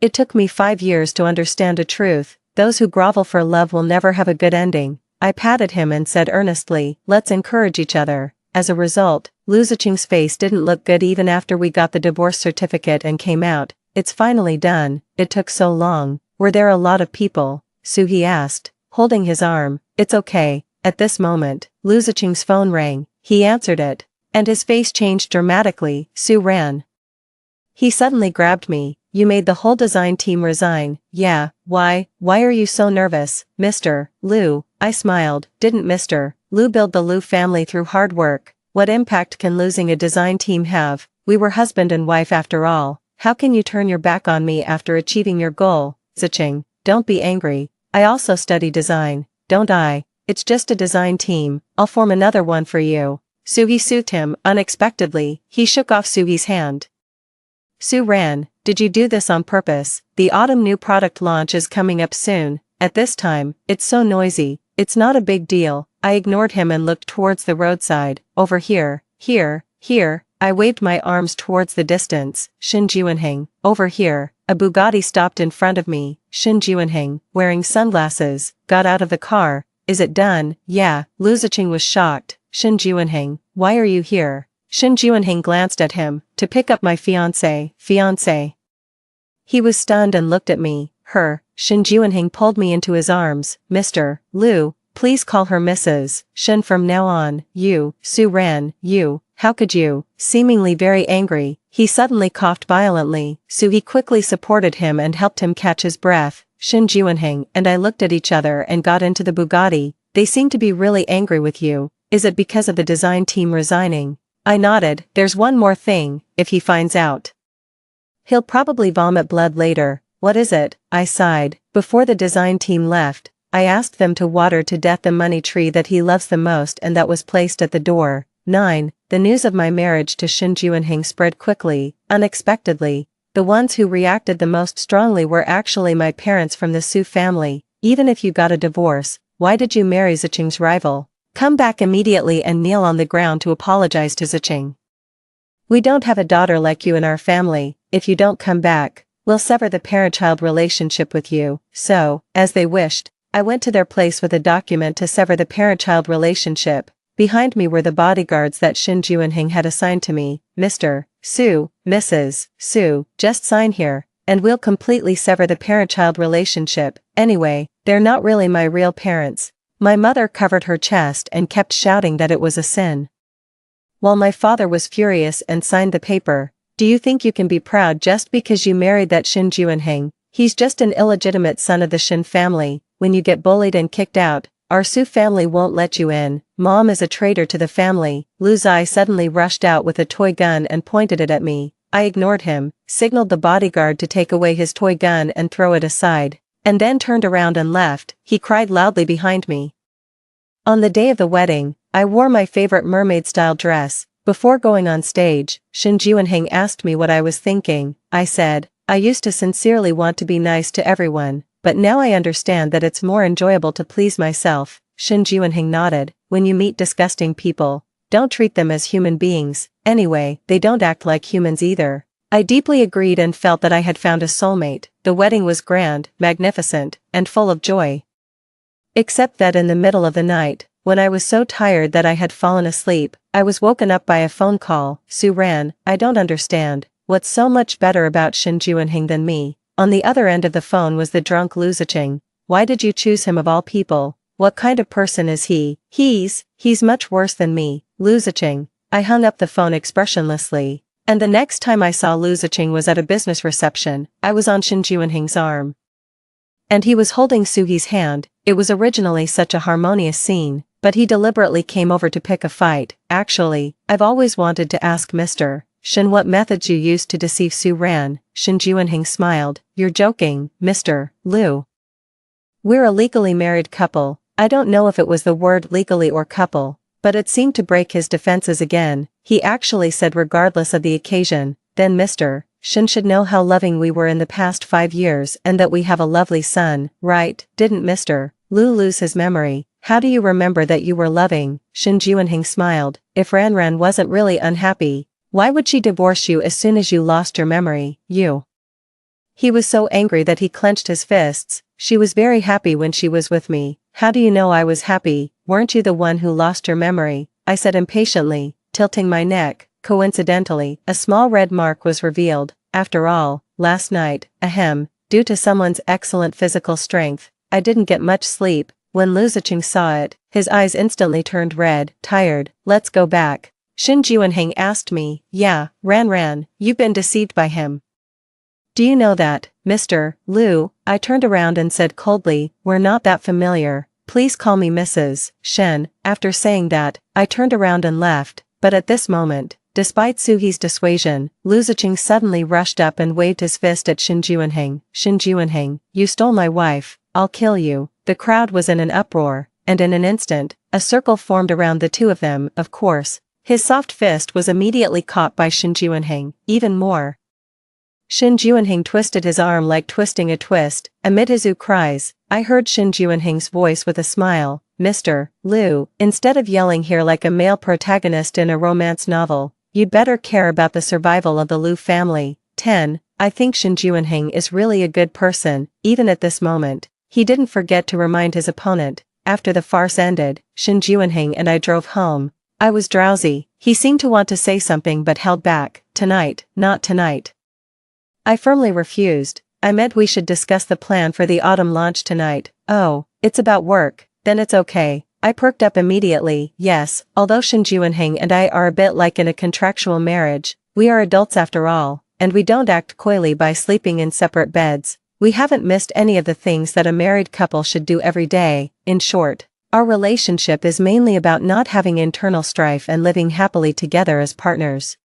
it took me 5 years to understand a truth. Those who grovel for love will never have a good ending. I patted him and said earnestly, let's encourage each other. As a result, Lu Ziqing's face didn't look good even after we got the divorce certificate and came out. It's finally done. It took so long. Were there a lot of people? Suhi asked, holding his arm. It's okay. At this moment, Lu Ziqing's phone rang. He answered it, and his face changed dramatically. Su ran. He suddenly grabbed me. You made the whole design team resign. Yeah, why are you so nervous, Mr. Lu? I smiled. Didn't Mr. Lu build the Lu family through hard work? What impact can losing a design team have? We were husband and wife after all. How can you turn your back on me after achieving your goal? Ziqing, don't be angry. I also study design, don't I? It's just a design team. I'll form another one for you. Suhi soothed him. Unexpectedly, he shook off Suhi's hand. Su ran. Did you do this on purpose? The autumn new product launch is coming up soon. At this time, it's so noisy. It's not a big deal. I ignored him and looked towards the roadside. Over here, here. I waved my arms towards the distance. Shen Juanheng, over here. A Bugatti stopped in front of me. Shen Juanheng, wearing sunglasses, got out of the car. Is it done? Yeah. Lu Ziqing was shocked. Shen Juanheng, why are you here? Shen Juanheng glanced at him. To pick up my fiancé. He was stunned and looked at me. Her. Shen Juanheng pulled me into his arms. Mr. Lu, please call her Mrs. Shen from now on. You. Su ran. You. How could you? Seemingly very angry, he suddenly coughed violently. Suhi quickly supported him and helped him catch his breath. Shen Juanheng and I looked at each other and got into the Bugatti. They seem to be really angry with you. Is it because of the design team resigning? I nodded. There's one more thing. If he finds out, he'll probably vomit blood later. What is it? I sighed. Before the design team left, I asked them to water to death the money tree that he loves the most and that was placed at the door. 9. The news of my marriage to Shen Juanheng spread quickly, unexpectedly. The ones who reacted the most strongly were actually my parents from the Su family. Even if you got a divorce, why did you marry Ziqing's rival? Come back immediately and kneel on the ground to apologize to Ziqing. We don't have a daughter like you in our family. If you don't come back, We'll sever the parent-child relationship with you. So, as they wished, I went to their place with a document to sever the parent-child relationship. Behind me were the bodyguards that Shin Juinheng had assigned to me. Mr. Su, Mrs. Su, just sign here, and we'll completely sever the parent-child relationship. Anyway, they're not really my real parents. My mother covered her chest and kept shouting that it was a sin. While my father was furious and signed the paper. Do you think you can be proud just because you married that Shin Juinheng? He's just an illegitimate son of the Shin family. When you get bullied and kicked out, our Su family won't let you in. Mom is a traitor to the family. Lu Zai suddenly rushed out with a toy gun and pointed it at me. I ignored him, signaled the bodyguard to take away his toy gun and throw it aside, and then turned around and left. He cried loudly behind me. On the day of the wedding, I wore my favorite mermaid-style dress. Before going on stage, Shin Juinheng asked me what I was thinking. I said, I used to sincerely want to be nice to everyone, but now I understand that it's more enjoyable to please myself. Shin Juinheng nodded. When you meet disgusting people, don't treat them as human beings. Anyway, they don't act like humans either. I deeply agreed and felt that I had found a soulmate. The wedding was grand, magnificent, and full of joy. Except that in the middle of the night, when I was so tired that I had fallen asleep, I was woken up by a phone call. Su ran. I don't understand. What's so much better about Shin Juinheng than me? On the other end of the phone was the drunk Lu Ziqing. Why did you choose him of all people? What kind of person is he? He's much worse than me. Lu Ziqing. I hung up the phone expressionlessly. And the next time I saw Lu Ziqing was at a business reception. I was on Shin Juinheng's arm. And he was holding Suhi's hand. It was originally such a harmonious scene, but he deliberately came over to pick a fight. Actually, I've always wanted to ask Mr. Shin what methods you used to deceive Su Ran. Shin Juinheng smiled. You're joking, Mr. Lu. We're a legally married couple. I don't know if it was the word legally or couple, but it seemed to break his defenses again. He actually said regardless of the occasion, then Mr. Shin should know how loving we were in the past 5 years and that we have a lovely son, right? Didn't Mr. Lu lose his memory? How do you remember that you were loving? Shin Juinheng smiled. If Ran wasn't really unhappy, why would she divorce you as soon as you lost your memory? You. He was so angry that he clenched his fists. She was very happy when she was with me. How do you know I was happy? Weren't you the one who lost your memory? I said impatiently, tilting my neck. Coincidentally, a small red mark was revealed. After all, last night, due to someone's excellent physical strength, I didn't get much sleep. When Lu Ziqing saw it, his eyes instantly turned red. Tired. Let's go back. Shin Juinheng asked me. Yeah, Ran, you've been deceived by him. Do you know that, Mr. Lu? I turned around and said coldly, we're not that familiar. Please call me Mrs. Shen. After saying that, I turned around and left, but at this moment, despite Suhi's dissuasion, Lu Ziqing suddenly rushed up and waved his fist at Shin Juinheng. Shin Juinheng, you stole my wife. I'll kill you. The crowd was in an uproar, and in an instant, a circle formed around the two of them. Of course, his soft fist was immediately caught by Shin Juinheng. Even more. Shin Juinheng twisted his arm like twisting a twist. Amid his cries, I heard Shin Juinheng's voice with a smile. Mr. Lu, instead of yelling here like a male protagonist in a romance novel, you'd better care about the survival of the Lu family. 10. I think Shin Juinheng is really a good person. Even at this moment, he didn't forget to remind his opponent. After the farce ended, Shin Juinheng and I drove home. I was drowsy. He seemed to want to say something but held back. Tonight, not tonight. I firmly refused. I meant we should discuss the plan for the autumn launch tonight. Oh, it's about work. Then it's okay. I perked up immediately. Yes, although Shin Juinheng and I are a bit like in a contractual marriage, we are adults after all, and we don't act coyly by sleeping in separate beds. We haven't missed any of the things that a married couple should do every day. In short, our relationship is mainly about not having internal strife and living happily together as partners.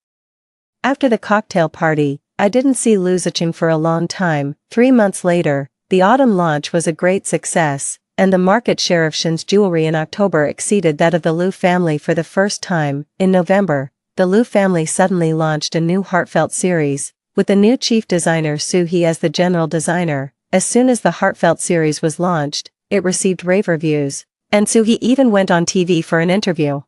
After the cocktail party, I didn't see Lu Ziqing for a long time. 3 months later, the autumn launch was a great success, and the market share of Shin's jewelry in October exceeded that of the Lu family for the first time. In November, the Lu family suddenly launched a new heartfelt series, with the new chief designer Suhi as the general designer. As soon as the heartfelt series was launched, it received rave reviews, and Suhi even went on TV for an interview.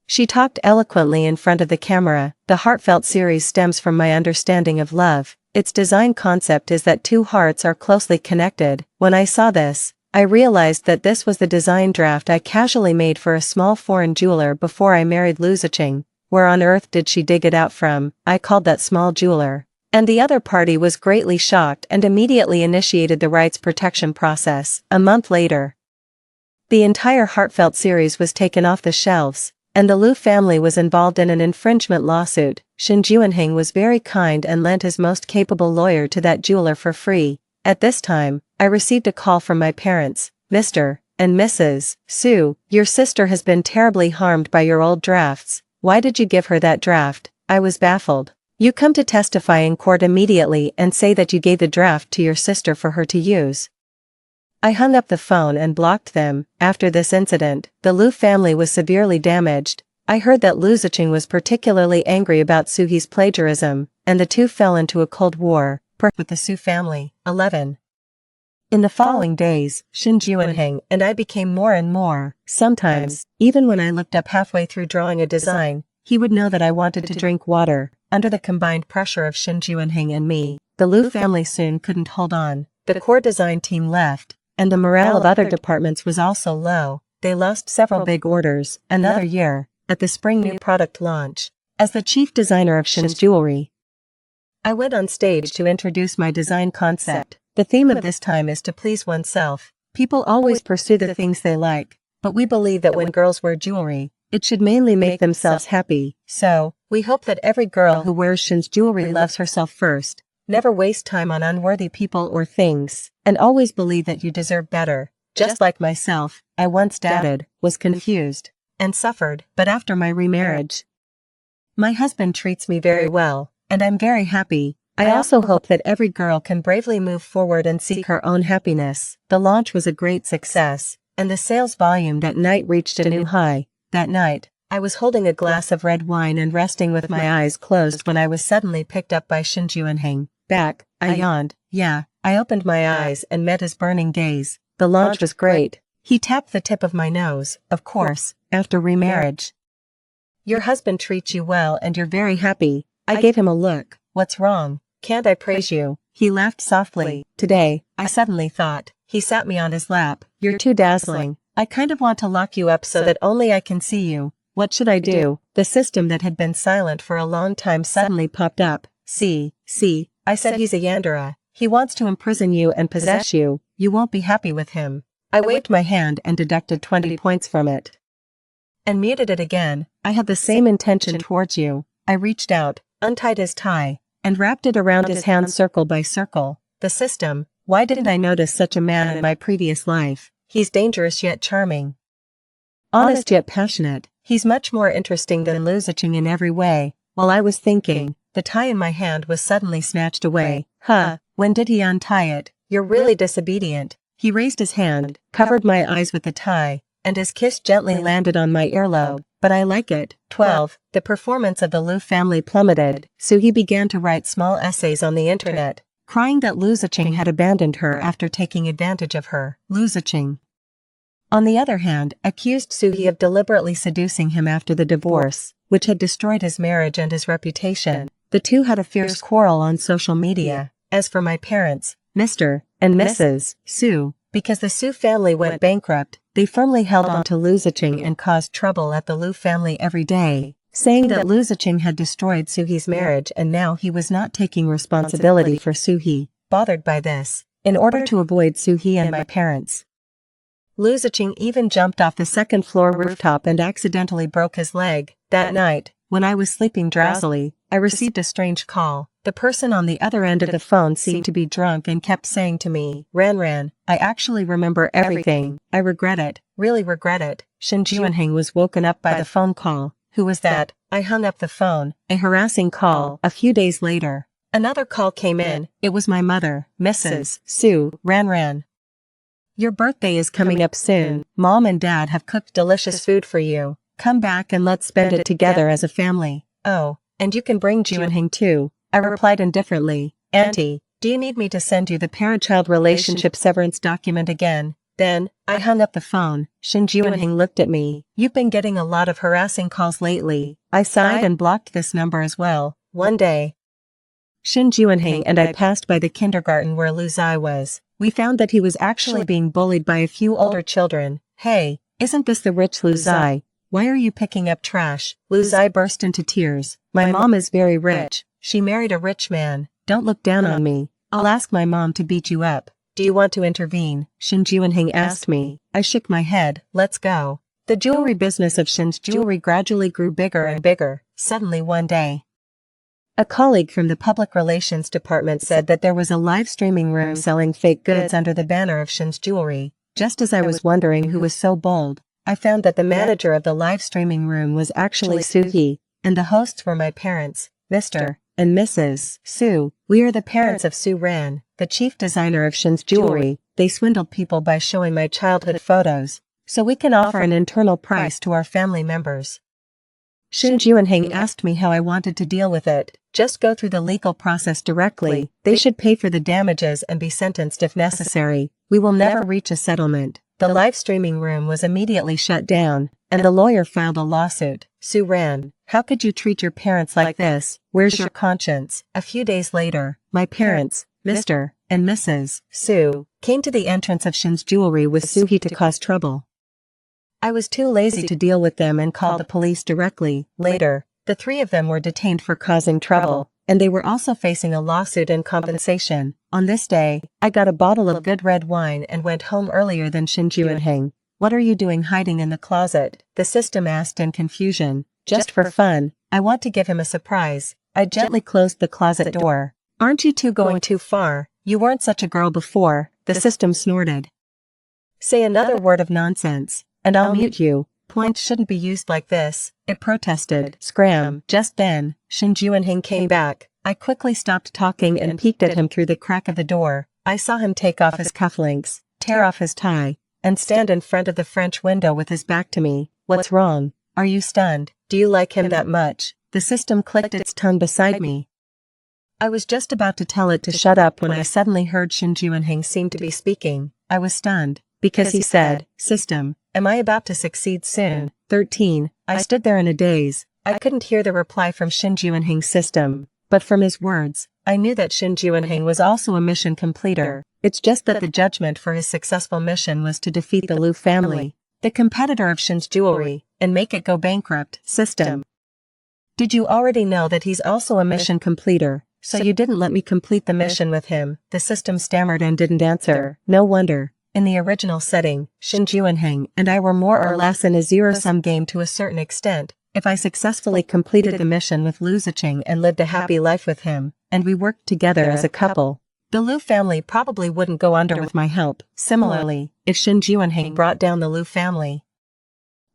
She talked eloquently in front of the camera. The heartfelt series stems from my understanding of love. Its design concept is that two hearts are closely connected. When I saw this, I realized that this was the design draft I casually made for a small foreign jeweler before I married Lu Ziqing. Where on earth did she dig it out from? I called that small jeweler. And the other party was greatly shocked and immediately initiated the rights protection process. A month later, the entire heartfelt series was taken off the shelves, and the Lu family was involved in an infringement lawsuit. Shen Juanheng was very kind and lent his most capable lawyer to that jeweler for free. At this time, I received a call from my parents. Mr. and Mrs. Su, your sister has been terribly harmed by your old drafts. Why did you give her that draft? I was baffled. You come to testify in court immediately and say that you gave the draft to your sister for her to use. I hung up the phone and blocked them. After this incident, the Lu family was severely damaged. I heard that Lu Ziqing was particularly angry about Suhi's plagiarism, and the two fell into a cold war with the Su family. 11. In the following days, Shen Juanheng and I became more and more. Sometimes, even when I looked up halfway through drawing a design, he would know that I wanted to drink water. Under the combined pressure of Shen Juanheng and me, the Lu family soon couldn't hold on. The core design team left, and the morale of other departments was also low. They lost several big orders. Another year, at the spring new product launch, as the chief designer of Shen's jewelry, I went on stage to introduce my design concept. The theme of this time is to please oneself. People always pursue the things they like, but we believe that when girls wear jewelry, it should mainly make themselves happy. So, we hope that every girl who wears Shen's jewelry loves herself first, never waste time on unworthy people or things, and always believe that you deserve better. Just like myself, I once doubted, was confused, and suffered, but after my remarriage, my husband treats me very well, and I'm very happy. I also hope that every girl can bravely move forward and seek her own happiness. The launch was a great success, and the sales volume that night reached a new high. That night, I was holding a glass of red wine and resting with my eyes closed when I was suddenly picked up by Shen Juanheng. Back, I yawned. Yeah, I opened my eyes and met his burning gaze. The launch was great. He tapped the tip of my nose, of course, after remarriage. Your husband treats you well and you're very happy. I gave him a look. What's wrong? Can't I praise you? He laughed softly. Today, I suddenly thought. He sat me on his lap. You're too dazzling. I kind of want to lock you up so that only I can see you. What should I do? The system that had been silent for a long time suddenly popped up. See, I said he's a Yandere. He wants to imprison you and possess you. You won't be happy with him. I waved my hand and deducted 20 points from it, and muted it again. I had the same intention towards you. I reached out, untied his tie, and wrapped it around his hand circle by circle. The system. Why didn't I notice such a man in my previous life? He's dangerous yet charming, honest yet passionate. He's much more interesting than Lu Ziqing in every way. While I was thinking, the tie in my hand was suddenly snatched away. When did he untie it? You're really disobedient. He raised his hand, covered my eyes with the tie, and his kiss gently landed on my earlobe. But I like it. 12. The performance of the Lu family plummeted, so he began to write small essays on the internet, crying that Lu Ziqing had abandoned her after taking advantage of her. Lu Ziqing, on the other hand, accused Suhi of deliberately seducing him after the divorce, which had destroyed his marriage and his reputation. The two had a fierce quarrel on social media. As for my parents, Mr. and Mrs. Su, because the Su family went bankrupt, they firmly held on to Lu Ziqing and caused trouble at the Lu family every day, saying that Lu Ziqing had destroyed Suhi's marriage and now he was not taking responsibility for Suhi. Bothered by this, in order to avoid Suhi and my parents, Lu Ziqing even jumped off the second-floor rooftop and accidentally broke his leg. That night, when I was sleeping drowsily, I received a strange call. The person on the other end of the phone seemed to be drunk and kept saying to me, Ran, I actually remember everything. I regret it, really regret it. Shen Juanheng was woken up by the phone call. Who was that? I hung up the phone. A harassing call. A few days later, another call came in. It was my mother, Mrs. Su. Ran. Your birthday is coming up soon. Mom and Dad have cooked delicious food for you. Come back and let's spend it together as a family. Oh, and you can bring Juanheng too. I replied indifferently. Auntie, do you need me to send you the parent-child relationship severance document again? Then, I hung up the phone. Shen Juanheng looked at me. You've been getting a lot of harassing calls lately. I sighed and blocked this number as well. One day, Shin Juanheng and I passed by the kindergarten where Lu Zai was. We found that he was actually being bullied by a few older children. Hey, isn't this the rich Lu Zai? Why are you picking up trash? Lu Zai burst into tears. My mom is very rich. She married a rich man. Don't look down on me. I'll ask my mom to beat you up. Do you want to intervene? Shin Juanheng asked me. I shook my head. Let's go. The jewelry business of Shin's jewelry gradually grew bigger and bigger. Suddenly one day, a colleague from the public relations department said that there was a live streaming room selling fake goods under the banner of Shin's jewelry. Just as I was wondering who was so bold, I found that the manager of the live streaming room was actually Soo-hee, and the hosts were my parents, Mr. and Mrs. Soo. We are the parents of Soo Ran, the chief designer of Shin's jewelry. They swindled people by showing my childhood photos, so we can offer an internal price to our family members. Shin Juanheng asked me how I wanted to deal with it. Just go through the legal process directly. They should pay for the damages and be sentenced if necessary. We will never reach a settlement. The live streaming room was immediately shut down, and the lawyer filed a lawsuit. Soo Ran, how could you treat your parents like this? Where's your conscience? A few days later, my parents, Mr. and Mrs. Soo, came to the entrance of Shin's jewelry with Soo-hee to cause trouble. I was too lazy to deal with them and called the police directly. Later, the three of them were detained for causing trouble, and they were also facing a lawsuit and compensation. On this day, I got a bottle of good red wine and went home earlier than Shin Juanheng. What are you doing hiding in the closet? The system asked in confusion. Just for fun. I want to give him a surprise. I gently closed the closet door. Aren't you two going too far? You weren't such a girl before, the system snorted. Say another word of nonsense, and I'll mute you. Points shouldn't be used like this, it protested. Scram. Just then, Shin Juanheng came back. I quickly stopped talking and peeked at him through the crack of the door. I saw him take off his cufflinks, tear off his tie, and stand in front of the French window with his back to me. What's wrong? Are you stunned? Do you like him that much? The system clicked its tongue beside me. I was just about to tell it to shut up when I suddenly heard Shin Juanheng seem to be speaking. I was stunned, because he said, System, am I about to succeed soon? 13. I stood there in a daze. I couldn't hear the reply from Shin Juanheng's system, but from his words, I knew that Shin Juanheng was also a mission completer. It's just that the judgment for his successful mission was to defeat the Lu family, the competitor of Shin's jewelry, and make it go bankrupt. System. Did you already know that he's also a mission completer, so you didn't let me complete the mission with him? The system stammered and didn't answer. No wonder. In the original setting, Shin Juanheng and I were more or less in a zero-sum game to a certain extent. If I successfully completed the mission with Lu Ziqing and lived a happy life with him, and we worked together as a couple, the Lu family probably wouldn't go under with my help. Similarly, if Shin Juanheng brought down the Lu family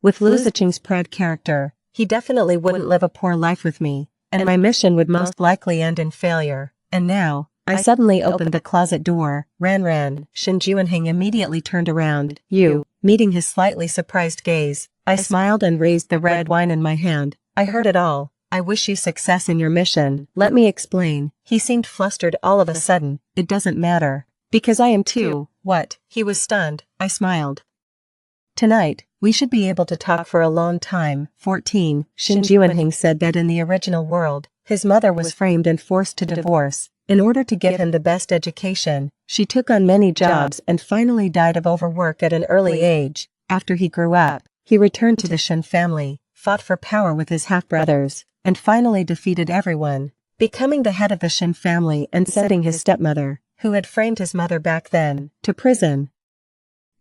with Lu Ziqing's proud character, he definitely wouldn't live a poor life with me, and my mission would most likely end in failure. And now, I suddenly opened the closet door. Ran. Shin Juanheng immediately turned around. You, meeting his slightly surprised gaze, I smiled and raised the red wine in my hand. I heard it all. I wish you success in your mission. Let me explain. He seemed flustered all of a sudden. It doesn't matter. Because I am too. What? He was stunned. I smiled. Tonight, we should be able to talk for a long time. 14. Shin Juanheng said that in the original world, his mother was framed and forced to divorce. In order to give him the best education, she took on many jobs and finally died of overwork at an early age. After he grew up, he returned to the Shin family, fought for power with his half-brothers, and finally defeated everyone, becoming the head of the Shin family and sending his stepmother, who had framed his mother back then, to prison.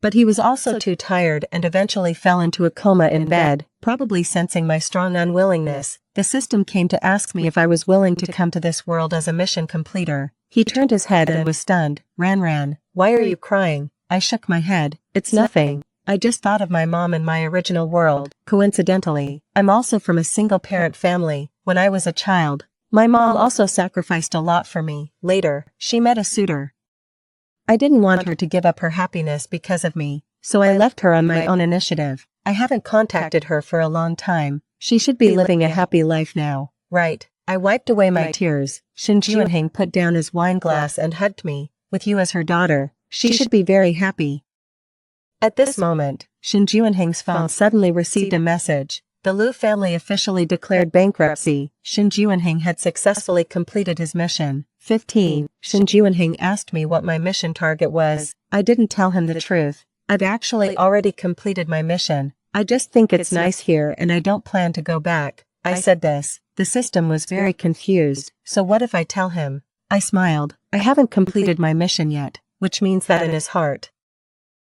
But he was also too tired and eventually fell into a coma in bed. Probably sensing my strong unwillingness, the system came to ask me if I was willing to come to this world as a mission completer. He turned his head and was stunned. Ran, why are you crying? I shook my head. It's nothing. I just thought of my mom in my original world. Coincidentally, I'm also from a single-parent family. When I was a child, my mom also sacrificed a lot for me. Later, she met a suitor. I didn't want her to give up her happiness because of me, so I left her on my own initiative. I haven't contacted her for a long time. She should be living a happy life now. Right. I wiped away my tears. Shin Juanheng put down his wine glass and hugged me. With you as her daughter, she should be very happy. At this moment, Shin Juanheng's phone suddenly received a message. The Liu family officially declared bankruptcy. Shin Juanheng had successfully completed his mission. 15. Shin Juanheng asked me what my mission target was. I didn't tell him the truth. I've actually already completed my mission. I just think it's nice here and I don't plan to go back. I said this. The system was very confused. So what if I tell him? I smiled. I haven't completed my mission yet, which means that in his heart,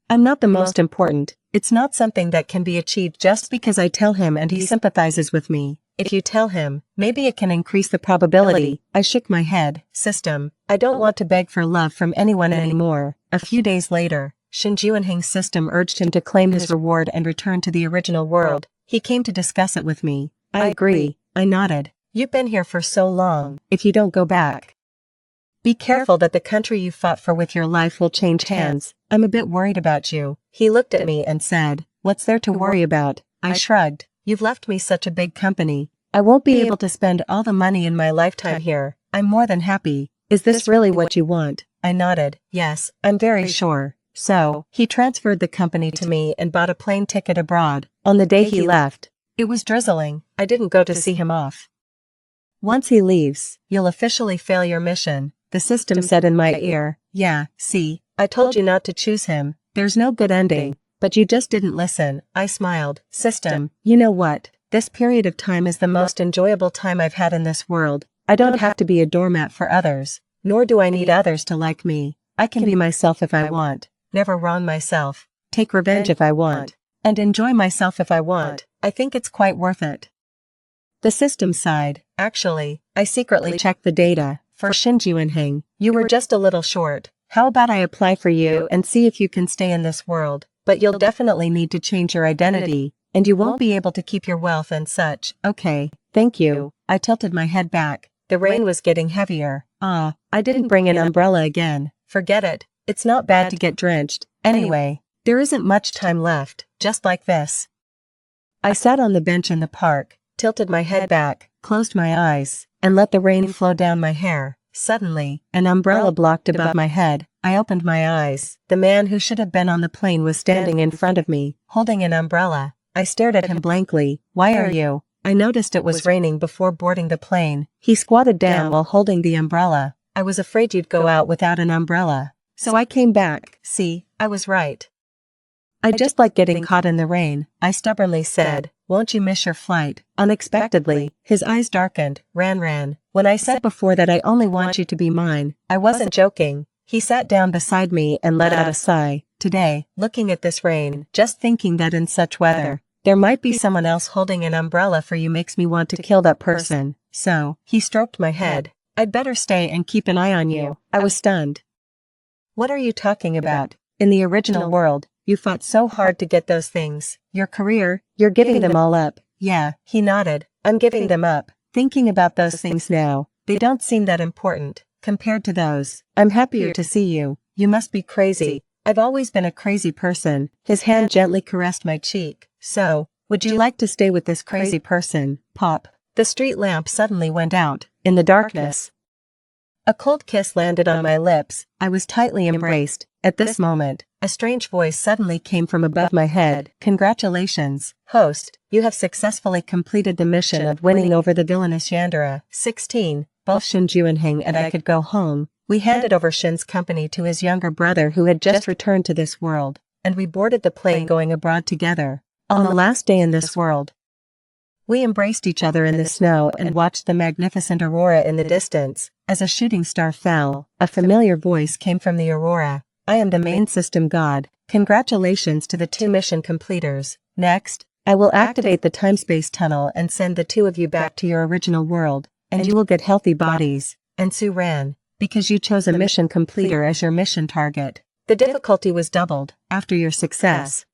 I'm not the most important. It's not something that can be achieved just because I tell him and he sympathizes with me. If you tell him, maybe it can increase the probability. I shook my head. System, I don't want to beg for love from anyone anymore. A few days later, Shin Juanheng's system urged him to claim his reward and return to the original world. He came to discuss it with me. I agree. I nodded. You've been here for so long. If you don't go back, be careful that the country you fought for with your life will change hands. I'm a bit worried about you. He looked at me and said, what's there to worry about? I shrugged. You've left me such a big company. I won't be able to spend all the money in my lifetime here. I'm more than happy. Is this really what you want? I nodded. Yes, I'm very sure. So, he transferred the company to me and bought a plane ticket abroad. On the day he left, it was drizzling. I didn't go to see him off. Once he leaves, you'll officially fail your mission. The system said in my ear. Yeah, see, I told you not to choose him. There's no good ending. But you just didn't listen. I smiled. System, you know what? This period of time is the most enjoyable time I've had in this world. I don't have to be a doormat for others, nor do I need others to like me. I can be myself if I want, never wrong myself, take revenge if I want, and enjoy myself if I want. I think it's quite worth it. The system sighed. Actually, I secretly checked the data. For Shin Juanheng, you were just a little short. How about I apply for you and see if you can stay in this world? But you'll definitely need to change your identity, and you won't be able to keep your wealth and such. Okay, thank you. I tilted my head back. The rain was getting heavier. I didn't bring an umbrella again. Forget it. It's not bad to get drenched. Anyway, there isn't much time left, just like this. I sat on the bench in the park, tilted my head back, closed my eyes, and let the rain flow down my hair. Suddenly, an umbrella blocked above my head. I opened my eyes. The man who should have been on the plane was standing in front of me, holding an umbrella. I stared at him blankly. Why are you? I noticed it was raining before boarding the plane. He squatted down while holding the umbrella. I was afraid you'd go out without an umbrella. So I came back. See, I was right. I just like getting caught in the rain, I stubbornly said. Won't you miss your flight? Unexpectedly, his eyes darkened. Ran. When I said before that I only want you to be mine, I wasn't joking. He sat down beside me and let out a sigh. Today, looking at this rain, just thinking that in such weather, there might be someone else holding an umbrella for you makes me want to kill that person. So, he stroked my head. I'd better stay and keep an eye on you. I was stunned. What are you talking about? In the original world, you fought so hard to get those things. Your career, you're giving them all up. Yeah, he nodded. I'm giving them up. Thinking about those things now, they don't seem that important compared to those. I'm happier to see you. You must be crazy. I've always been a crazy person. His hand gently caressed my cheek. So, would you like to stay with this crazy person? Pop. The street lamp suddenly went out. In the darkness, a cold kiss landed on my lips. I was tightly embraced. At this moment, a strange voice suddenly came from above my head. Congratulations, host. You have successfully completed the mission of winning over the villainous Yandere. 16. Both Shin Juanheng and I could go home. We handed over Shin's company to his younger brother who had just returned to this world, and we boarded the plane going abroad together. On the last day in this world, we embraced each other in the snow and watched the magnificent aurora in the distance. As a shooting star fell, a familiar voice came from the aurora. I am the main system god. Congratulations to the 2 mission completers. Next, I will activate the time-space tunnel and send the 2 of you back to your original world, and you will get healthy bodies. And Sue ran, because you chose a mission completer as your mission target. The difficulty was doubled. After your success,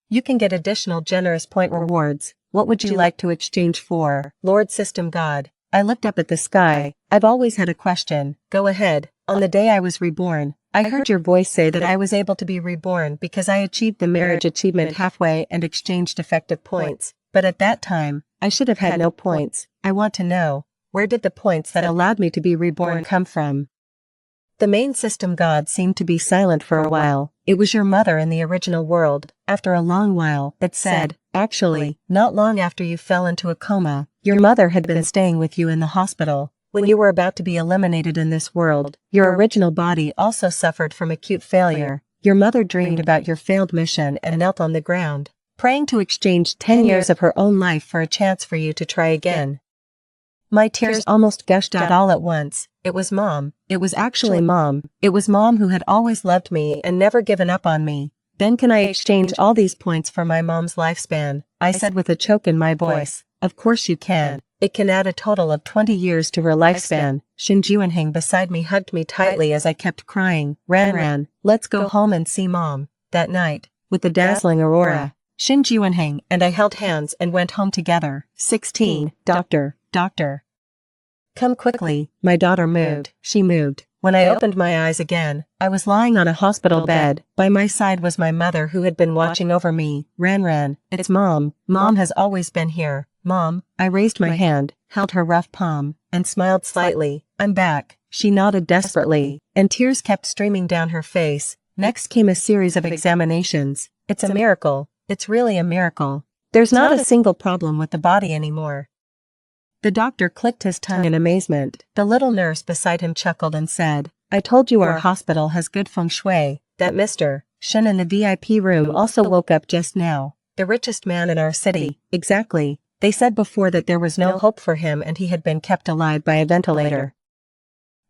you can get additional generous point rewards. What would you like to exchange for, Lord System God? I looked up at the sky. I've always had a question. Go ahead. On the day I was reborn, I heard your voice say that I was able to be reborn because I achieved the marriage achievement halfway and exchanged effective points. But at that time, I should have had no points. I want to know, where did the points that allowed me to be reborn come from? The main system god seemed to be silent for a while. It was your mother in the original world. After a long while, it said, actually, not long after you fell into a coma, your mother had been staying with you in the hospital. When you were about to be eliminated in this world, your original body also suffered from acute failure. Your mother dreamed about your failed mission and knelt on the ground, praying to exchange 10 years of her own life for a chance for you to try again. My tears almost gushed out all at once. It was Mom. It was actually Mom. It was Mom who had always loved me and never given up on me. Then can I exchange all these points for my mom's lifespan? I said with a choke in my voice. Of course you can. It can add a total of 20 years to her lifespan. Shin Juanheng beside me hugged me tightly as I kept crying. Ran, let's go home and see Mom. That night, with the dazzling aurora, Shin Juanheng and I held hands and went home together. 16. Doctor. Come quickly. My daughter moved. She moved. When I opened my eyes again, I was lying on a hospital bed. By my side was my mother who had been watching over me. Ran, it's Mom. Mom has always been here. Mom. I raised my hand, held her rough palm, and smiled slightly. I'm back. She nodded desperately, and tears kept streaming down her face. Next came a series of examinations. It's a miracle. It's really a miracle. There's not a single problem with the body anymore. The doctor clicked his tongue in amazement. The little nurse beside him chuckled and said, I told you our hospital has good feng shui. That Mr. Shen in the VIP room also woke up just now. The richest man in our city. Exactly. They said before that there was no hope for him and he had been kept alive by a ventilator.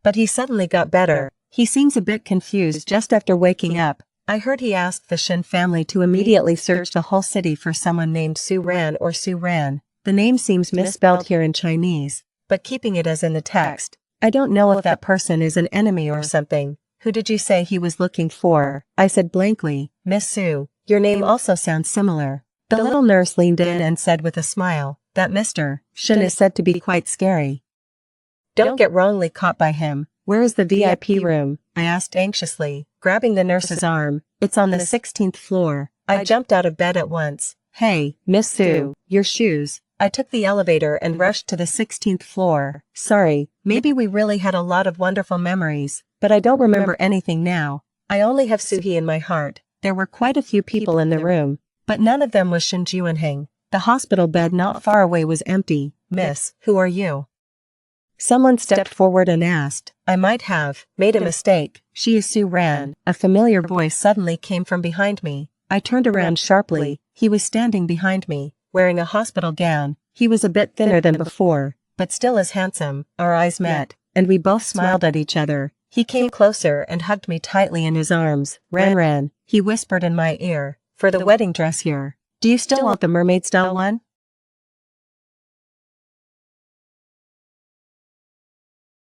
But he suddenly got better. He seems a bit confused just after waking up. I heard he asked the Shen family to immediately search the whole city for someone named Su Ran or Su Ran. The name seems misspelled here in Chinese, but keeping it as in the text. I don't know if that person is an enemy or something. Who did you say he was looking for? I said blankly, Miss Su. Your name also sounds similar. The little nurse leaned in and said with a smile, that Mr. Shen is said to be quite scary. Don't get wrongly caught by him. Where is the VIP room? I asked anxiously, grabbing the nurse's arm. It's on the 16th floor. I jumped out of bed at once. Hey, Miss Su, your shoes. I took the elevator and rushed to the 16th floor. Sorry, maybe we really had a lot of wonderful memories, but I don't remember anything now. I only have Suhee in my heart. There were quite a few people in the room, but none of them was Shin Juanheng. The hospital bed not far away was empty. Miss, who are you? Someone stepped forward and asked. I might have made a mistake. She is Su Ran. A familiar voice suddenly came from behind me. I turned around sharply. He was standing behind me, wearing a hospital gown. He was a bit thinner than before, but still as handsome. Our eyes met, and we both smiled at each other. He came closer and hugged me tightly in his arms. Ran, he whispered in my ear. For the wedding dress here. Do you still want the mermaid style one?